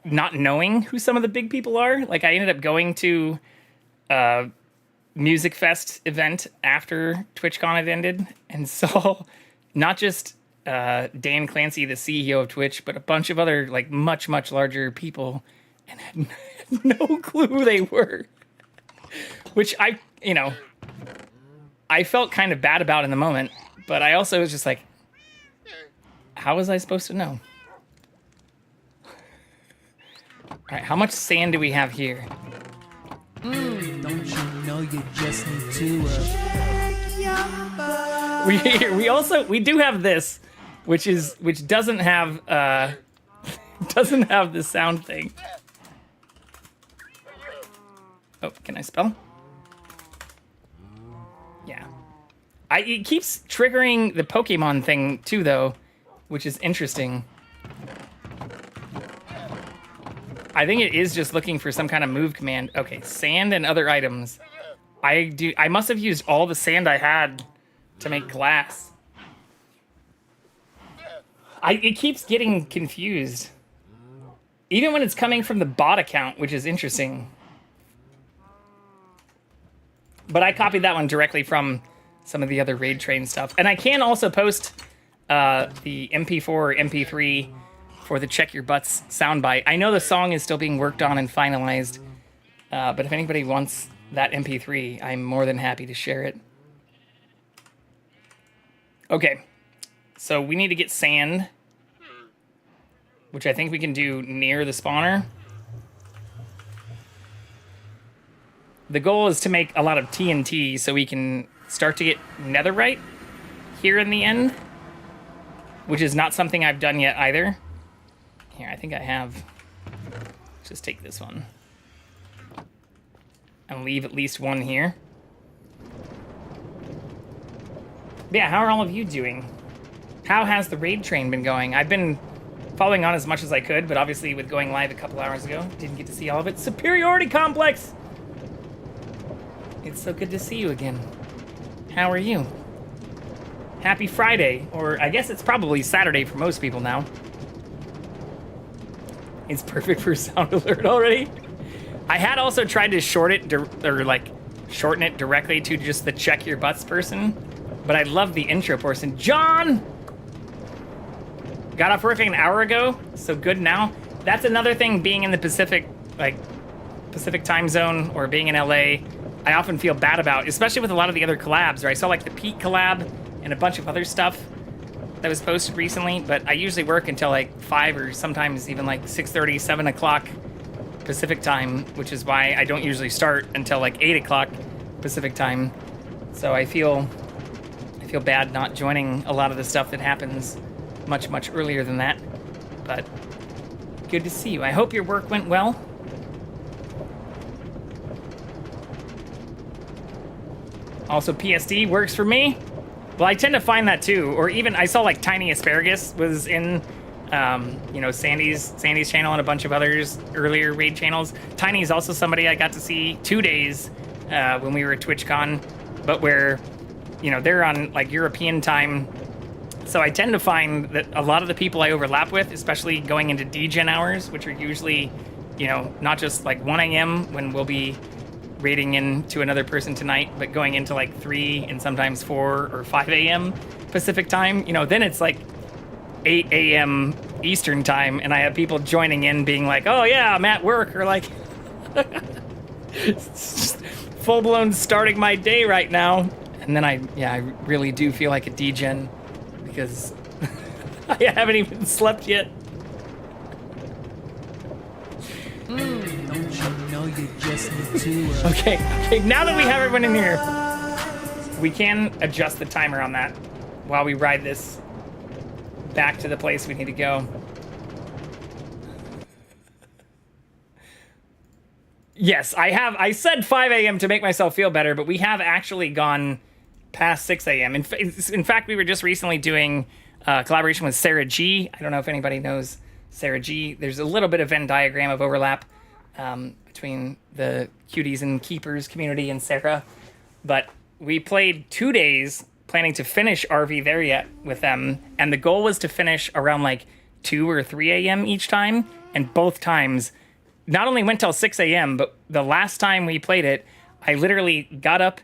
[SPEAKER 1] Not knowing who some of the big people are. Like I ended up going to a Music Fest event after TwitchCon had ended and saw not just Dan Clancy, the CEO of Twitch, but a bunch of other like much larger people, and had no clue who they were. Which I felt kind of bad about in the moment, but I also was just like, how was I supposed to know? All right, how much sand do we have here?
[SPEAKER 2] Don't you know you just need to
[SPEAKER 1] We do have this, which doesn't have doesn't have the sound thing. Oh, can I spell? Yeah. It keeps triggering the Pokemon thing too, though, which is interesting. I think it is just looking for some kind of move command. Okay, sand and other items. I must have used all the sand I had to make glass. It keeps getting confused. Even when it's coming from the bot account, which is interesting. But I copied that one directly from some of the other Raid Train stuff. And I can also post the MP4 or MP3 for the Check Your Butts soundbite. I know the song is still being worked on and finalized, but if anybody wants that MP3, I'm more than happy to share it. Okay, so we need to get sand, which I think we can do near the spawner. The goal is to make a lot of TNT so we can start to get netherite here in the end, which is not something I've done yet either. Here, I think I have. Let's just take this one and leave at least one here. But yeah, how are all of you doing? How has the raid train been going? I've been following on as much as I could, but obviously with going live a couple hours ago, didn't get to see all of it. Superiority Complex! It's so good to see you again. How are you? Happy Friday, or I guess it's probably Saturday for most people now. It's perfect for sound alert already. I had also tried to shorten it directly to just the Check Your Butts person, but I love the intro person. John! Got off work an hour ago, so good now. That's another thing being in the Pacific, like, Pacific time zone or being in LA, I often feel bad about, especially with a lot of the other collabs, right? I saw like the Pete collab and a bunch of other stuff that was posted recently, but I usually work until like 5 or sometimes even like 6:30, 7 o'clock Pacific time, which is why I don't usually start until like 8 o'clock Pacific time. So I feel bad not joining a lot of the stuff that happens much earlier than that. But good to see you. I hope your work went well. Also, PSD works for me. Well, I tend to find that too. Or even I saw like Tiny Asparagus was in, you know, Sandy's channel and a bunch of others earlier raid channels. Tiny is also somebody I got to see 2 days when we were at TwitchCon, but where, you know, they're on like European time. So I tend to find that a lot of the people I overlap with, especially going into degen hours, which are usually, you know, not just like 1 a.m. when we'll be raiding into another person tonight, but going into like 3 and sometimes 4 or 5 a.m. Pacific time, you know, then it's like 8 a.m. Eastern time, and I have people joining in being like, oh yeah, I'm at work, or like full-blown starting my day right now. And then I really do feel like a degen because I haven't even slept yet.
[SPEAKER 2] Don't you know you just need to
[SPEAKER 1] Okay, now that we have everyone in here, we can adjust the timer on that while we ride this back to the place we need to go. Yes, I said 5 a.m. to make myself feel better, but we have actually gone past 6 a.m. In fact, we were just recently doing collaboration with Sarah G. I don't know if anybody knows Sarah G. There's a little bit of Venn diagram of overlap between the Cuties and Keepers community and Sarah. But we played 2 days planning to finish RV There Yet with them, and the goal was to finish around like 2 or 3 a.m. each time, and both times not only went till 6 a.m., but the last time we played it, I literally got up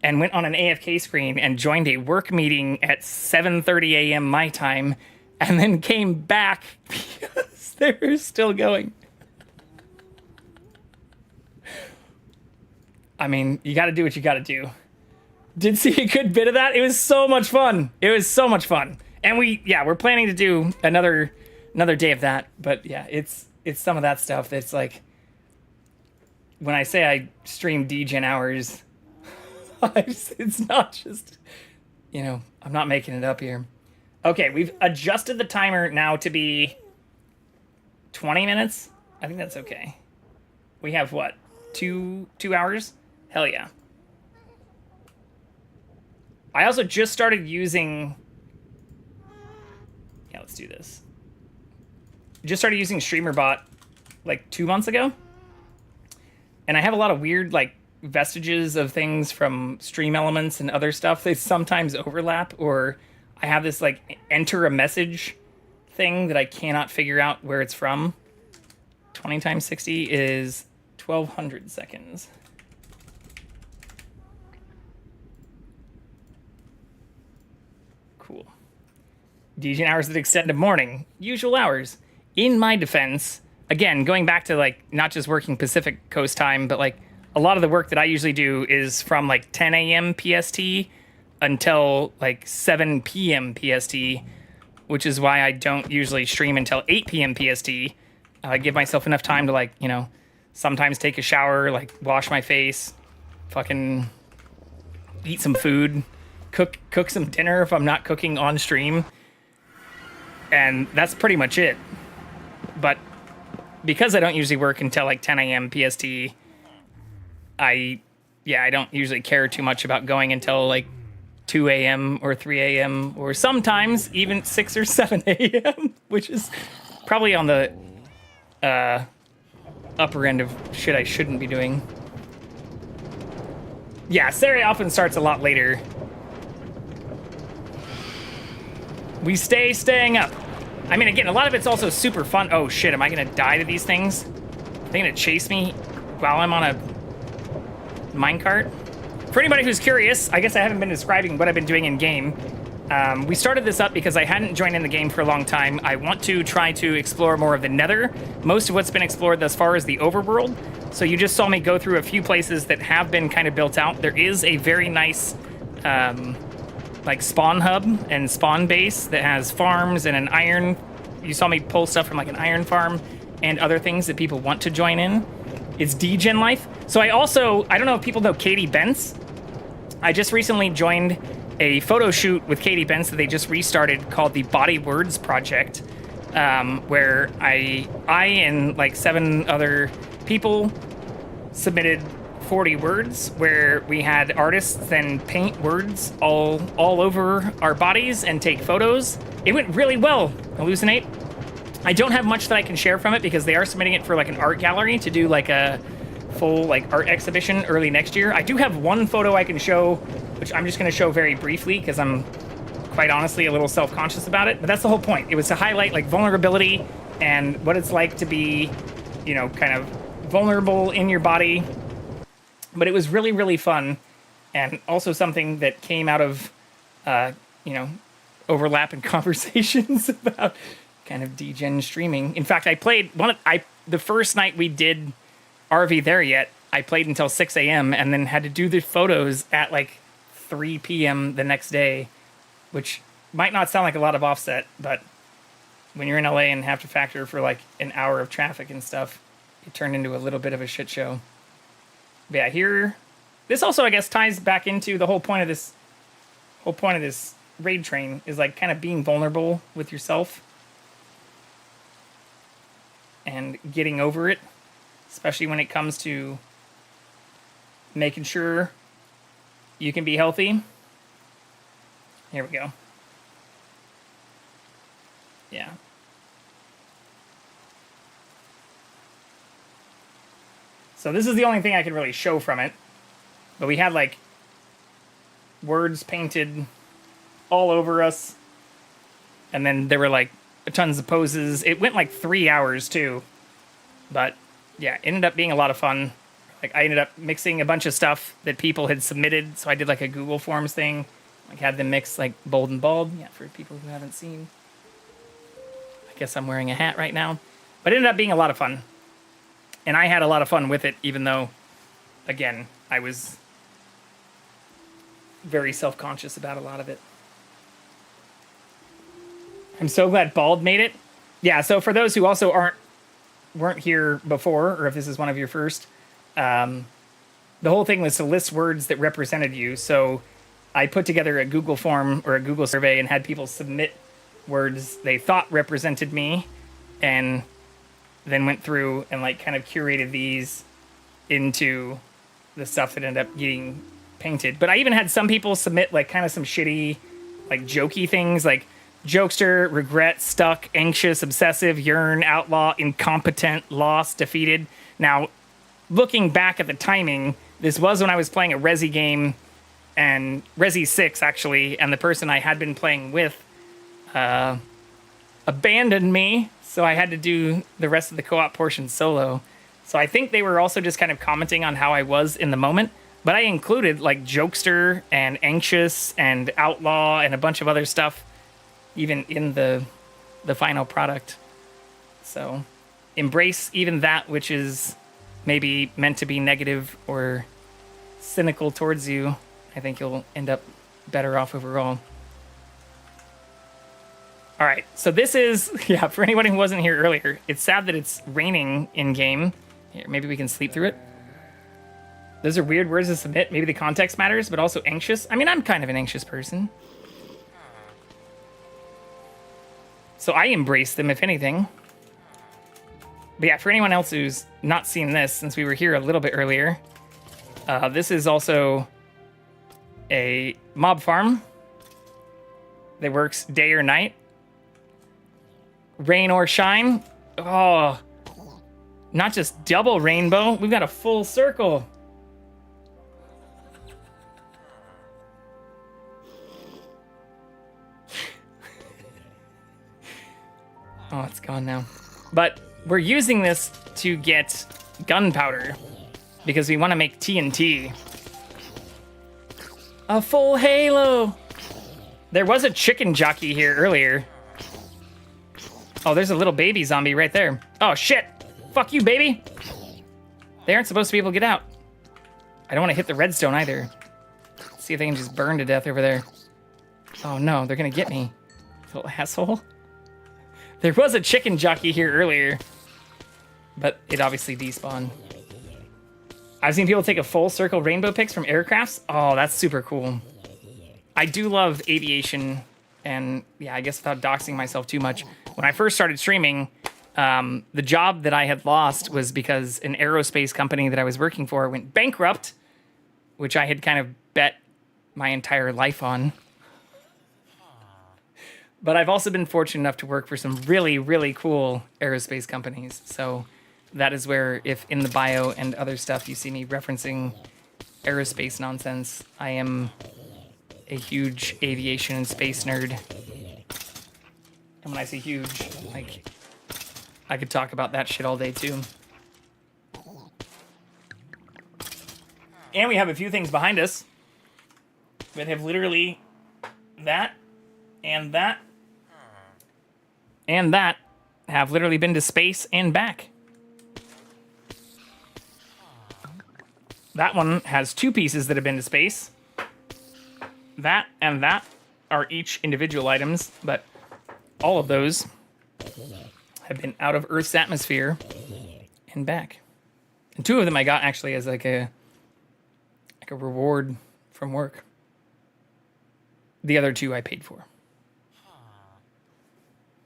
[SPEAKER 1] and went on an AFK screen and joined a work meeting at 7:30 a.m. my time, and then came back because they were still going. I mean, you got to do what you got to do. Did see a good bit of that. It was so much fun. It was so much fun. And we're planning to do another day of that. But yeah, it's some of that stuff that's like, when I say I stream degen hours, it's not just, you know, I'm not making it up here. Okay, we've adjusted the timer now to be 20 minutes. I think that's okay. We have what? 2 hours? Hell yeah. I also just started using... Yeah, let's do this. Just started using StreamerBot like 2 months ago. And I have a lot of weird like vestiges of things from Stream Elements and other stuff. They sometimes overlap, or I have this like enter a message thing that I cannot figure out where it's from. 20 times 60 is 1200 seconds. Cool. Degen hours that extend to morning. Usual hours. In my defense, again, going back to like not just working Pacific Coast time, but like a lot of the work that I usually do is from like 10 a.m. PST until like 7 p.m. PST, which is why I don't usually stream until 8 p.m. PST. I give myself enough time to like, you know, sometimes take a shower, like wash my face, fucking eat some food, cook some dinner if I'm not cooking on stream. And that's pretty much it. But because I don't usually work until like 10 a.m. PST, I don't usually care too much about going until like 2 a.m. or 3 a.m. or sometimes even 6 or 7 a.m., which is probably on the upper end of shit I shouldn't be doing. Yeah, Sarah often starts a lot later. We staying up. I mean, again, a lot of it's also super fun. Oh shit, am I gonna die to these things? Are they gonna chase me while I'm on a minecart? For anybody who's curious, I guess I haven't been describing what I've been doing in game. We started this up because I hadn't joined in the game for a long time. I want to try to explore more of the Nether. Most of what's been explored thus far is the overworld. So you just saw me go through a few places that have been kind of built out. There is a very nice like spawn hub and spawn base that has farms and an iron. You saw me pull stuff from like an iron farm and other things that people want to join in. It's degen life. So I don't know if people know Katie Bentz. I just recently joined a photo shoot with Katie Bentz that they just restarted called the Body Words Project, where I and like 7 other people submitted 40 words, where we had artists then paint words all over our bodies and take photos. It went really well. Hallucinate. I don't have much that I can share from it because they are submitting it for like an art gallery to do like a full like art exhibition early next year. I do have one photo I can show, which I'm just going to show very briefly because I'm quite honestly a little self-conscious about it. But that's the whole point. It was to highlight like vulnerability and what it's like to be, you know, kind of vulnerable in your body. But it was really, really fun, and also something that came out of, you know, overlap in conversations about kind of degen streaming. In fact, I played the first night we did RV There Yet, I played until 6 a.m. and then had to do the photos at like 3 p.m. the next day, which might not sound like a lot of offset, but when you're in LA and have to factor for like an hour of traffic and stuff, it turned into a little bit of a shit show. But yeah, here, this also, I guess, ties back into the whole point of this raid train is like kind of being vulnerable with yourself and getting over it, especially when it comes to making sure you can be healthy. Here we go. Yeah. So this is the only thing I could really show from it. But we had like words painted all over us. And then there were like tons of poses. It went like 3 hours too. But yeah, it ended up being a lot of fun. Like I ended up mixing a bunch of stuff that people had submitted. So I did like a Google Forms thing. Like had them mix like bold and bald. Yeah, for people who haven't seen. I guess I'm wearing a hat right now. But it ended up being a lot of fun. And I had a lot of fun with it, even though, again, I was very self-conscious about a lot of it. I'm so glad Bald made it. Yeah, so for those who also weren't here before, or if this is one of your first, the whole thing was to list words that represented you. So I put together a Google form or a Google survey and had people submit words they thought represented me, and then went through and like kind of curated these into the stuff that ended up getting painted. But I even had some people submit like kind of some shitty, like jokey things like jokester, regret, stuck, anxious, obsessive, yearn, outlaw, incompetent, lost, defeated. Now, looking back at the timing, this was when I was playing a Resi game, and Resi 6 actually, and the person I had been playing with abandoned me. So I had to do the rest of the co-op portion solo. So I think they were also just kind of commenting on how I was in the moment. But I included like jokester and anxious and outlaw and a bunch of other stuff even in the final product. So embrace even that which is maybe meant to be negative or cynical towards you. I think you'll end up better off overall. All right, so this is, yeah, for anyone who wasn't here earlier, it's sad that it's raining in-game. Here, maybe we can sleep through it. Those are weird words to submit. Maybe the context matters, but also anxious. I mean, I'm kind of an anxious person. So I embrace them, if anything. But yeah, for anyone else who's not seen this, since we were here a little bit earlier, this is also a mob farm that works day or night. Rain or shine. Oh, not just double rainbow. We've got a full circle. Oh, it's gone now. But we're using this to get gunpowder because we want to make TNT. A full halo. There was a chicken jockey here earlier. Oh, there's a little baby zombie right there. Oh, shit. Fuck you, baby. They aren't supposed to be able to get out. I don't want to hit the redstone either. Let's see if they can just burn to death over there. Oh no, they're gonna get me. Little asshole. There was a chicken jockey here earlier, but it obviously despawned. I've seen people take a full circle rainbow pics from aircrafts. Oh, that's super cool. I do love aviation, and yeah, I guess without doxing myself too much, when I first started streaming, the job that I had lost was because an aerospace company that I was working for went bankrupt, which I had kind of bet my entire life on. But I've also been fortunate enough to work for some really, really cool aerospace companies. So that is where, if in the bio and other stuff you see me referencing aerospace nonsense, I am a huge aviation and space nerd. And when I say huge, like, I could talk about that shit all day too. And we have a few things behind us that have literally that and that and that have literally been to space and back. That one has 2 pieces that have been to space. That and that are each individual items, but all of those have been out of Earth's atmosphere and back. And 2 of them I got actually as like a reward from work. The other 2 I paid for.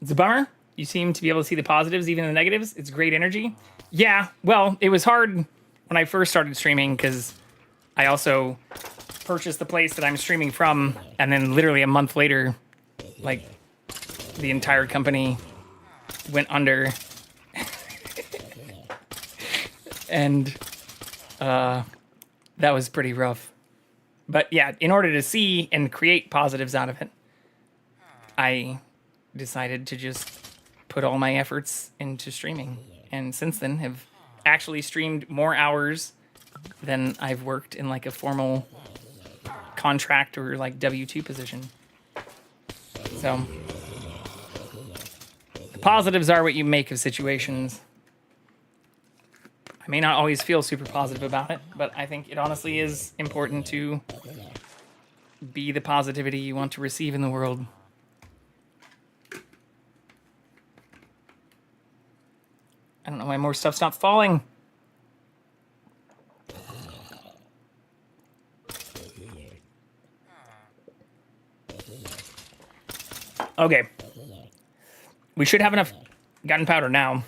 [SPEAKER 1] It's a bummer. You seem to be able to see the positives, even the negatives. It's great energy. Yeah, well, it was hard when I first started streaming because I also purchased the place that I'm streaming from, and then literally a month later, like, the entire company went under. And that was pretty rough. But yeah, in order to see and create positives out of it, I decided to just put all my efforts into streaming. And since then have actually streamed more hours than I've worked in like a formal contract or like W-2 position. So the positives are what you make of situations. I may not always feel super positive about it, but I think it honestly is important to be the positivity you want to receive in the world. I don't know why more stuff stopped falling. Okay. We should have enough gunpowder now.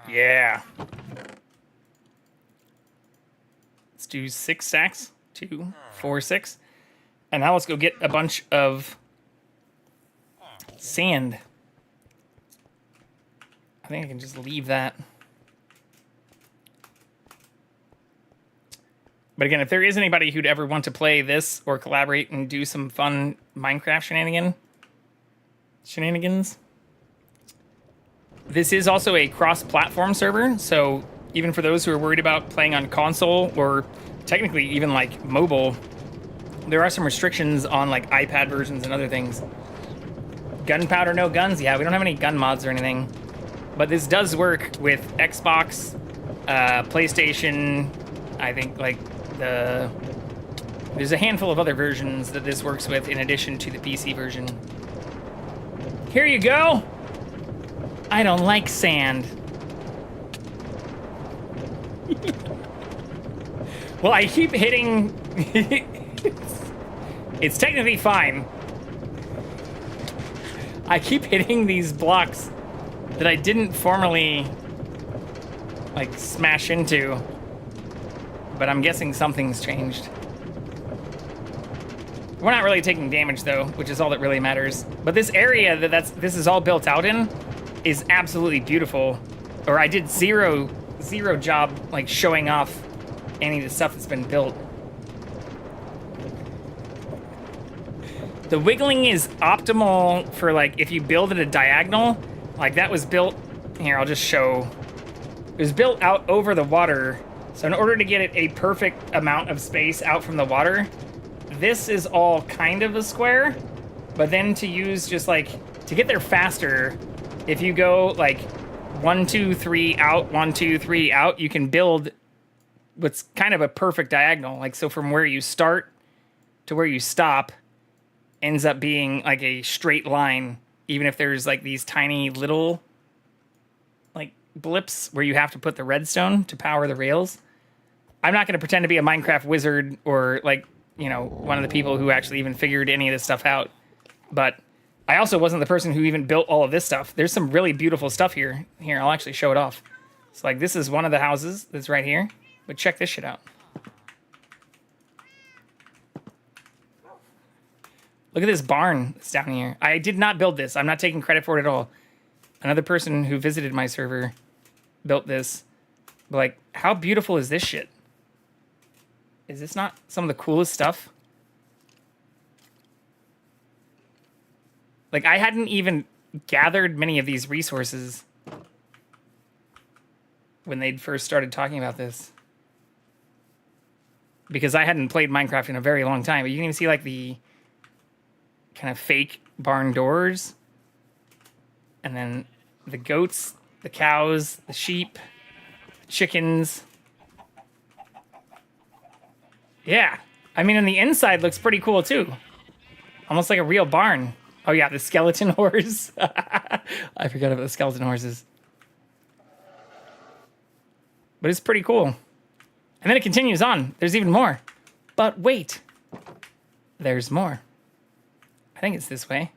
[SPEAKER 1] Yeah. Let's do 6 stacks. 2, 4, 6. And now let's go get a bunch of sand. I think I can just leave that. But again, if there is anybody who'd ever want to play this or collaborate and do some fun Minecraft shenanigans, this is also a cross-platform server, so even for those who are worried about playing on console or technically even like mobile, there are some restrictions on like iPad versions and other things. Gunpowder, no guns? Yeah, we don't have any gun mods or anything. But this does work with Xbox, PlayStation, I think like there's a handful of other versions that this works with in addition to the PC version. Here you go! I don't like sand. Well, I keep hitting... It's technically fine. I keep hitting these blocks that I didn't formally, like, smash into. But I'm guessing something's changed. We're not really taking damage, though, which is all that really matters. But this area this is all built out in is absolutely beautiful. Or I did zero job, like, showing off any of the stuff that's been built. The wiggling is optimal for, like, if you build at a diagonal. Like, that was built... Here, I'll just show. It was built out over the water. So in order to get it a perfect amount of space out from the water, this is all kind of a square. But then to use just, like... To get there faster, if you go like 1, 2, 3 out, 1, 2, 3 out, you can build what's kind of a perfect diagonal. Like, so from where you start to where you stop ends up being like a straight line, even if there's like these tiny little like blips where you have to put the redstone to power the rails. I'm not going to pretend to be a Minecraft wizard or like, you know, one of the people who actually even figured any of this stuff out. But I also wasn't the person who even built all of this stuff. There's some really beautiful stuff here. Here, I'll actually show it off. So like this is one of the houses that's right here. But check this shit out. Look at this barn that's down here. I did not build this. I'm not taking credit for it at all. Another person who visited my server built this. But like, how beautiful is this shit? Is this not some of the coolest stuff? Like, I hadn't even gathered many of these resources when they'd first started talking about this. Because I hadn't played Minecraft in a very long time. But you can even see, like, the kind of fake barn doors. And then the goats, the cows, the sheep, the chickens. Yeah. I mean, and the inside looks pretty cool, too. Almost like a real barn. Oh, yeah, the skeleton horse. I forgot about the skeleton horses. But it's pretty cool. And then it continues on. There's even more. But wait. There's more. I think it's this way.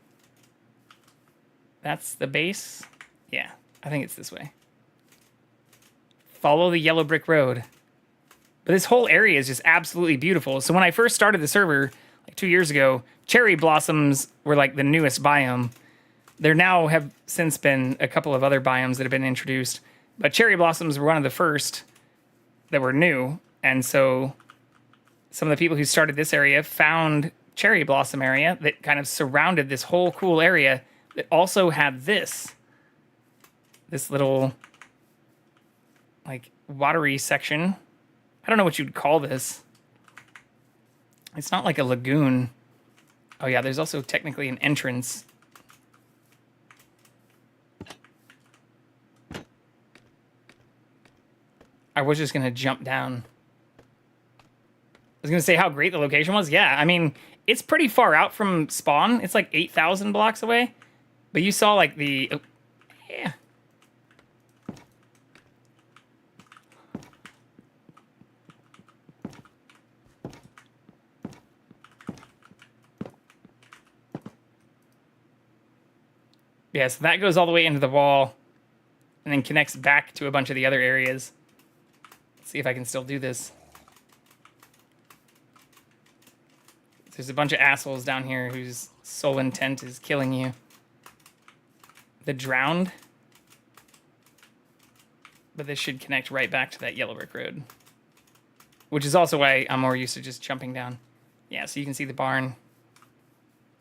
[SPEAKER 1] That's the base. Yeah, I think it's this way. Follow the yellow brick road. But this whole area is just absolutely beautiful. So when I first started the server, like 2 years ago, cherry blossoms were like the newest biome. There now have since been a couple of other biomes that have been introduced. But cherry blossoms were one of the first that were new. And so some of the people who started this area found cherry blossom area that kind of surrounded this whole cool area that also had this little like watery section. I don't know what you'd call this. It's not like a lagoon. Oh yeah, there's also technically an entrance. I was just gonna jump down. I was gonna say how great the location was. Yeah, I mean, it's pretty far out from spawn. It's like 8,000 blocks away. But you saw like the... Oh, yeah. Yeah, so that goes all the way into the wall and then connects back to a bunch of the other areas. Let's see if I can still do this. There's a bunch of assholes down here whose sole intent is killing you. The drowned. But this should connect right back to that yellow brick road. Which is also why I'm more used to just jumping down. Yeah, so you can see the barn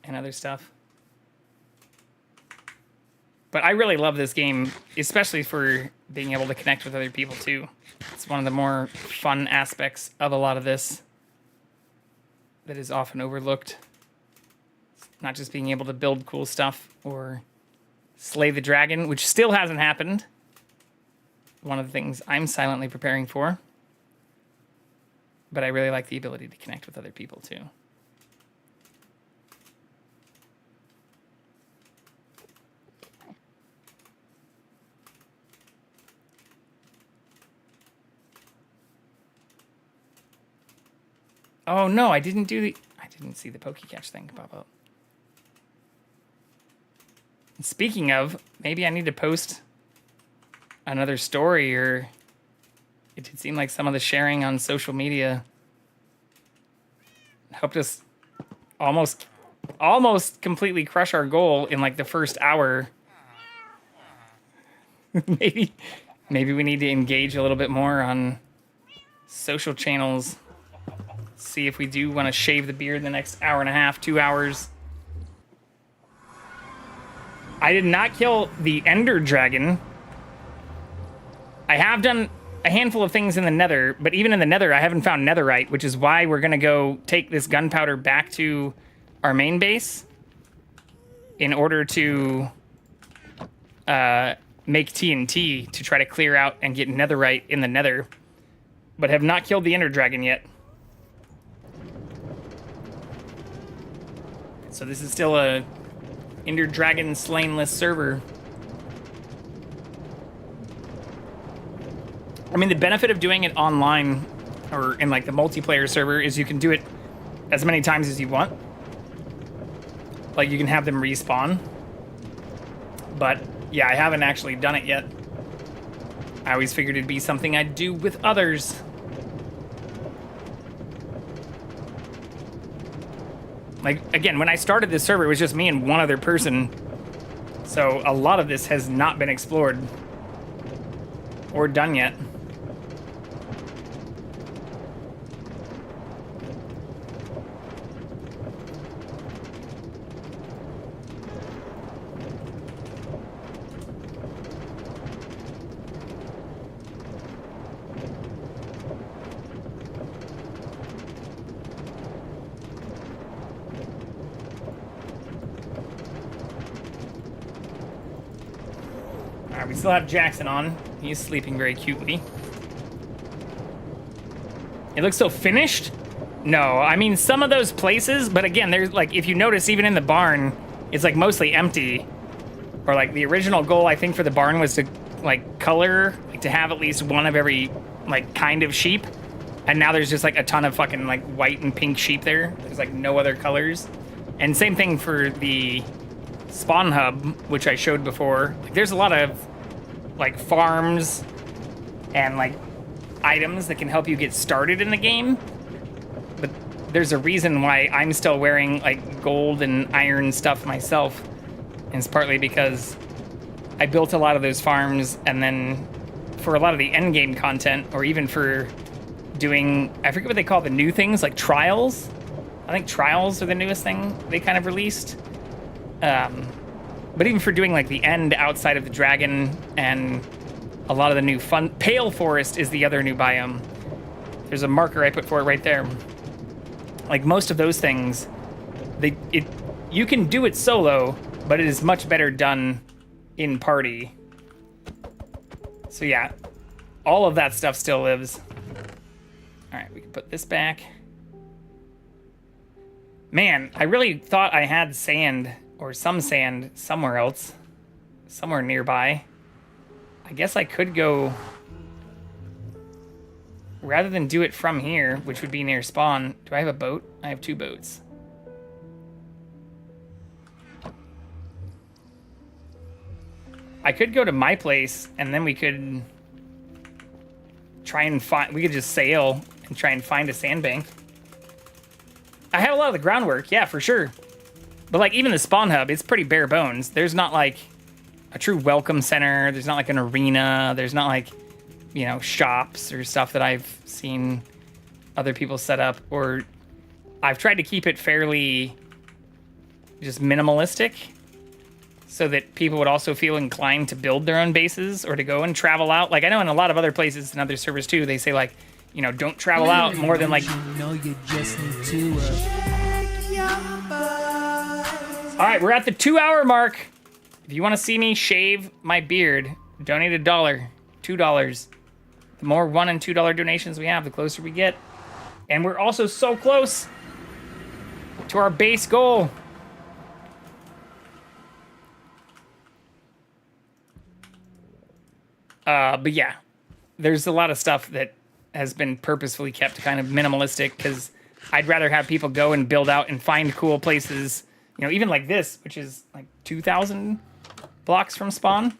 [SPEAKER 1] and other stuff. But I really love this game, especially for being able to connect with other people too. It's one of the more fun aspects of a lot of this that is often overlooked. It's not just being able to build cool stuff or slay the dragon, which still hasn't happened. One of the things I'm silently preparing for. But I really like the ability to connect with other people too. Oh no, I didn't see the Pokécatch thing pop up. And speaking of, maybe I need to post another story, or it did seem like some of the sharing on social media helped us almost completely crush our goal in like the first hour. maybe we need to engage a little bit more on social channels. See if we do want to shave the beard in the next hour and a half, 2 hours. I did not kill the Ender Dragon. I have done a handful of things in the Nether, but even in the Nether, I haven't found Netherite, which is why we're going to go take this gunpowder back to our main base in order to make TNT to try to clear out and get netherite in the nether, but have not killed the ender dragon yet. So this is still a ender dragon slainless server. I mean, the benefit of doing it online or in like the multiplayer server is you can do it as many times as you want. Like you can have them respawn. But yeah, I haven't actually done it yet. I always figured it'd be something I'd do with others. Like, again, when I started this server, it was just me and one other person. So a lot of this has not been explored or done yet. Alright, we still have Jackson on. He's sleeping very cutely. It looks so finished? No, I mean some of those places, but again, there's like, if you notice, even in the barn, it's like mostly empty. Or like the original goal, I think, for the barn was to like color, like to have at least one of every like kind of sheep. And now there's just like a ton of fucking like white and pink sheep there. There's like no other colors. And same thing for the spawn hub, which I showed before. Like, there's a lot of like farms and like items that can help you get started in the game, but there's a reason why I'm still wearing like gold and iron stuff myself, and it's partly because I built a lot of those farms, and then for a lot of the end game content, or even for doing, I forget what they call the new things, like trials. I think trials are the newest thing they kind of released. But even for doing like the end outside of the dragon and a lot of the new fun, Pale Forest is the other new biome. There's a marker I put for it right there. Like most of those things, you can do it solo, but it is much better done in party. So yeah, all of that stuff still lives. All right, we can put this back. Man, I really thought I had sand or some sand somewhere else, somewhere nearby. I guess I could go, rather than do it from here, which would be near spawn. Do I have a boat? I have 2 boats. I could go to my place, and then we could try and find, we could just sail and try and find a sandbank. I have a lot of the groundwork, yeah, for sure. But like even the spawn hub, it's pretty bare bones. There's not like a true welcome center. There's not like an arena. There's not like, you know, shops or stuff that I've seen other people set up. Or I've tried to keep it fairly just minimalistic so that people would also feel inclined to build their own bases or to go and travel out. Like I know in a lot of other places and other servers too, they say like, you know, don't travel out more than like...
[SPEAKER 2] You just need to
[SPEAKER 1] All right, we're at the 2-hour mark. If you want to see me shave my beard, donate $1, $2. The more $1 and $2 donations we have, the closer we get. And we're also so close to our base goal. But yeah, there's a lot of stuff that has been purposefully kept kind of minimalistic because I'd rather have people go and build out and find cool places. You know, even like this, which is like 2,000 blocks from spawn.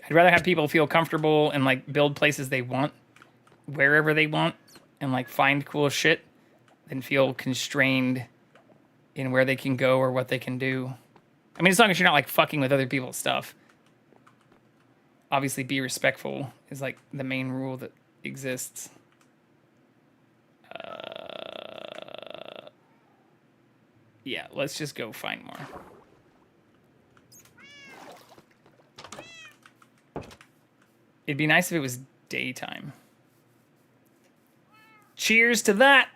[SPEAKER 1] I'd rather have people feel comfortable and like build places they want, wherever they want, and like find cool shit than feel constrained in where they can go or what they can do. I mean, as long as you're not like fucking with other people's stuff. Obviously, be respectful is like the main rule that exists. Yeah, let's just go find more. It'd be nice if it was daytime. Cheers to that!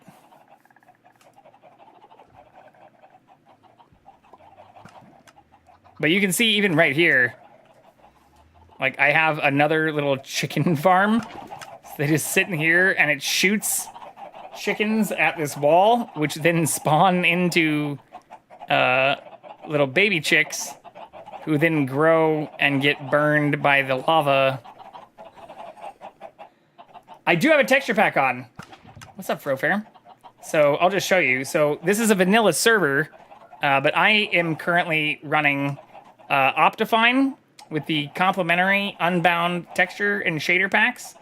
[SPEAKER 1] But you can see even right here, like I have another little chicken farm. So they just sit in here and it shoots chickens at this wall, which then spawn into little baby chicks who then grow and get burned by the lava. I do have a texture pack on. What's up, Frofair? So I'll just show you. So this is a vanilla server, but I am currently running Optifine with the complementary unbound texture and shader packs.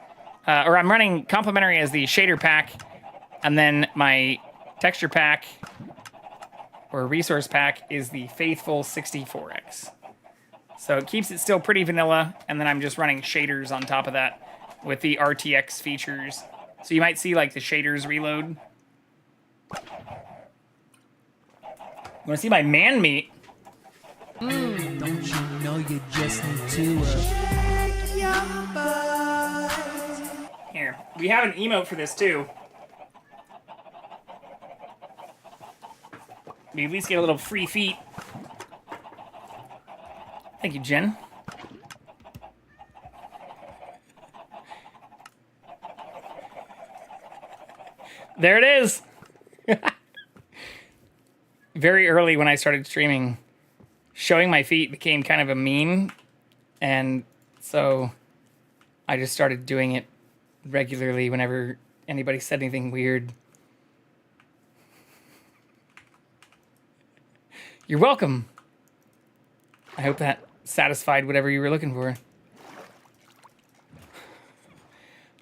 [SPEAKER 1] Or I'm running complementary as the shader pack, and then my texture pack or resource pack is the Faithful 64X. So it keeps it still pretty vanilla, and then I'm just running shaders on top of that with the RTX features. So you might see like the shaders reload. You wanna see my man meat?
[SPEAKER 2] Don't you know you just need to shake your butt?
[SPEAKER 1] Here, we have an emote for this too. We at least get a little free feet. Thank you, Jen. There it is. Very early when I started streaming, showing my feet became kind of a meme, and so I just started doing it regularly whenever anybody said anything weird. You're welcome. I hope that satisfied whatever you were looking for.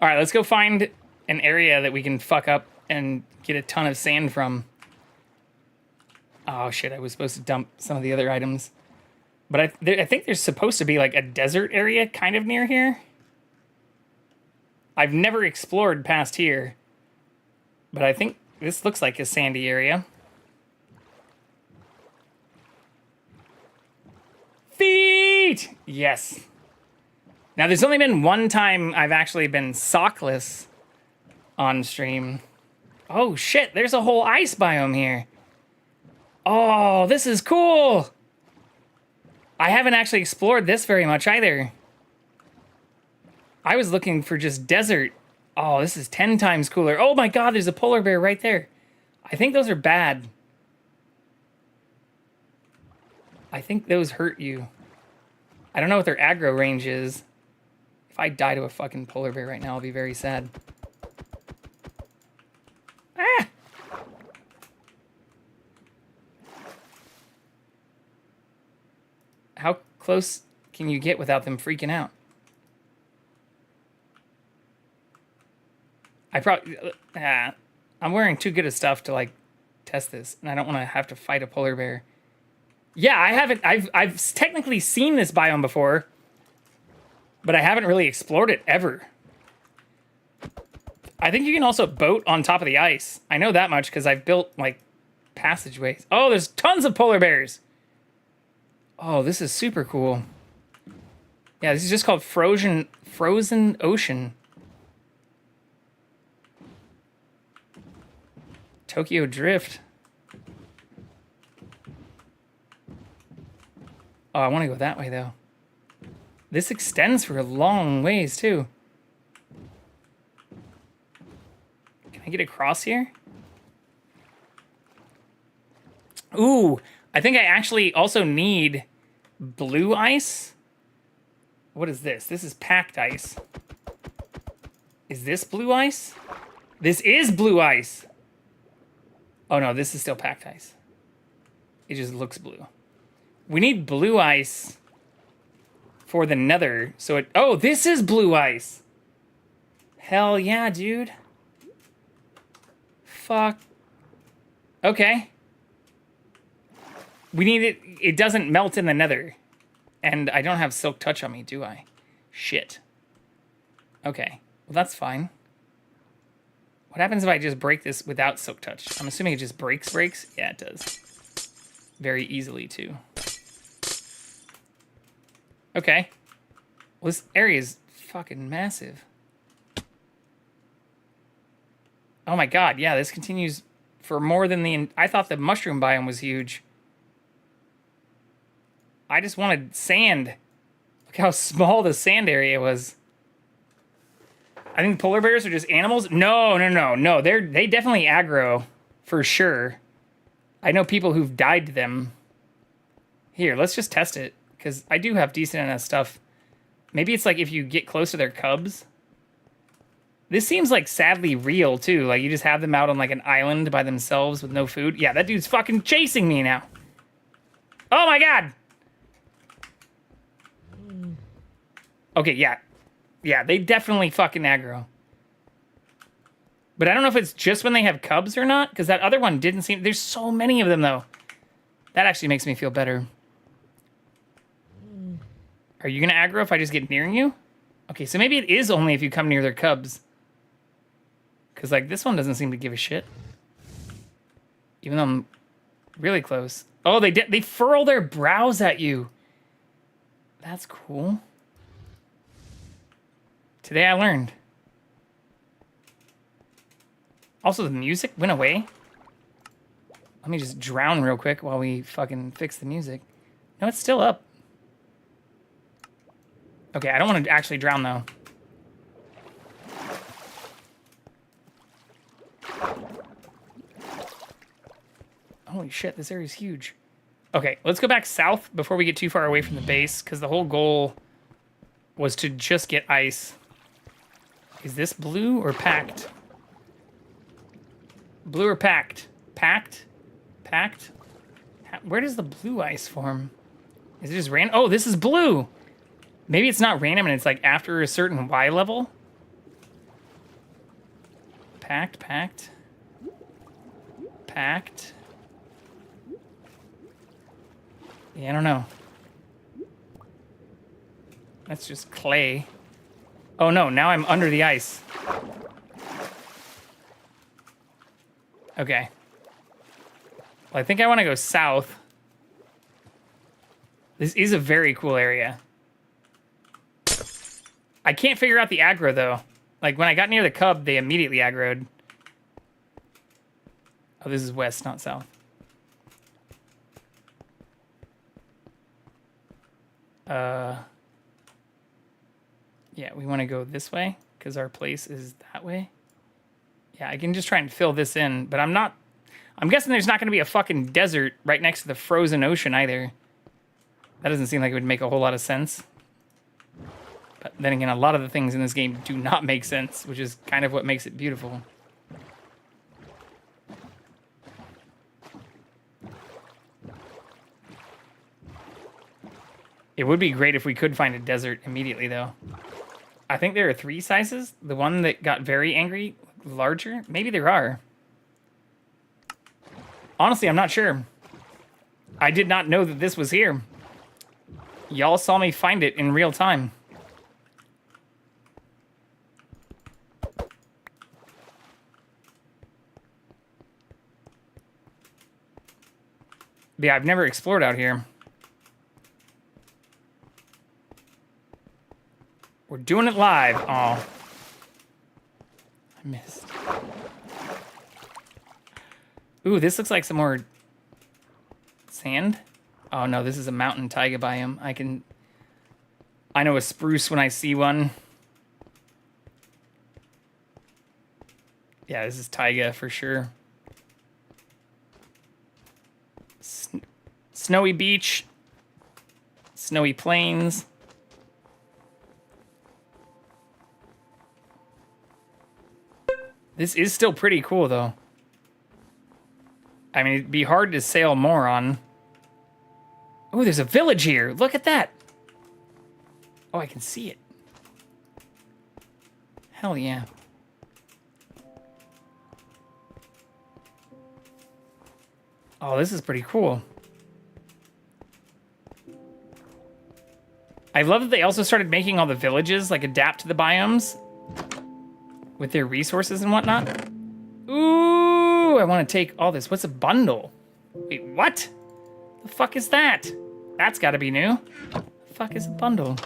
[SPEAKER 1] All right, let's go find an area that we can fuck up and get a ton of sand from. Oh shit, I was supposed to dump some of the other items. But I think there's supposed to be like a desert area kind of near here. I've never explored past here. But I think this looks like a sandy area. Feet! Yes. Now there's only been one time I've actually been sockless on stream. Oh shit, there's a whole ice biome here. Oh, this is cool. I haven't actually explored this very much either. I was looking for just desert. Oh, this is 10 times cooler. Oh my god, there's a polar bear right there. I think those are bad. I think those hurt you. I don't know what their aggro range is. If I die to a fucking polar bear right now, I'll be very sad. Ah! How close can you get without them freaking out? I'm wearing too good of stuff to like test this, and I don't want to have to fight a polar bear. Yeah, I haven't. I've technically seen this biome before, but I haven't really explored it ever. I think you can also boat on top of the ice. I know that much because I've built like passageways. Oh, there's tons of polar bears. Oh, this is super cool. Yeah, this is just called Frozen Ocean. Tokyo Drift. Oh, I want to go that way, though. This extends for a long ways, too. Can I get across here? Ooh, I think I actually also need blue ice. What is this? This is packed ice. Is this blue ice? This is blue ice. Oh, no, this is still packed ice. It just looks blue. We need blue ice for the nether. So it... Oh, this is blue ice. Hell yeah, dude. Fuck. Okay. We need it... It doesn't melt in the nether. And I don't have silk touch on me, do I? Shit. Okay. Well, that's fine. What happens if I just break this without silk touch? I'm assuming it just breaks? Yeah, it does. Very easily, too. Okay. Well, this area is fucking massive. Oh my god, yeah, this continues for more than the... I thought the mushroom biome was huge. I just wanted sand. Look how small the sand area was. I think polar bears are just animals. No. They definitely aggro, for sure. I know people who've died to them. Here, let's just test it, because I do have decent enough stuff. Maybe it's like if you get close to their cubs. This seems like sadly real, too. Like, you just have them out on, like, an island by themselves with no food. Yeah, that dude's fucking chasing me now. Oh, my God. Okay, yeah. Yeah, they definitely fucking aggro. But I don't know if it's just when they have cubs or not, because that other one didn't seem... There's so many of them, though. That actually makes me feel better. Are you going to aggro if I just get near you? Okay, so maybe it is only if you come near their cubs. Because, like, this one doesn't seem to give a shit. Even though I'm really close. Oh, they furl their brows at you. That's cool. Today I learned. Also, the music went away. Let me just drown real quick while we fucking fix the music. No, it's still up. Okay, I don't want to actually drown, though. Holy shit, this area's huge. Okay, let's go back south before we get too far away from the base, because the whole goal was to just get ice. Is this blue or packed? Blue or packed? Packed? Packed? Where does the blue ice form? Is it just random? Oh, this is blue! Maybe it's not random and it's like after a certain Y level? Packed, packed. Packed. Yeah, I don't know. That's just clay. Oh no, now I'm under the ice. Okay. Well, I think I want to go south. This is a very cool area. I can't figure out the aggro, though. Like, when I got near the cub, they immediately aggroed. Oh, this is west, not south. Yeah, we want to go this way, because our place is that way. Yeah, I can just try and fill this in, but I'm not... I'm guessing there's not going to be a fucking desert right next to the frozen ocean, either. That doesn't seem like it would make a whole lot of sense. But then again, a lot of the things in this game do not make sense, which is kind of what makes it beautiful. It would be great if we could find a desert immediately, though. I think there are 3 sizes. The one that got very angry, larger? Maybe there are. Honestly, I'm not sure. I did not know that this was here. Y'all saw me find it in real time. But yeah, I've never explored out here. We're doing it live. Oh. I missed. Ooh, this looks like some more sand. Oh no, this is a mountain taiga biome. I know a spruce when I see one. Yeah, this is taiga for sure. Snowy beach. Snowy plains. This is still pretty cool, though. I mean, it'd be hard to sail more on. Oh, there's a village here. Look at that. Oh, I can see it. Hell yeah. Oh, this is pretty cool. I love that they also started making all the villages, like, adapt to the biomes with their resources and whatnot. Ooh, I want to take all this. What's a bundle? Wait, what? The fuck is that? That's got to be new. The fuck is a bundle?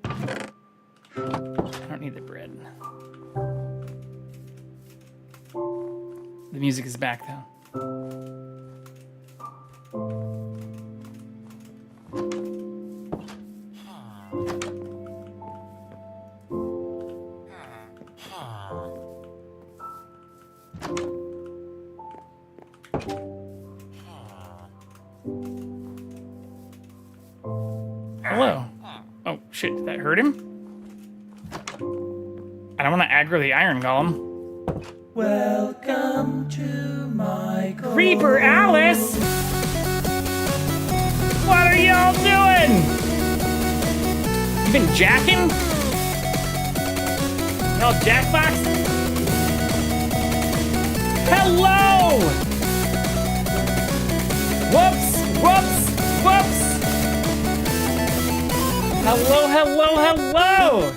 [SPEAKER 1] I don't need the bread. The music is back, though. heard him. I don't want to aggro the Iron Golem.
[SPEAKER 2] Welcome to my goal.
[SPEAKER 1] Reaper Alice! What are y'all doing? You been jacking? Y'all jackboxing? Hello! Whoops! Whoops! Whoops! Hello, hello, hello!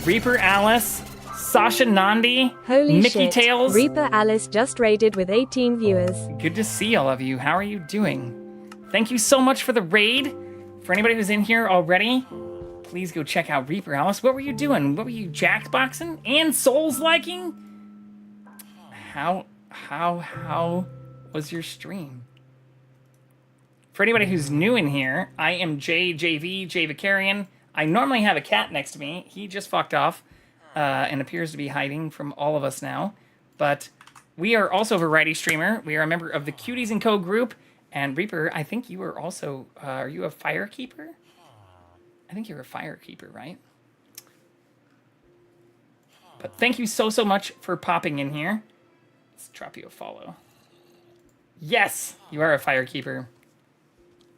[SPEAKER 1] Reaper Alice, Sasha Nandi,
[SPEAKER 5] Holy
[SPEAKER 1] Mickey
[SPEAKER 5] shit.
[SPEAKER 1] Tails.
[SPEAKER 5] Reaper Alice just raided with 18 viewers.
[SPEAKER 1] Good to see all of you. How are you doing? Thank you so much for the raid. For anybody who's in here already, please go check out Reaper Alice. What were you doing? What were you jackboxing and Souls liking? How was your stream? For anybody who's new in here, I am JV Vicarian. I normally have a cat next to me. He just fucked off and appears to be hiding from all of us now. But we are also a variety streamer. We are a member of the Cuties & Co group. And Reaper, I think you are also, are you a firekeeper? I think you're a firekeeper, right? But thank you so much for popping in here. Let's drop you a follow. Yes, you are a firekeeper.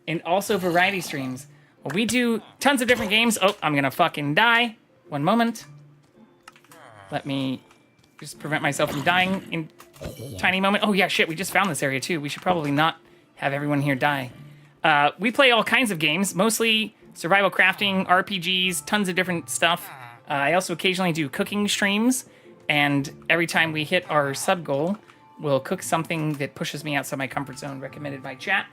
[SPEAKER 1] And also variety streams. Well, we do tons of different games. Oh, I'm gonna fucking die. One moment. Let me just prevent myself from dying in a tiny moment. Oh yeah, shit, we just found this area too. We should probably not have everyone here die. We play all kinds of games, mostly survival crafting, RPGs, tons of different stuff. I also occasionally do cooking streams, and every time we hit our sub goal, we'll cook something that pushes me outside my comfort zone, recommended by chat.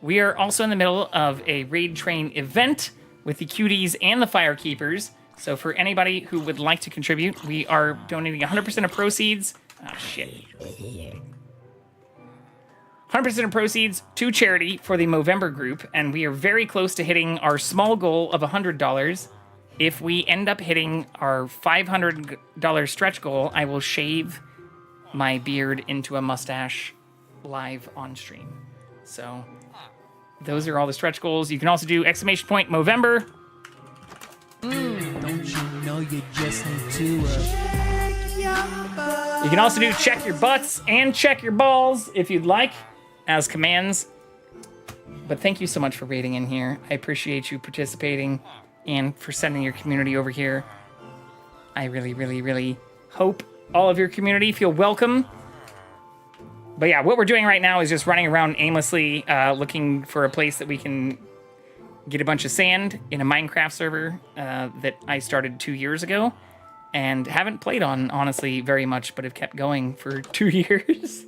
[SPEAKER 1] We are also in the middle of a raid train event with the Cuties and the Firekeepers. So for anybody who would like to contribute, we are donating 100% of proceeds. Oh, shit. 100% of proceeds to charity for the Movember group, and we are very close to hitting our small goal of $100. If we end up hitting our $500 stretch goal, I will shave my beard into a mustache live on stream. So those are all the stretch goals. You can also do exclamation point Movember.
[SPEAKER 2] Don't you know you just need to
[SPEAKER 1] You can also do check your butts and check your balls if you'd like as commands. But thank you so much for raiding in here. I appreciate you participating and for sending your community over here. I really hope all of your community feel welcome. But yeah, what we're doing right now is just running around aimlessly, looking for a place that we can get a bunch of sand in a Minecraft server that I started 2 years ago and haven't played on, honestly, very much, but have kept going for 2 years.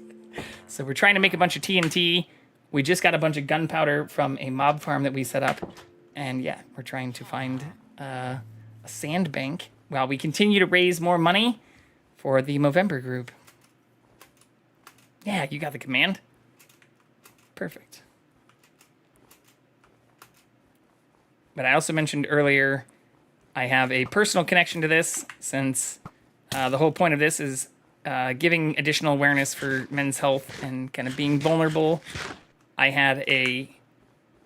[SPEAKER 1] So we're trying to make a bunch of TNT. We just got a bunch of gunpowder from a mob farm that we set up. And yeah, we're trying to find a sand bank while we continue to raise more money for the Movember group. Yeah, you got the command. Perfect. But I also mentioned earlier, I have a personal connection to this, since the whole point of this is giving additional awareness for men's health and kind of being vulnerable. I had a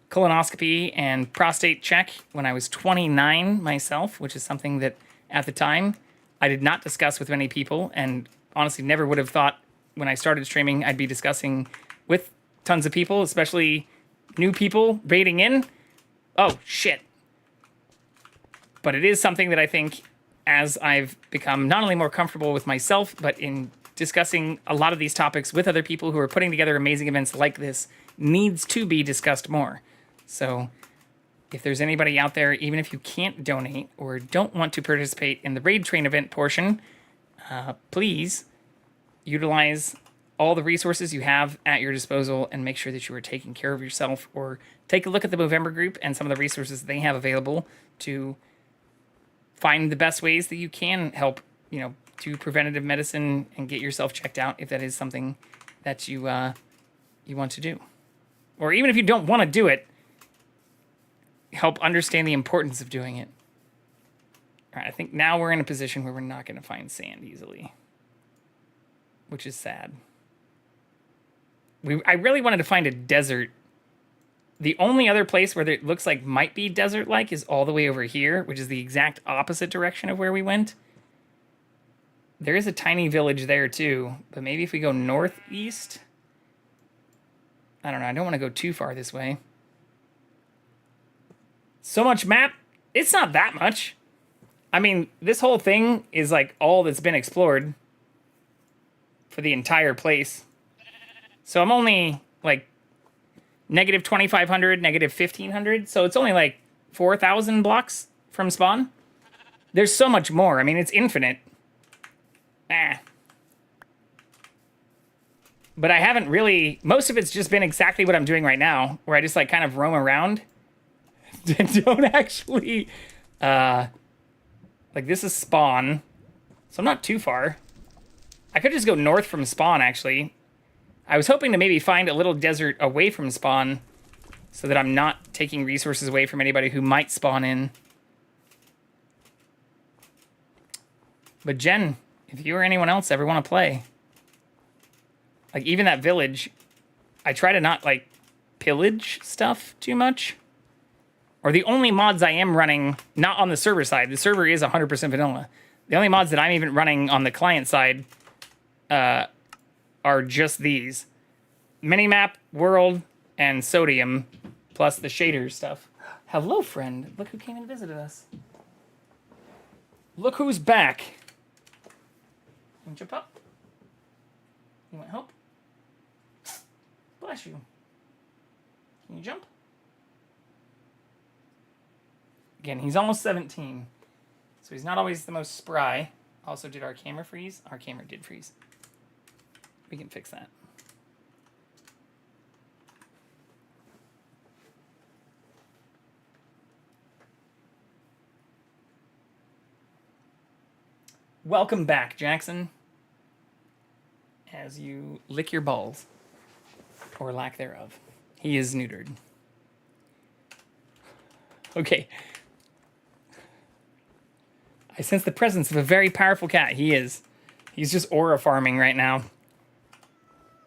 [SPEAKER 1] colonoscopy and prostate check when I was 29 myself, which is something that at the time I did not discuss with many people, and honestly never would have thought when I started streaming I'd be discussing with tons of people, especially new people raiding in. Oh, shit. But it is something that I think, as I've become not only more comfortable with myself, but in discussing a lot of these topics with other people who are putting together amazing events like this, needs to be discussed more. So if there's anybody out there, even if you can't donate or don't want to participate in the raid train event portion, please utilize all the resources you have at your disposal and make sure that you are taking care of yourself, or take a look at the Movember group and some of the resources they have available to find the best ways that you can help, do preventative medicine and get yourself checked out if that is something that you want to do. Or even if you don't want to do it, help understand the importance of doing it. All right, I think now we're in a position where we're not going to find sand easily, which is sad. I really wanted to find a desert The only other place where it looks like might be desert-like is all the way over here, which is the exact opposite direction of where we went. There is a tiny village there too, but maybe if we go northeast... I don't know, I don't want to go too far this way. So much map? It's not that much. I mean, this whole thing is like all that's been explored for the entire place. So I'm only like negative 2,500, negative 1,500. So it's only like 4,000 blocks from spawn. There's so much more. I mean, it's infinite. But I haven't really... Most of it's just been exactly what I'm doing right now, where I just like kind of roam around. Don't actually... like this is spawn. So I'm not too far. I could just go north from spawn, actually. I was hoping to maybe find a little desert away from spawn so that I'm not taking resources away from anybody who might spawn in. But Jen, if you or anyone else ever want to play, like even that village, I try to not like pillage stuff too much. Or the only mods I am running, not on the server side, the server is 100% vanilla. The only mods that I'm even running on the client side are just these. Minimap, World, and Sodium, plus the shaders stuff. Hello, friend. Look who came and visited us. Look who's back. You jump up? You want help? Bless you. Can you jump? Again, he's almost 17, so he's not always the most spry. Also, did our camera freeze? Our camera did freeze. We can fix that. Welcome back, Jackson. As you lick your balls. Or lack thereof. He is neutered. Okay. I sense the presence of a very powerful cat. He is. He's just aura farming right now.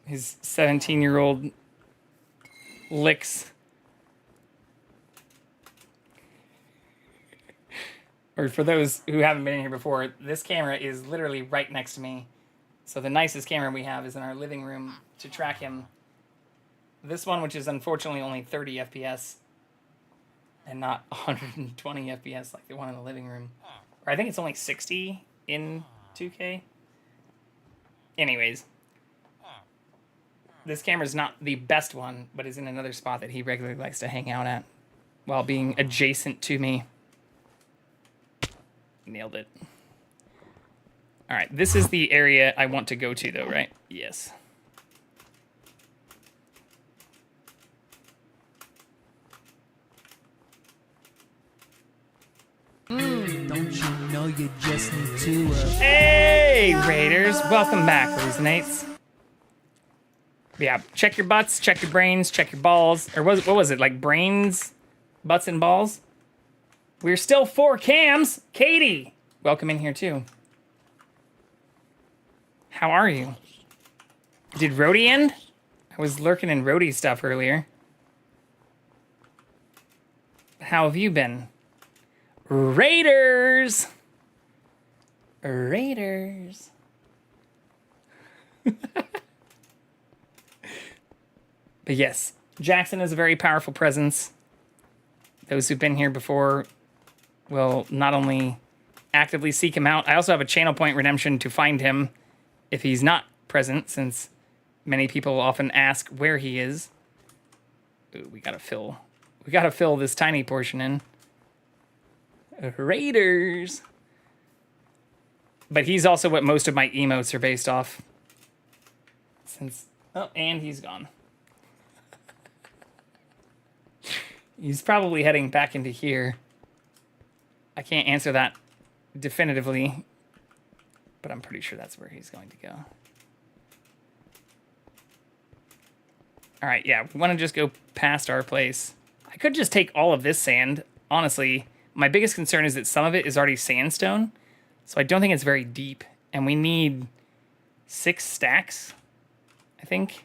[SPEAKER 1] His 17-year-old licks. Or for those who haven't been in here before, this camera is literally right next to me. So the nicest camera we have is in our living room to track him. This one, which is unfortunately only 30 FPS and not 120 FPS like the one in the living room. Or I think it's only 60 in 2K. Anyways. This camera's not the best one, but is in another spot that he regularly likes to hang out at while being adjacent to me. Nailed it. All right, this is the area I want to go to, though, right? Yes.
[SPEAKER 2] Don't you know you just need to
[SPEAKER 1] Hey, Raiders! Welcome back, Hallucinates. Yeah, check your butts, check your brains, check your balls. Or what was it, like brains, butts, and balls? We're still 4 cams. Katie, welcome in here too. How are you? Did Rhodey end? I was lurking in Rhodey stuff earlier. How have you been? Raiders! Raiders. But yes, Jackson is a very powerful presence. Those who've been here before will not only actively seek him out, I also have a channel point redemption to find him if he's not present, since many people often ask where he is. Ooh, we gotta fill this tiny portion in. Raiders. But he's also what most of my emotes are based off. Since, oh, and he's gone. He's probably heading back into here. I can't answer that definitively, but I'm pretty sure that's where he's going to go. All right, yeah, we want to just go past our place. I could just take all of this sand. Honestly, my biggest concern is that some of it is already sandstone, so I don't think it's very deep, and we need 6 stacks, I think.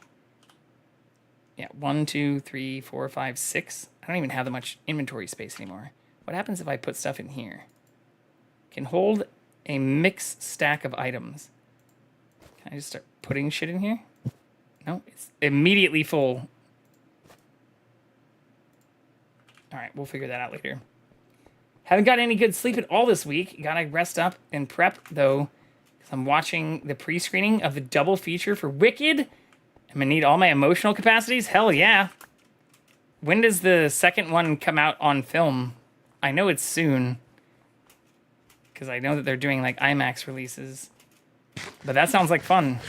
[SPEAKER 1] Yeah, 1, 2, 3, 4, 5, 6. I don't even have that much inventory space anymore. What happens if I put stuff in here? Can hold a mixed stack of items. Can I just start putting shit in here? No, it's immediately full. All right, we'll figure that out later. Haven't got any good sleep at all this week. Gotta rest up and prep, though, because I'm watching the pre-screening of the double feature for Wicked. I'm gonna need all my emotional capacities. Hell yeah. When does the second one come out on film? I know it's soon, because I know that they're doing like IMAX releases. But that sounds like fun.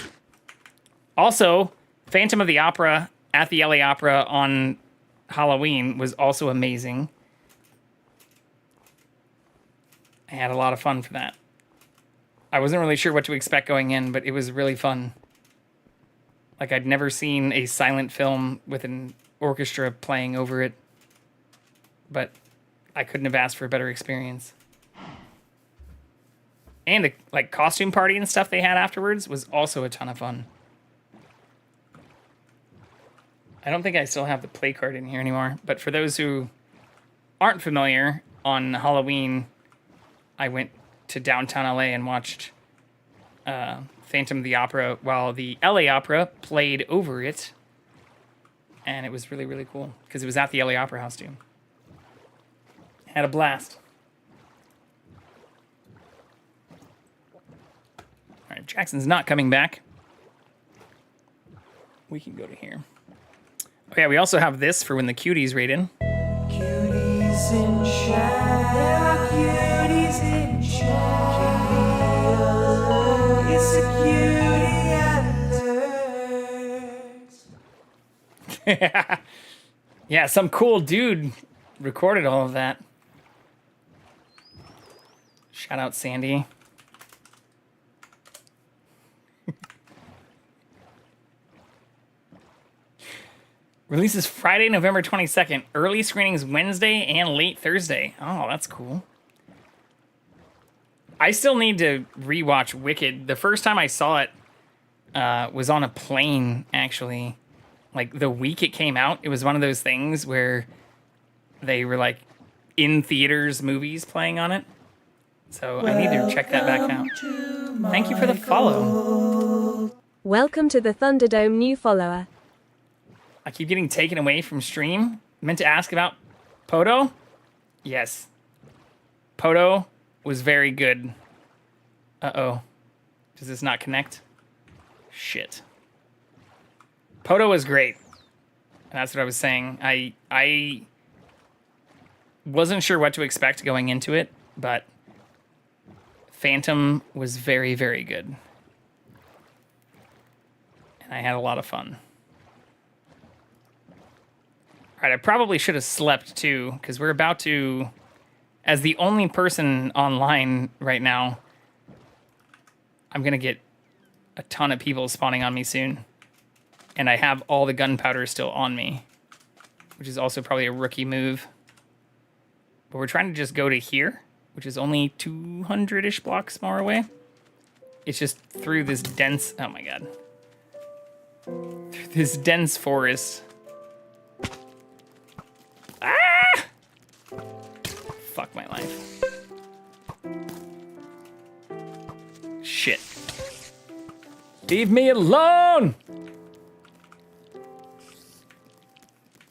[SPEAKER 1] Also, Phantom of the Opera at the LA Opera on Halloween was also amazing. I had a lot of fun for that. I wasn't really sure what to expect going in, but it was really fun. Like, I'd never seen a silent film with an orchestra playing over it, but I couldn't have asked for a better experience. And the like costume party and stuff they had afterwards was also a ton of fun. I don't think I still have the play card in here anymore, but for those who aren't familiar, on Halloween, I went to downtown LA and watched Phantom of the Opera while the LA Opera played over it. And it was really, really cool because it was at the LA Opera House too. Had a blast. All right, Jackson's not coming back. We can go to here. Oh yeah, we also have this for when the cuties raid in.
[SPEAKER 2] Cuties in chat. Cuties in chat. It's a cutie alert.
[SPEAKER 1] Yeah, some cool dude recorded all of that. Shout out Sandy. Releases Friday, November 22nd. Early screenings Wednesday and late Thursday. Oh, that's cool. I still need to rewatch Wicked. The first time I saw it was on a plane, actually. Like, the week it came out, it was one of those things where they were, like, in theaters movies playing on it. So I need to check that back out. Thank you for the follow.
[SPEAKER 5] Welcome to the Thunderdome new follower.
[SPEAKER 1] I keep getting taken away from stream. Meant to ask about Poto? Yes. Poto was very good. Uh-oh. Does this not connect? Shit. Poto was great. And that's what I was saying. I wasn't sure what to expect going into it, but Phantom was very, very good. And I had a lot of fun. All right, I probably should have slept too, because we're about to, as the only person online right now, I'm going to get a ton of people spawning on me soon. And I have all the gunpowder still on me, which is also probably a rookie move. But we're trying to just go to here, which is only 200-ish blocks more away. It's just through this dense, oh my god. Through this dense forest. Ah! Fuck my life. Shit. Leave me alone!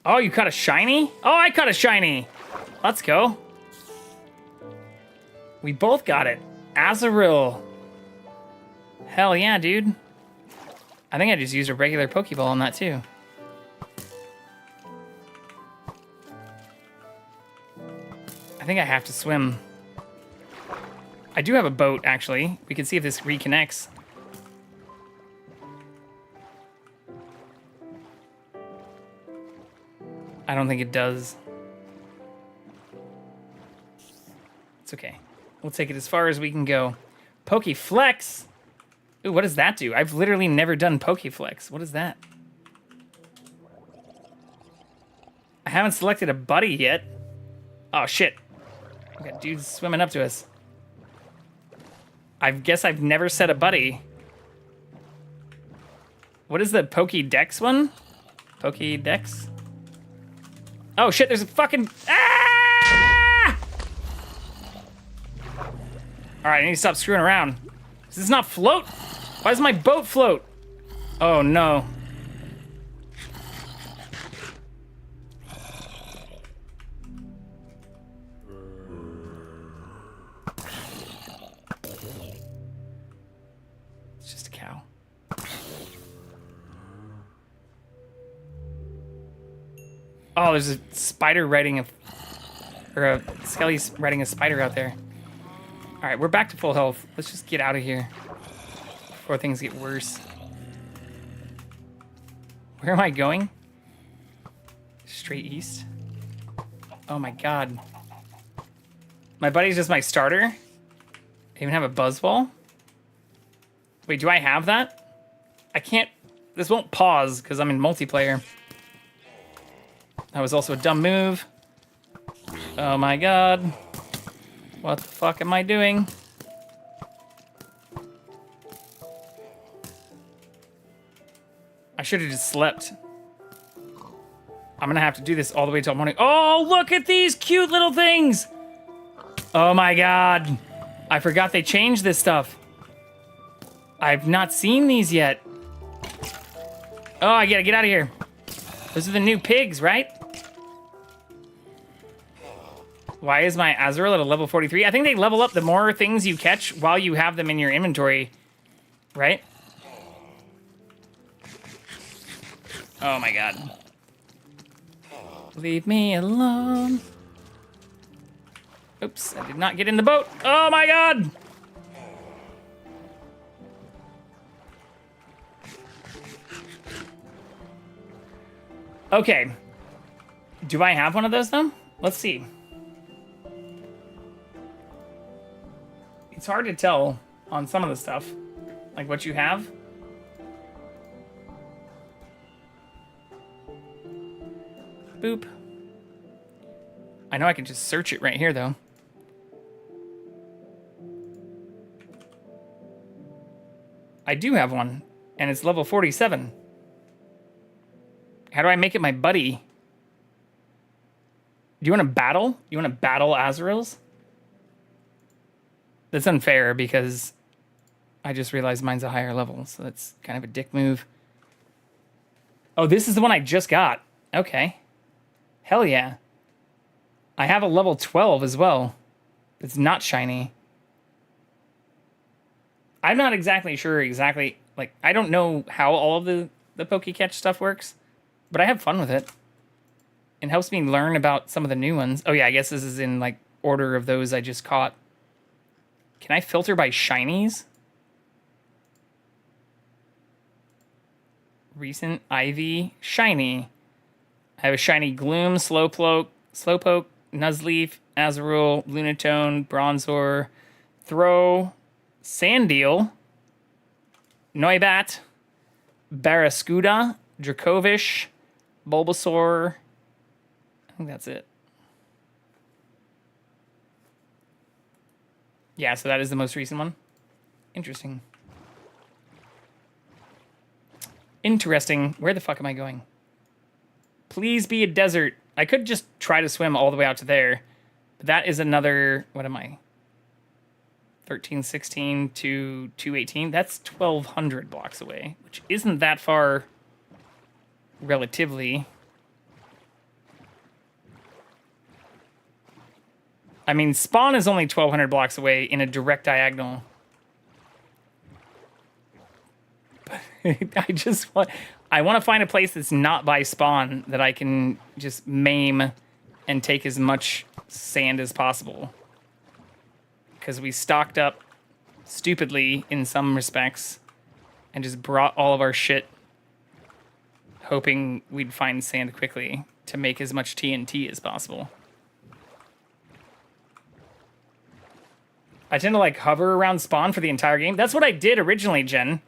[SPEAKER 1] Oh, you caught a shiny? Oh, I caught a shiny! Let's go. We both got it. Azaril. Hell yeah, dude. I think I just used a regular Pokeball on that too. I think I have to swim. I do have a boat, actually. We can see if this reconnects. I don't think it does. It's okay. We'll take it as far as we can go. Pokeflex! Ooh, what does that do? I've literally never done Pokeflex. What is that? I haven't selected a buddy yet. Oh, shit. We got dudes swimming up to us. I guess I've never set a buddy. What is the Pokédex one? Pokédex. Oh shit, there's a fucking... Ah! Alright, I need to stop screwing around. Does this not float? Why does my boat float? Oh no. It's just a cow. Oh, there's a spider riding a Skelly's riding a spider out there. All right, we're back to full health. Let's just get out of here before things get worse. Where am I going? Straight east. Oh my god. My buddy's just my starter. I even have a buzz ball. Wait, do I have that? I can't. This won't pause because I'm in multiplayer. That was also a dumb move. Oh my god. What the fuck am I doing? I should have just slept. I'm gonna have to do this all the way till morning. Oh, look at these cute little things! Oh my god. I forgot they changed this stuff. I've not seen these yet. Oh, I gotta get out of here. Those are the new pigs, right? Why is my Azrael at a level 43? I think they level up the more things you catch while you have them in your inventory, right? Oh my god. Leave me alone. Oops, I did not get in the boat. Oh my god! Okay. Do I have one of those though? Let's see. It's hard to tell on some of the stuff, like what you have. Boop. I know I can just search it right here, though. I do have one, and it's level 47. How do I make it my buddy? Do you want to battle? You want to battle Azraels? That's unfair because I just realized mine's a higher level, so that's kind of a dick move. Oh, this is the one I just got. Okay. Hell yeah. I have a level 12 as well. It's not shiny. I'm not exactly sure like, I don't know how all of the Pokécatch stuff works, but I have fun with it. It helps me learn about some of the new ones. Oh yeah, I guess this is in, like, order of those I just caught. Can I filter by shinies? Recent Ivy shiny. I have a shiny Gloom, Slowpoke, Nuzleaf, Azurill, Lunatone, Bronzor, Throw, Sandeel, Noibat, Barraskewda, Dracovish, Bulbasaur. I think that's it. Yeah, so that is the most recent one. Interesting. Interesting. Where the fuck am I going? Please be a desert. I could just try to swim all the way out to there. But that is another... What am I? 1316 to 218. That's 1,200 blocks away, which isn't that far relatively. I mean, spawn is only 1,200 blocks away in a direct diagonal. But I want to find a place that's not by spawn that I can just maim and take as much sand as possible. Because we stocked up stupidly in some respects and just brought all of our shit hoping we'd find sand quickly to make as much TNT as possible. I tend to, like, hover around spawn for the entire game. That's what I did originally, Jen.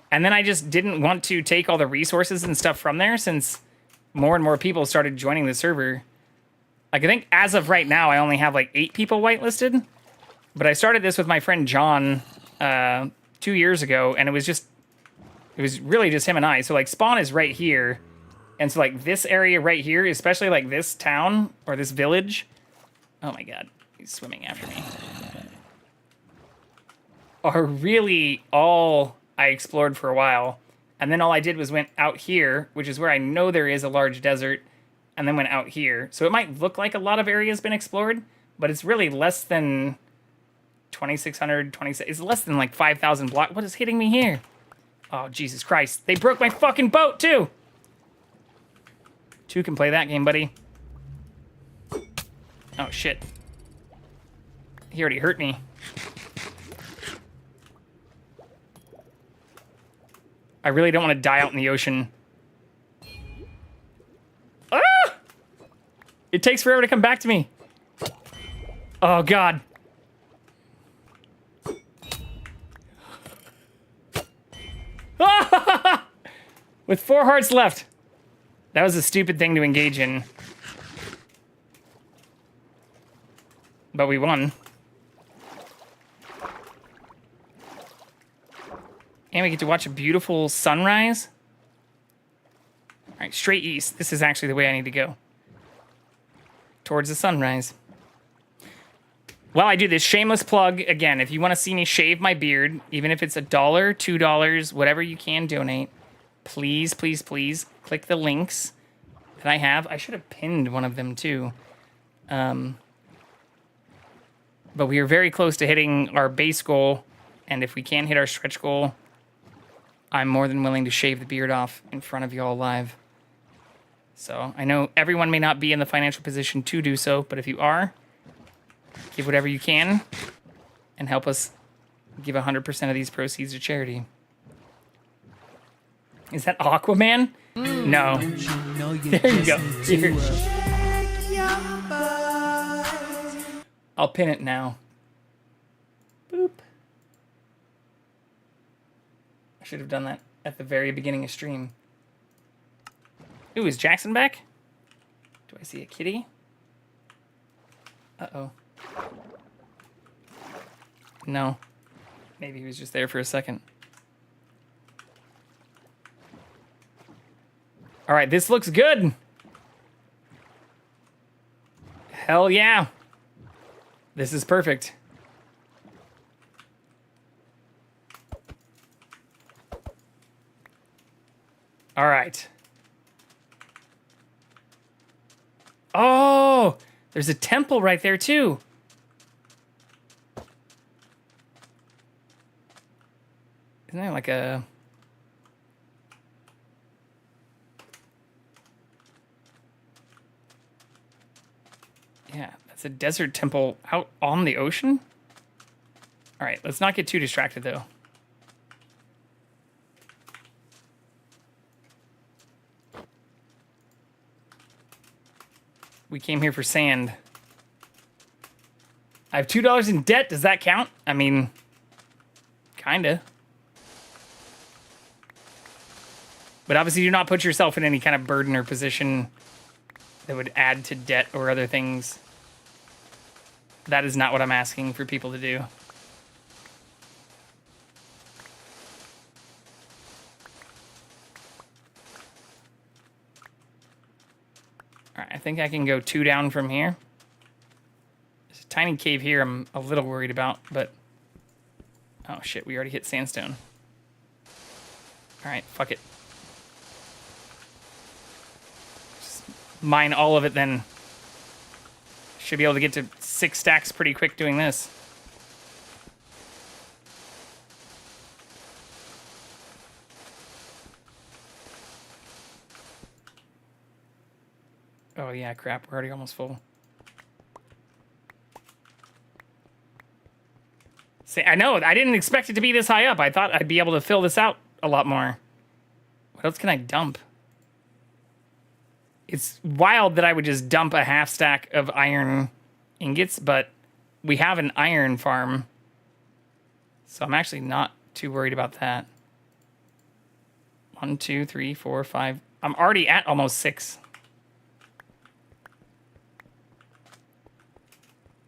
[SPEAKER 1] And then I just didn't want to take all the resources and stuff from there since more and more people started joining the server. Like, I think as of right now, I only have, like, 8 people whitelisted. But I started this with my friend John 2 years ago, and it was really just him and I. So, like, spawn is right here, And so like this area right here, especially like this town or this village. Oh my God, he's swimming after me. Are really all I explored for a while. And then all I did was went out here, which is where I know there is a large desert, and then went out here. So it might look like a lot of areas been explored, but it's really less than 2,600, 26. It's less than like 5,000 blocks. What is hitting me here? Oh, Jesus Christ. They broke my fucking boat, too. 2 can play that game, buddy. Oh, shit. He already hurt me. I really don't want to die out in the ocean. Ah! It takes forever to come back to me. Oh, God. With 4 hearts left. That was a stupid thing to engage in. But we won. And we get to watch a beautiful sunrise. All right, straight east. This is actually the way I need to go. Towards the sunrise. While I do this, shameless plug, again, if you want to see me shave my beard, even if it's $1, $2, whatever you can donate, please, please, please click the links that I have. I should have pinned one of them too. But we are very close to hitting our base goal. And if we can hit our stretch goal, I'm more than willing to shave the beard off in front of you all live. So I know everyone may not be in the financial position to do so, but if you are, give whatever you can and help us give 100% of these proceeds to charity. Is that Aquaman? No. There you go. Here. I'll pin it now. Boop. I should have done that at the very beginning of stream. Ooh, is Jackson back? Do I see a kitty? Uh-oh. No. Maybe he was just there for a second. All right, this looks good. Hell yeah. This is perfect. All right. Oh, there's a temple right there too. Isn't there like a... Yeah, that's a desert temple out on the ocean. All right, let's not get too distracted though. We came here for sand. I have $2 in debt. Does that count? I mean, kinda. But obviously do not put yourself in any kind of burden or position that would add to debt or other things. That is not what I'm asking for people to do. All right, I think I can go 2 down from here. There's a tiny cave here I'm a little worried about, but... Oh shit, we already hit sandstone. All right, fuck it. Just mine all of it then. Should be able to get to 6 stacks pretty quick doing this. Oh yeah, crap, we're already almost full. See, I know, I didn't expect it to be this high up. I thought I'd be able to fill this out a lot more. What else can I dump? It's wild that I would just dump a half stack of iron ingots, but we have an iron farm. So I'm actually not too worried about that. 1, 2, 3, 4, 5. I'm already at almost 6.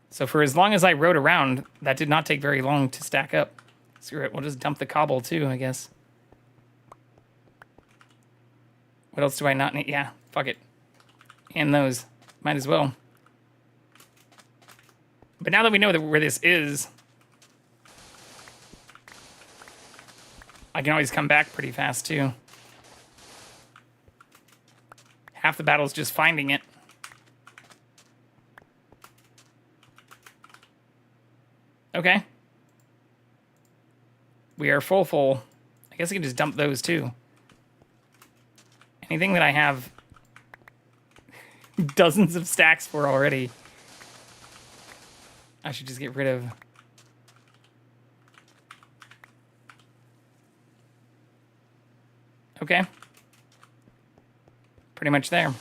[SPEAKER 1] So for as long as I rode around, that did not take very long to stack up. Screw it, we'll just dump the cobble too, I guess. What else do I not need? Yeah, fuck it. And those. Might as well. But now that we know where this is, I can always come back pretty fast, too. Half the battle's just finding it. Okay. We are full. I guess I can just dump those, too. Anything that I have dozens of stacks for already, I should just get rid of. Okay. Pretty much there.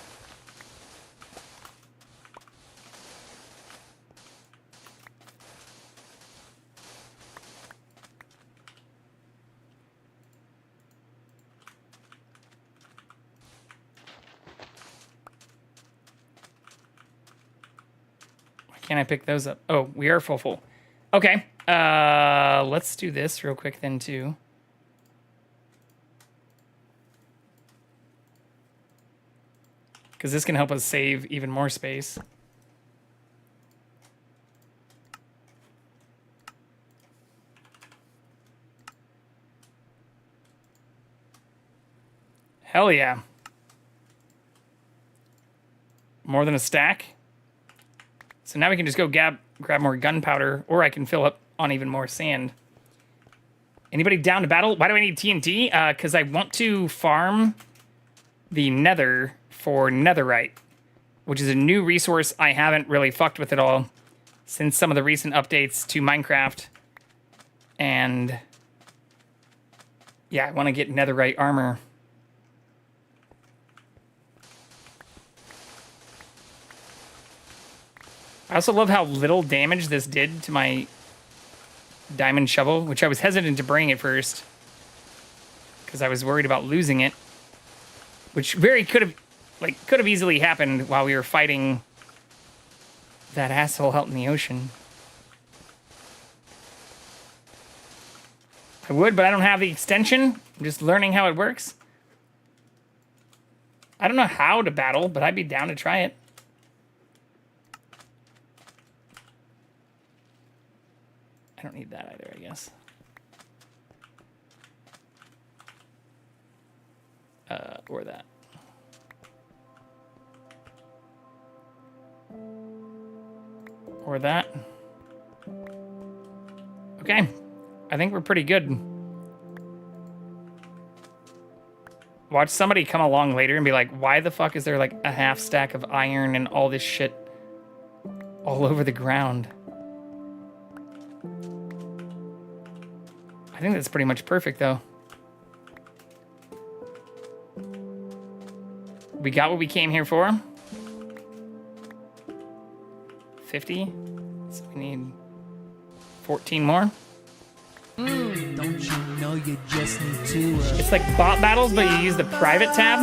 [SPEAKER 1] Why can't I pick those up? Oh, we are full. Okay. Let's do this real quick then too. Because this can help us save even more space. Hell yeah. More than a stack. So now we can just go grab more gunpowder, or I can fill up on even more sand. Anybody down to battle? Why do I need TNT? Because I want to farm the nether for netherite, which is a new resource I haven't really fucked with at all since some of the recent updates to Minecraft. And yeah, I want to get netherite armor. I also love how little damage this did to my diamond shovel, which I was hesitant to bring at first because I was worried about losing it, which could have easily happened while we were fighting that asshole out in the ocean. I would, but I don't have the extension. I'm just learning how it works. I don't know how to battle, but I'd be down to try it. I don't need that either, I guess. Or that. Or that. Okay. I think we're pretty good. Watch somebody come along later and be like, why the fuck is there like a half stack of iron and all this shit all over the ground? I think that's pretty much perfect, though. We got what we came here for. 50. So we need 14 more.
[SPEAKER 2] Don't you know you just need to
[SPEAKER 1] It's like bot battles, but you use the private tab.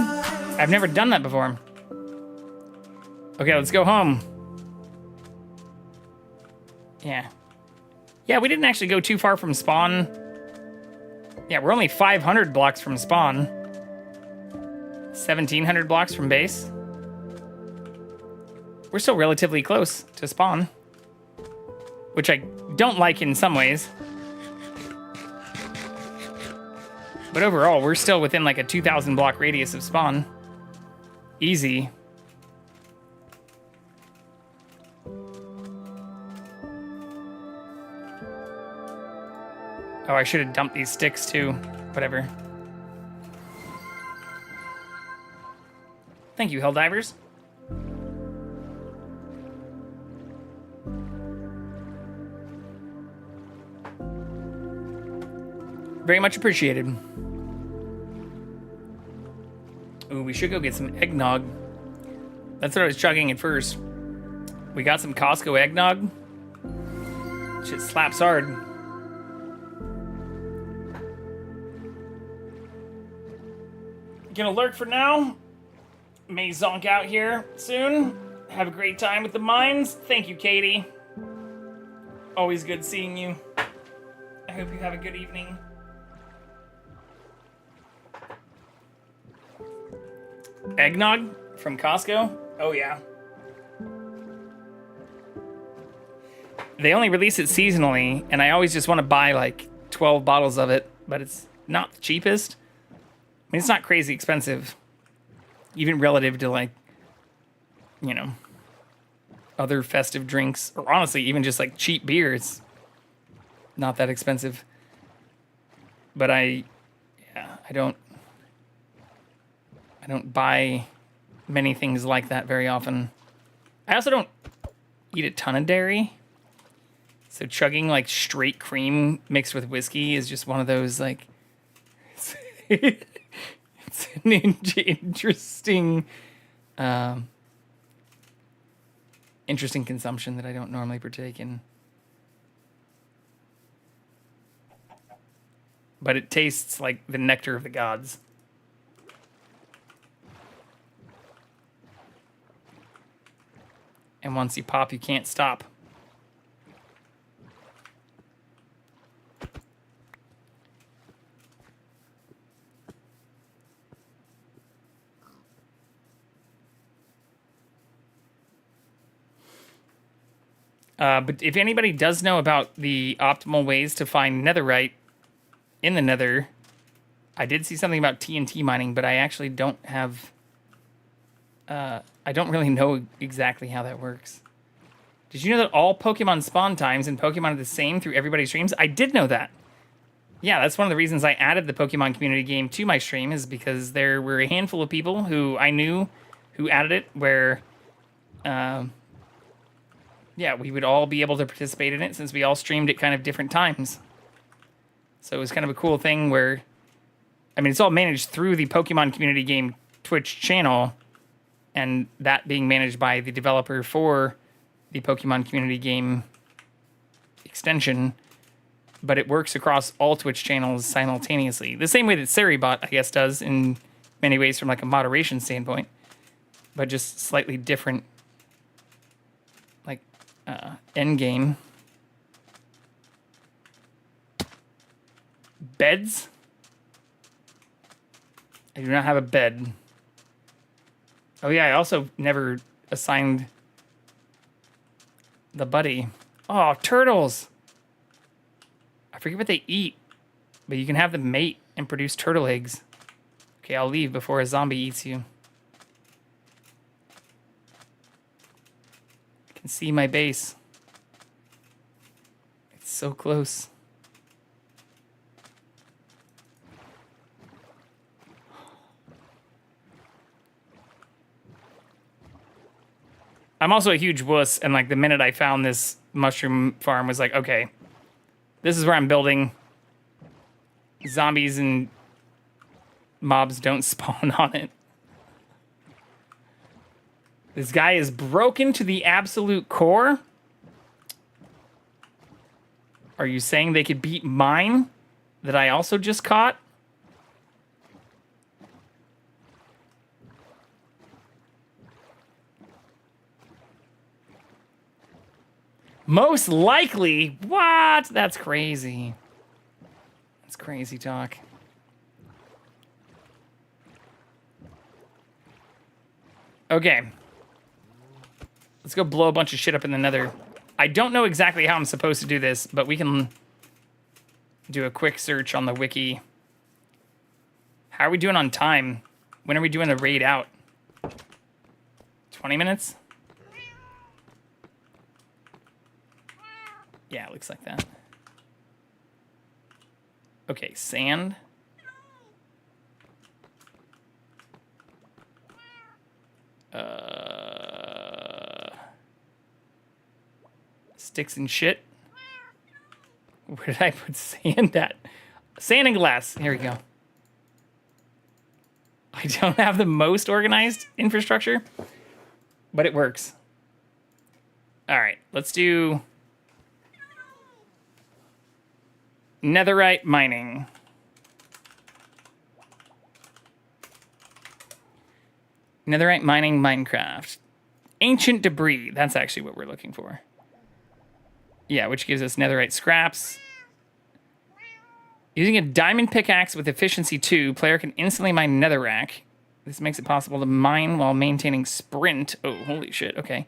[SPEAKER 1] I've never done that before. Okay, let's go home. Yeah. Yeah, we didn't actually go too far from spawn. Yeah, we're only 500 blocks from spawn. 1,700 blocks from base. We're still relatively close to spawn, which I don't like in some ways. But overall, we're still within like a 2,000 block radius of spawn. Easy. Oh, I should have dumped these sticks too. Whatever. Thank you, Helldivers. Very much appreciated. Ooh, we should go get some eggnog. That's what I was chugging at first. We got some Costco eggnog. Shit slaps hard. Gonna lurk for now. May zonk out here soon. Have a great time with the mines. Thank you, Katie. Always good seeing you. I hope you have a good evening. Eggnog from Costco? Oh, yeah. They only release it seasonally, and I always just want to buy like 12 bottles of it, but it's not the cheapest. I mean, it's not crazy expensive, even relative to like, you know, other festive drinks, or honestly, even just like cheap beer. It's not that expensive. But I don't buy many things like that very often. I also don't eat a ton of dairy. So chugging like straight cream mixed with whiskey is just one of those like it's an interesting interesting consumption that I don't normally partake in. But it tastes like the nectar of the gods. And once you pop, you can't stop. But if anybody does know about the optimal ways to find netherite in the nether, I did see something about TNT mining, but I actually don't have... I don't really know exactly how that works. Did you know that all Pokemon spawn times in Pokemon are the same through everybody's streams? I did know that. Yeah, that's one of the reasons I added the Pokemon community game to my stream, is because there were a handful of people who I knew who added it, where... yeah, we would all be able to participate in it since we all streamed at kind of different times. So it was kind of a cool thing where, I mean, it's all managed through the Pokemon community game Twitch channel, and that being managed by the developer for the Pokemon community game extension, but it works across all Twitch channels simultaneously. The same way that Seribot, I guess, does in many ways from like a moderation standpoint, but just slightly different, like, end game. Beds? I do not have a bed. Oh yeah, I also never assigned the buddy. Oh, turtles! I forget what they eat, but you can have them mate and produce turtle eggs. Okay, I'll leave before a zombie eats you. I can see my base. It's so close. I'm also a huge wuss, and like the minute I found this mushroom farm was like, okay, this is where I'm building. Zombies and mobs don't spawn on it. This guy is broken to the absolute core. Are you saying they could beat mine that I also just caught? Most likely? What? That's crazy. That's crazy talk. Okay. Let's go blow a bunch of shit up in the nether. I don't know exactly how I'm supposed to do this, but we can do a quick search on the wiki. How are we doing on time? When are we doing the raid out? 20 minutes? Yeah, it looks like that. Okay, sand. Sticks and shit. Where did I put sand at? Sand and glass. Here we go. I don't have the most organized infrastructure, but it works. All right, let's do netherite mining. Netherite mining Minecraft. Ancient debris. That's actually what we're looking for. Yeah, which gives us netherite scraps. Using a diamond pickaxe with efficiency 2, player can instantly mine netherrack. This makes it possible to mine while maintaining sprint. Oh, holy shit. Okay.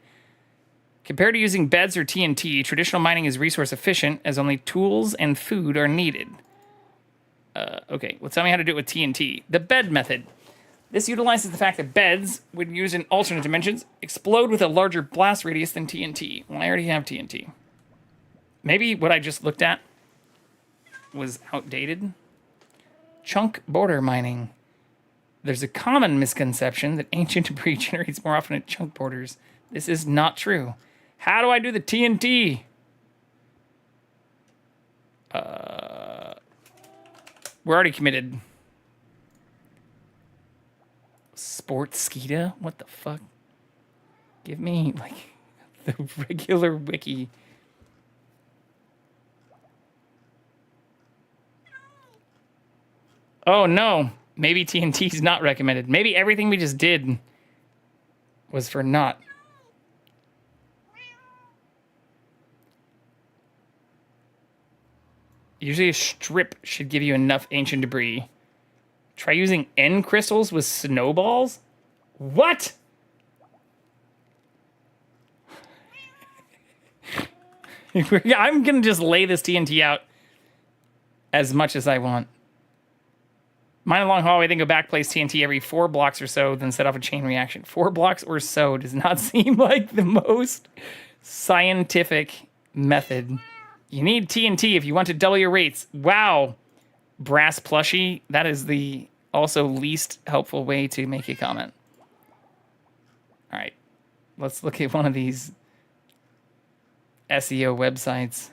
[SPEAKER 1] Compared to using beds or TNT, traditional mining is resource efficient as only tools and food are needed. Okay, well, tell me how to do it with TNT. The bed method. This utilizes the fact that beds, when used in alternate dimensions, explode with a larger blast radius than TNT. Well, I already have TNT. Maybe what I just looked at was outdated. Chunk border mining. There's a common misconception that ancient debris generates more often at chunk borders. This is not true. How do I do the TNT? We're already committed. Sportskeeda? What the fuck? Give me, like, the regular wiki. Oh, no. Maybe TNT is not recommended. Maybe everything we just did was for naught. Usually a strip should give you enough ancient debris. Try using N crystals with snowballs? What? I'm going to just lay this TNT out as much as I want. Mine a long hallway, then go back, place TNT every 4 blocks or so, then set off a chain reaction. 4 blocks or so does not seem like the most scientific method. You need TNT if you want to double your rates. Wow. Brass plushie, that is the also least helpful way to make a comment. All right. Let's look at one of these SEO websites.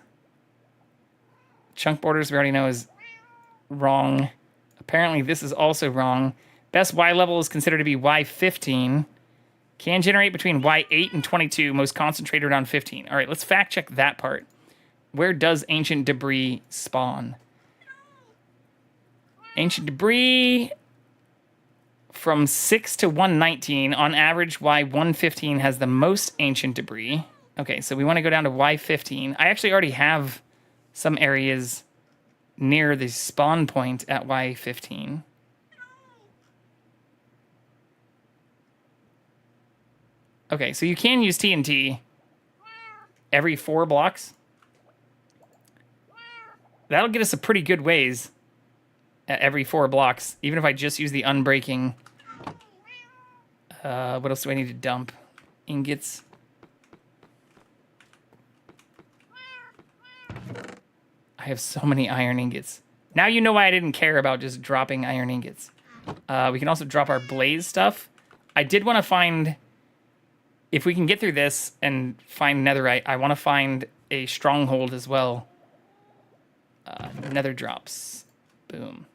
[SPEAKER 1] Chunk borders we already know is wrong. Apparently this is also wrong. Best Y level is considered to be Y15. Can generate between Y8 and 22, most concentrated around 15. All right, let's fact check that part. Where does ancient debris spawn? Ancient debris from 6 to 119. On average, Y115 has the most ancient debris. Okay, so we want to go down to Y15. I actually already have some areas near the spawn point at Y15. Okay, so you can use TNT every 4 blocks. That'll get us a pretty good ways at every 4 blocks, even if I just use the unbreaking. What else do I need to dump? Ingots. I have so many iron ingots. Now you know why I didn't care about just dropping iron ingots. We can also drop our blaze stuff. I did want to find, if we can get through this and find netherite, I want to find a stronghold as well. Nether drops. Boom.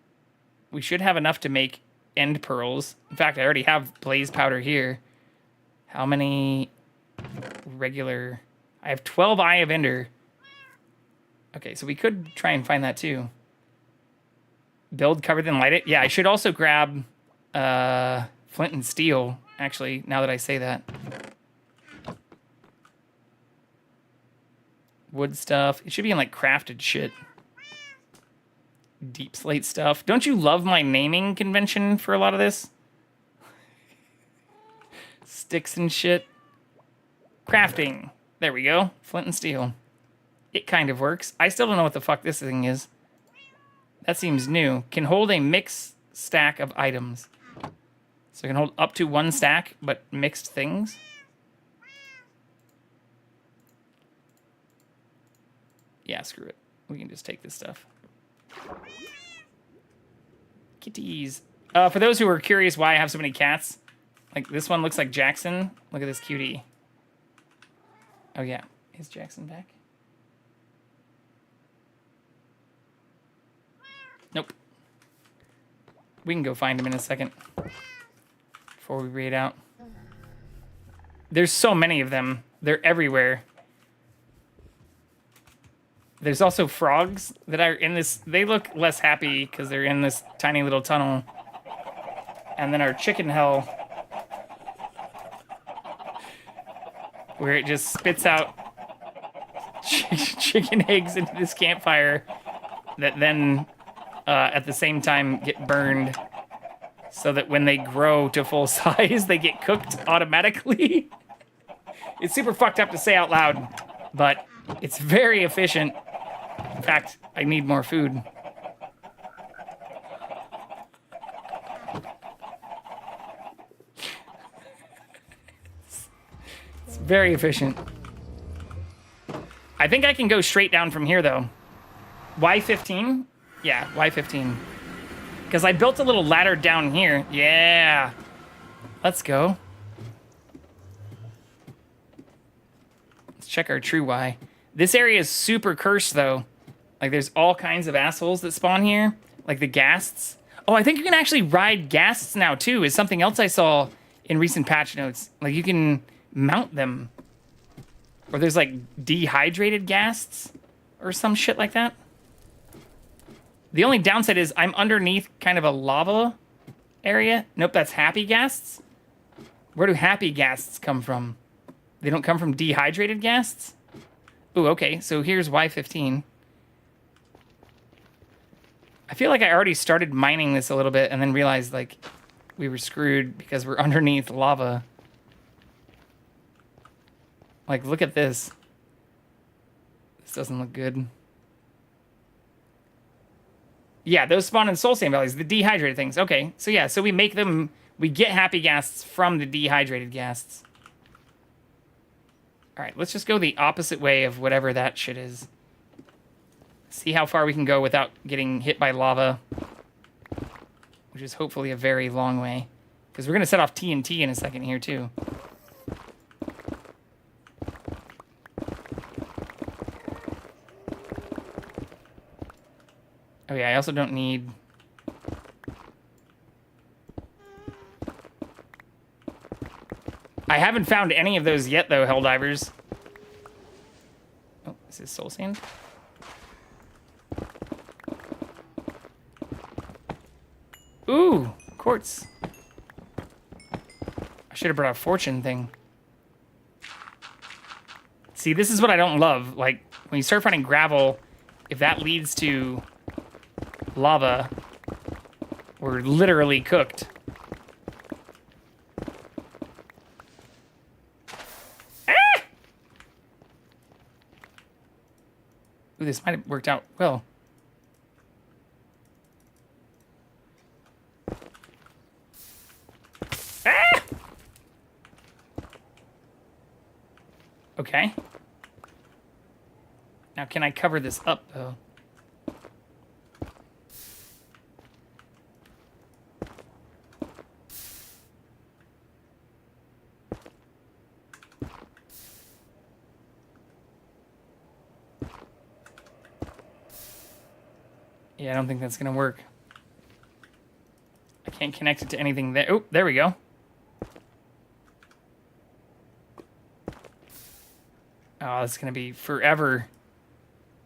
[SPEAKER 1] We should have enough to make end pearls. In fact, I already have blaze powder here. How many regular? I have 12 Eye of Ender. Okay, so we could try and find that too. Build, cover, then light it. Yeah, I should also grab flint and steel, actually, now that I say that. Wood stuff. It should be in, like, crafted shit. Deep slate stuff. Don't you love my naming convention for a lot of this? Sticks and shit. Crafting. There we go. Flint and steel. It kind of works. I still don't know what the fuck this thing is. That seems new. Can hold a mixed stack of items. So I can hold up to 1 stack, but mixed things. Yeah, screw it. We can just take this stuff. Kitties. For those who are curious why I have so many cats, like this one looks like Jackson. Look at this cutie. Oh yeah, is Jackson back? Nope. We can go find him in a second before we read out. There's so many of them. They're everywhere. There's also frogs that are in this. They look less happy because they're in this tiny little tunnel. And then our chicken hell, where it just spits out chicken eggs into this campfire that then, at the same time, get burned. so that when they grow to full size, they get cooked automatically. It's super fucked up to say out loud, but it's very efficient. In fact, I need more food. It's very efficient. I think I can go straight down from here, though. Y15? Yeah, Y15. Because I built a little ladder down here. Yeah. Let's go. Let's check our true Y. This area is super cursed, though. Like, there's all kinds of assholes that spawn here. Like the ghasts. Oh, I think you can actually ride ghasts now, too, is something else I saw in recent patch notes. Like, you can mount them. Or there's, like, dehydrated ghasts or some shit like that. The only downside is I'm underneath kind of a lava area. Nope, that's happy ghasts. Where do happy ghasts come from? They don't come from dehydrated ghasts? Ooh, okay, so here's Y15. I feel like I already started mining this a little bit and then realized, like, we were screwed because we're underneath lava. Like, look at this. This doesn't look good. Yeah, those spawn in Soul Sand Valleys, the dehydrated things. Okay, so yeah, so we make them, we get happy ghasts from the dehydrated ghasts. All right, let's just go the opposite way of whatever that shit is. See how far we can go without getting hit by lava, which is hopefully a very long way. Because we're going to set off TNT in a second here, too. Oh yeah, I also don't need... I haven't found any of those yet, though, Helldivers. Oh, is this soul sand? Ooh, quartz. I should have brought a fortune thing. See, this is what I don't love. Like, when you start finding gravel, if that leads to lava, we're literally cooked. Ah! Ooh, this might have worked out well. Ah! Okay. Now, can I cover this up, though? Yeah, I don't think that's gonna work. I can't connect it to anything there. Oh, there we go. Oh, it's gonna be forever.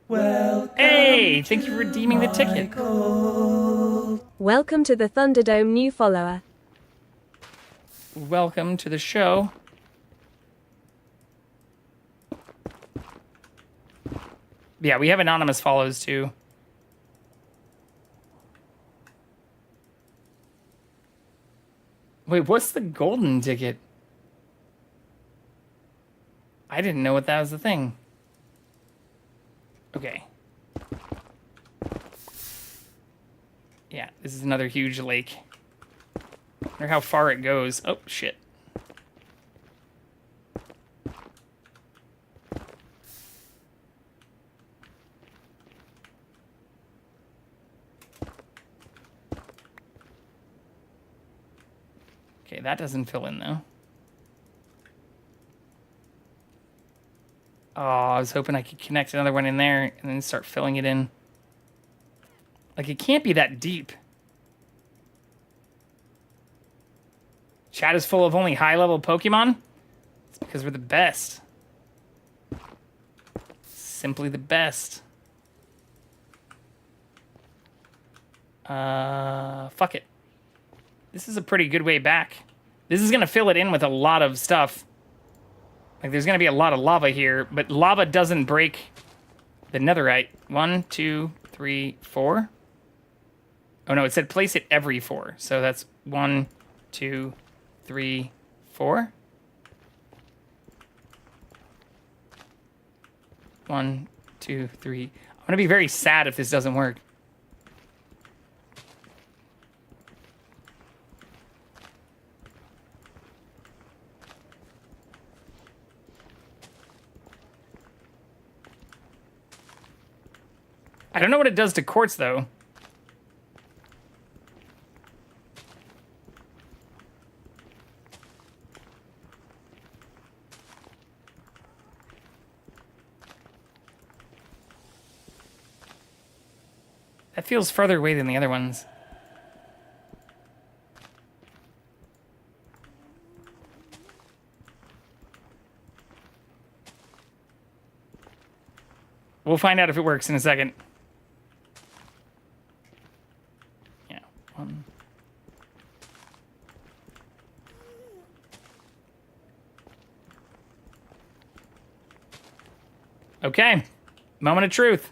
[SPEAKER 1] Hey, thank you for redeeming the ticket.
[SPEAKER 5] Welcome to the Thunderdome new follower.
[SPEAKER 1] Welcome to the show. Yeah, we have anonymous follows too. Wait, what's the golden ticket? I didn't know what that was the thing. Okay. Yeah, this is another huge lake. Wonder how far it goes. Oh, shit. Okay, that doesn't fill in, though. Oh, I was hoping I could connect another one in there and then start filling it in. Like, it can't be that deep. Chat is full of only high-level Pokemon? It's because we're the best. Simply the best. Fuck it. This is a pretty good way back. This is going to fill it in with a lot of stuff. Like, there's going to be a lot of lava here, but lava doesn't break the netherite. 1, 2, 3, 4. Oh, no, it said place it every 4. So that's 1, 2, 3, 4. 1, 2, 3. I'm gonna be very sad if this doesn't work. I don't know what it does to quartz, though. That feels farther away than the other ones. We'll find out if it works in a second. Yeah, 1. Okay, moment of truth.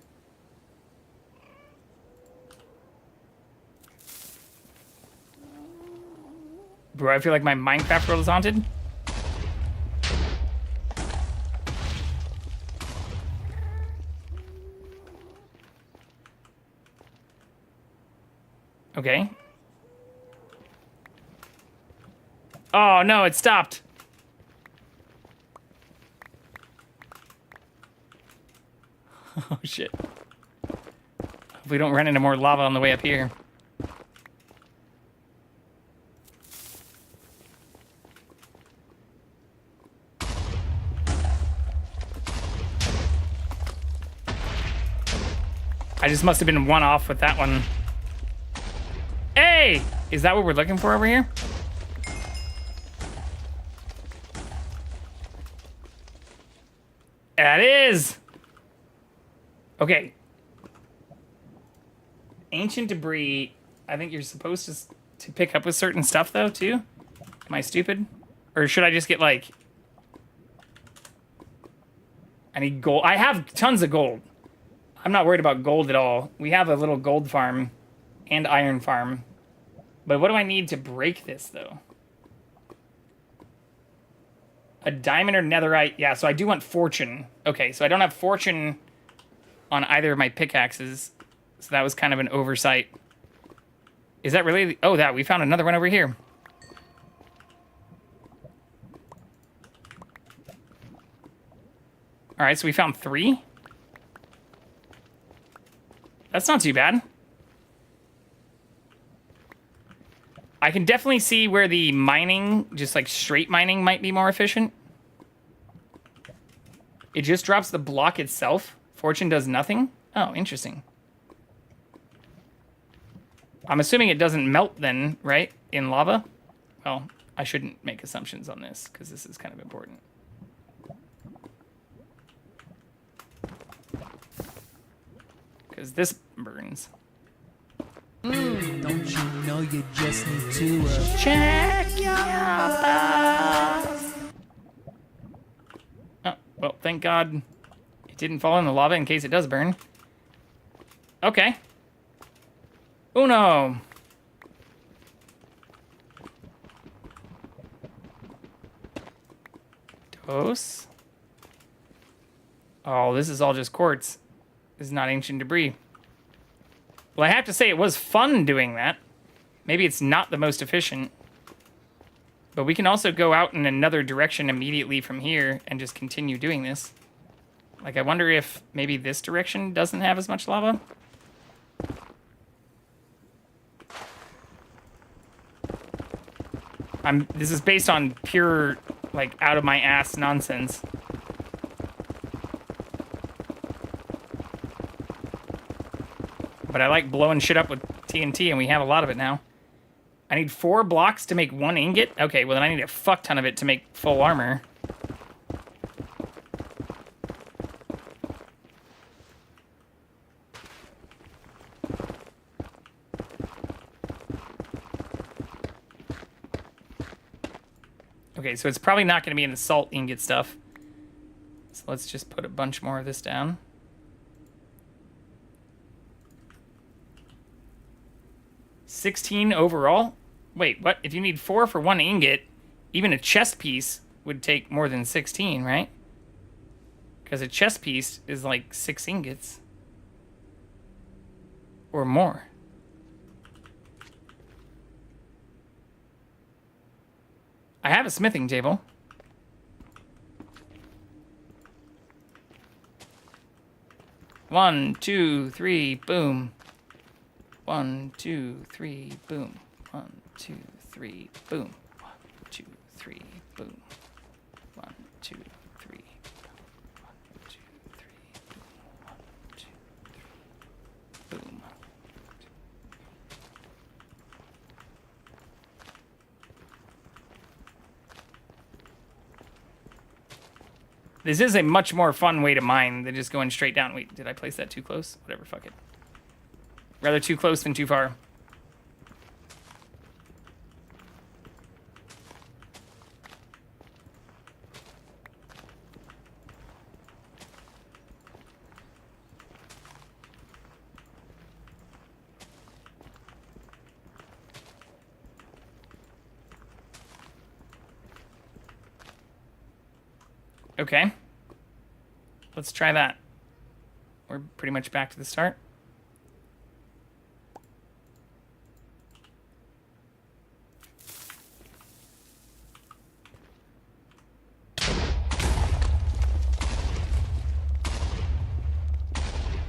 [SPEAKER 1] Bro, I feel like my Minecraft world is haunted. Okay. Oh, no, it stopped. Oh, shit. If we don't run into more lava on the way up here. I just must have been one off with that one. Hey! Is that what we're looking for over here? That is! Okay. Ancient debris. I think you're supposed to pick up with certain stuff, though, too? Am I stupid? Or should I just get, like... I need gold. I have tons of gold. I'm not worried about gold at all. We have a little gold farm and iron farm. But what do I need to break this, though? A diamond or netherite. Yeah, so I do want fortune. Okay, so I don't have fortune on either of my pickaxes. So that was kind of an oversight. Is that really... Oh, that. We found another one over here. All right, so we found 3. That's not too bad. I can definitely see where the mining, just like straight mining, might be more efficient. It just drops the block itself. Fortune does nothing. Oh, interesting. I'm assuming it doesn't melt then, right? In lava? Well, I shouldn't make assumptions on this because this is kind of important. Because this burns.
[SPEAKER 2] Don't you know you just need to
[SPEAKER 1] Check your box. Oh, well, thank God it didn't fall in the lava in case it does burn. Okay. Uno. Dos. Oh, this is all just quartz. This is not ancient debris. Well, I have to say it was fun doing that. Maybe it's not the most efficient. But we can also go out in another direction immediately from here and just continue doing this. Like, I wonder if maybe this direction doesn't have as much lava. This is based on pure, like, out of my ass nonsense. But I like blowing shit up with TNT, and we have a lot of it now. I need 4 blocks to make 1 ingot? Okay, well then I need a fuck ton of it to make full armor. Okay, so it's probably not going to be in the salt ingot stuff. So let's just put a bunch more of this down. $16 overall. Wait, what? If you need 4 for 1 ingot, even a chest piece would take more than 16, right? Because a chest piece is like 6 ingots. Or more. I have a smithing table. One, two, three, boom. 1, 2, 3, boom. 1, 2, 3, boom. 1, 2, 3, boom. 1, 2, 3, 1, 2, 3, boom. 1, 2, 3, boom. This is a much more fun way to mine than just going straight down. Wait, did I place that too close? Whatever, fuck it. Rather too close than too far. Okay. Let's try that. We're pretty much back to the start.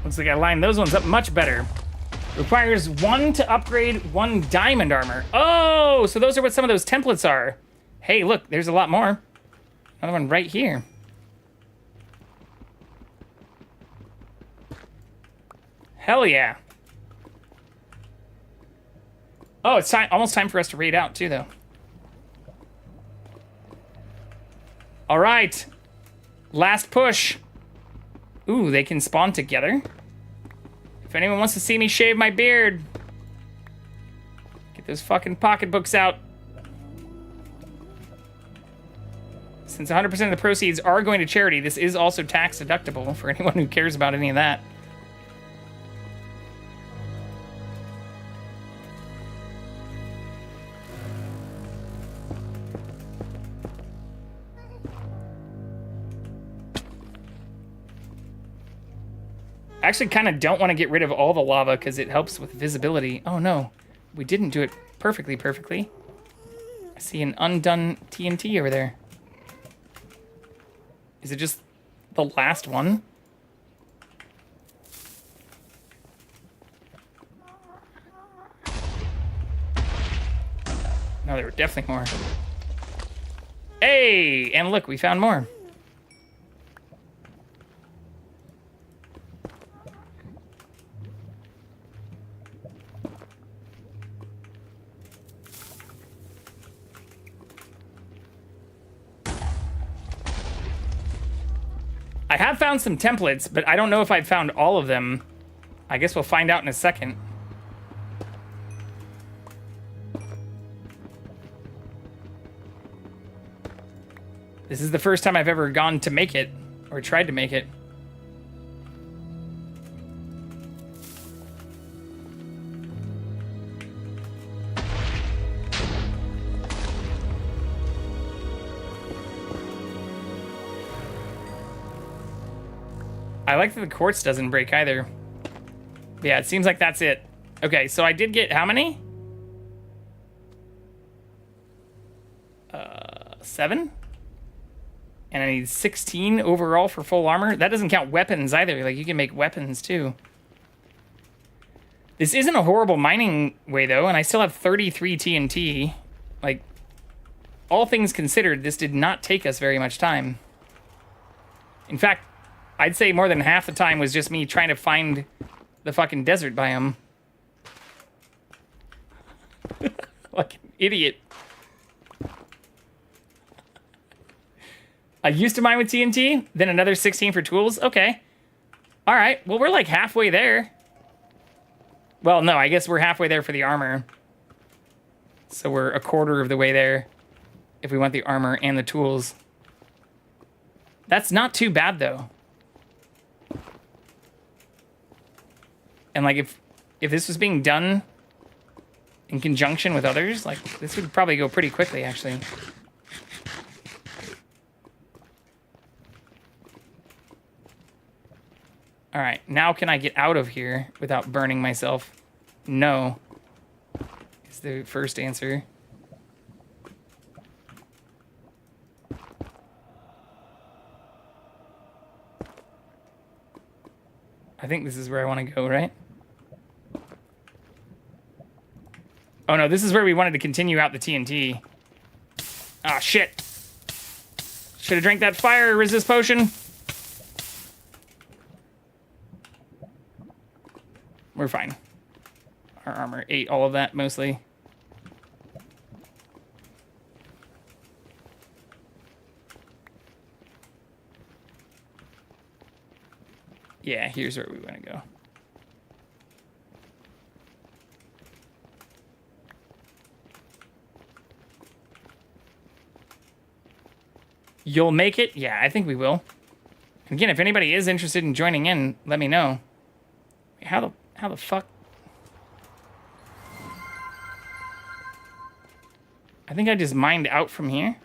[SPEAKER 1] Looks like I lined those ones up much better. Requires 1 to upgrade 1 diamond armor. Oh, so those are what some of those templates are. Hey, look, there's a lot more. Another one right here. Hell yeah. Oh, it's almost time for us to raid out too, though. All right. Last push. Ooh, they can spawn together. If anyone wants to see me shave my beard, get those fucking pocketbooks out. Since 100% of the proceeds are going to charity, this is also tax deductible for anyone who cares about any of that. I actually kind of don't want to get rid of all the lava because it helps with visibility. Oh no, we didn't do it perfectly. I see an undone TNT over there. Is it just the last one? No, there were definitely more. Hey, and look, we found more. I have found some templates, but I don't know if I've found all of them. I guess we'll find out in a second. This is the first time I've ever gone to make it, or tried to make it. I like that the quartz doesn't break either. Yeah, it seems like that's it. Okay, so I did get how many? 7? And I need 16 overall for full armor. That doesn't count weapons either. Like, you can make weapons too. This isn't a horrible mining way though, and I still have 33 TNT. Like, all things considered, this did not take us very much time. In fact, I'd say more than half the time was just me trying to find the fucking desert biome. Like an idiot. I used to mine with TNT, then another 16 for tools. Okay. All right. Well, we're like halfway there. Well, no, I guess we're halfway there for the armor. So we're a quarter of the way there if we want the armor and the tools. That's not too bad, though. And like if this was being done in conjunction with others. Like, this would probably go pretty quickly, actually. All right, now can I get out of here without burning myself? No, is the first answer. I think this is where I want to go, right? Oh no, this is where we wanted to continue out the TNT. Ah, shit. Should have drank that fire resist potion. We're fine. Our armor ate all of that, mostly. Yeah, here's where we want to go. You'll make it? Yeah, I think we will. Again, if anybody is interested in joining in, let me know. How the fuck? I think I just mined out from here.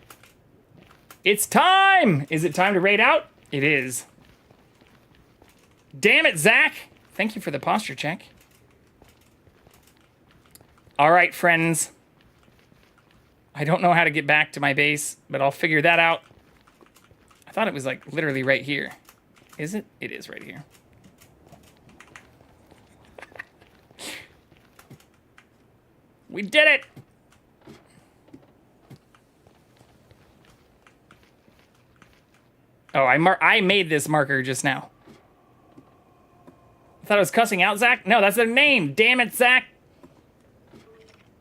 [SPEAKER 1] It's time! Is it time to raid out? It is. Damn it, Zach! Thank you for the posture check. All right, friends. I don't know how to get back to my base, but I'll figure that out. I thought it was like literally right here. Is it? It is right here. We did it! Oh, I made this marker just now. I thought I was cussing out Zach. No, that's their name. Damn it, Zach.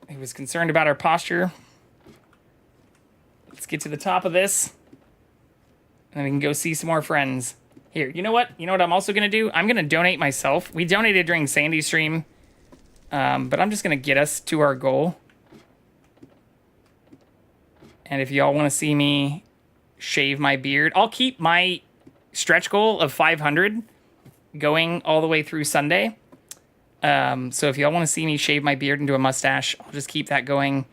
[SPEAKER 1] He was concerned about our posture. Let's get to the top of this. And then we can go see some more friends. Here, you know what? You know what I'm also going to do? I'm going to donate myself. We donated during Sandy's stream. But I'm just going to get us to our goal. And if y'all want to see me shave my beard, I'll keep my stretch goal of 500 going all the way through Sunday. So if y'all want to see me shave my beard into a mustache, I'll just keep that going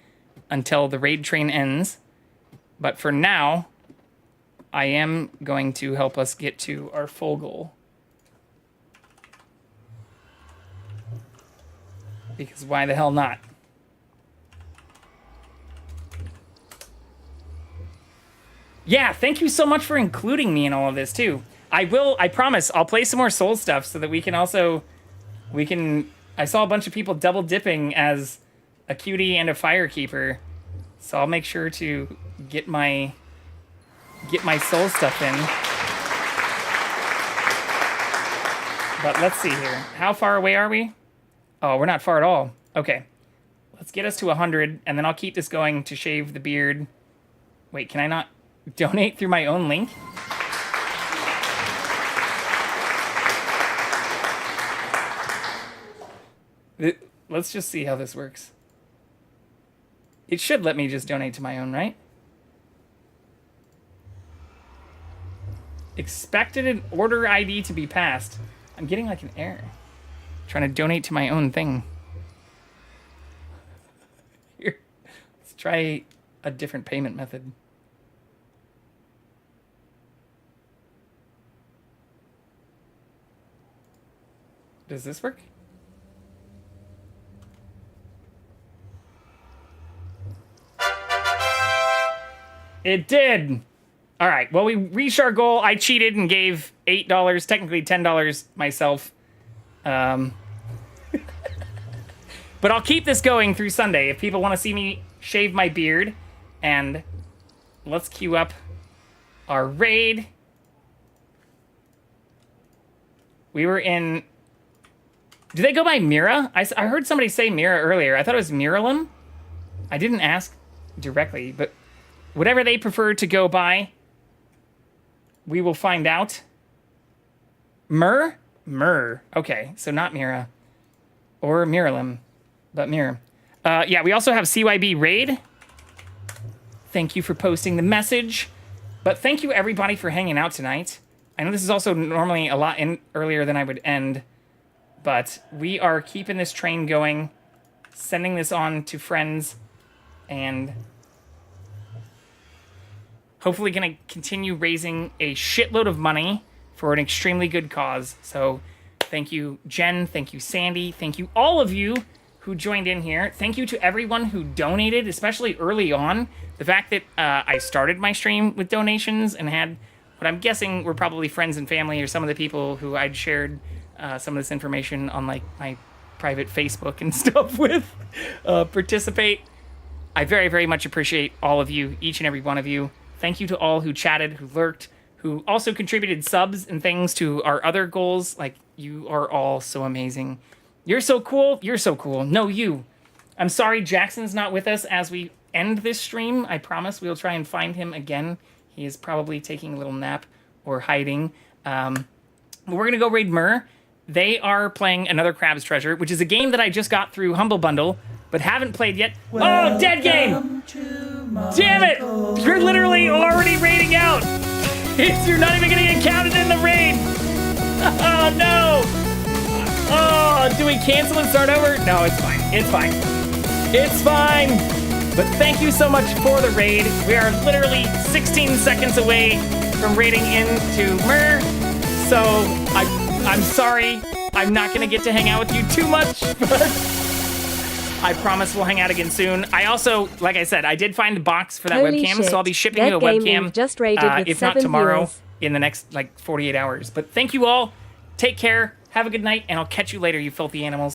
[SPEAKER 1] until the raid train ends. But for now, I am going to help us get to our full goal. Because why the hell not? Yeah, thank you so much for including me in all of this, too. I promise, I'll play some more Soul stuff so that we can also... I saw a bunch of people double dipping as a cutie and a firekeeper. So I'll make sure to get my Soul stuff in. But let's see here. How far away are we? Oh, we're not far at all. Okay. Let's get us to 100, and then I'll keep this going to shave the beard. Wait, can I not donate through my own link? Let's just see how this works. It should let me just donate to my own, right? Expected an order ID to be passed. I'm getting like an error. Trying to donate to my own thing. Here, let's try a different payment method. Does this work? It did. All right. Well, we reached our goal. I cheated and gave $8, technically $10 myself. But I'll keep this going through Sunday if people want to see me shave my beard. And let's queue up our raid. We were in... Do they go by Mira? I heard somebody say Mira earlier. I thought it was Miralim. I didn't ask directly, but whatever they prefer to go by, we will find out. Myrrh? Myrrh. Okay, so not Mira. Or Miralim, but Mira. Yeah, we also have CYB Raid. Thank you for posting the message. But thank you, everybody, for hanging out tonight. I know this is also normally a lot earlier than I would end, but we are keeping this train going sending this on to friends, and hopefully going to continue raising a shitload of money for an extremely good cause. So thank you, Jen. Thank you, Sandy. Thank you, all of you who joined in here. Thank you to everyone who donated, especially early on. The fact that I started my stream with donations and had what I'm guessing were probably friends and family or some of the people who I'd shared some of this information on like my private Facebook and stuff with participate. I very, very much appreciate all of you, each and every one of you. Thank you to all who chatted, who lurked, who also contributed subs and things to our other goals. Like, you are all so amazing. You're so cool. You're so cool. No, you. I'm sorry Jackson's not with us as we end this stream. I promise we'll try and find him again. He is probably taking a little nap or hiding. But we're going to go raid Myrrh. They are playing another Crab's Treasure, which is a game that I just got through Humble Bundle, but haven't played yet. Oh, dead game! Damn it! You're literally already raiding out! You're not even going to get counted in the raid! Oh, no! Oh, do we cancel and start over? No, it's fine. It's fine. It's fine! But thank you so much for the raid. We are literally 16 seconds away from raiding into Myrrh. So, I'm sorry. I'm not going to get to hang out with you too much, but I promise we'll hang out again soon. I also, like I said, I did find a box for that
[SPEAKER 5] Holy
[SPEAKER 1] webcam,
[SPEAKER 5] shit.
[SPEAKER 1] so I'll be shipping you a
[SPEAKER 5] That game
[SPEAKER 1] webcam,
[SPEAKER 5] we've just raided with
[SPEAKER 1] if not
[SPEAKER 5] 7
[SPEAKER 1] tomorrow,
[SPEAKER 5] viewers.
[SPEAKER 1] in the next, 48 hours. But thank you all. Take care. Have a good night, and I'll catch you later, you filthy animals.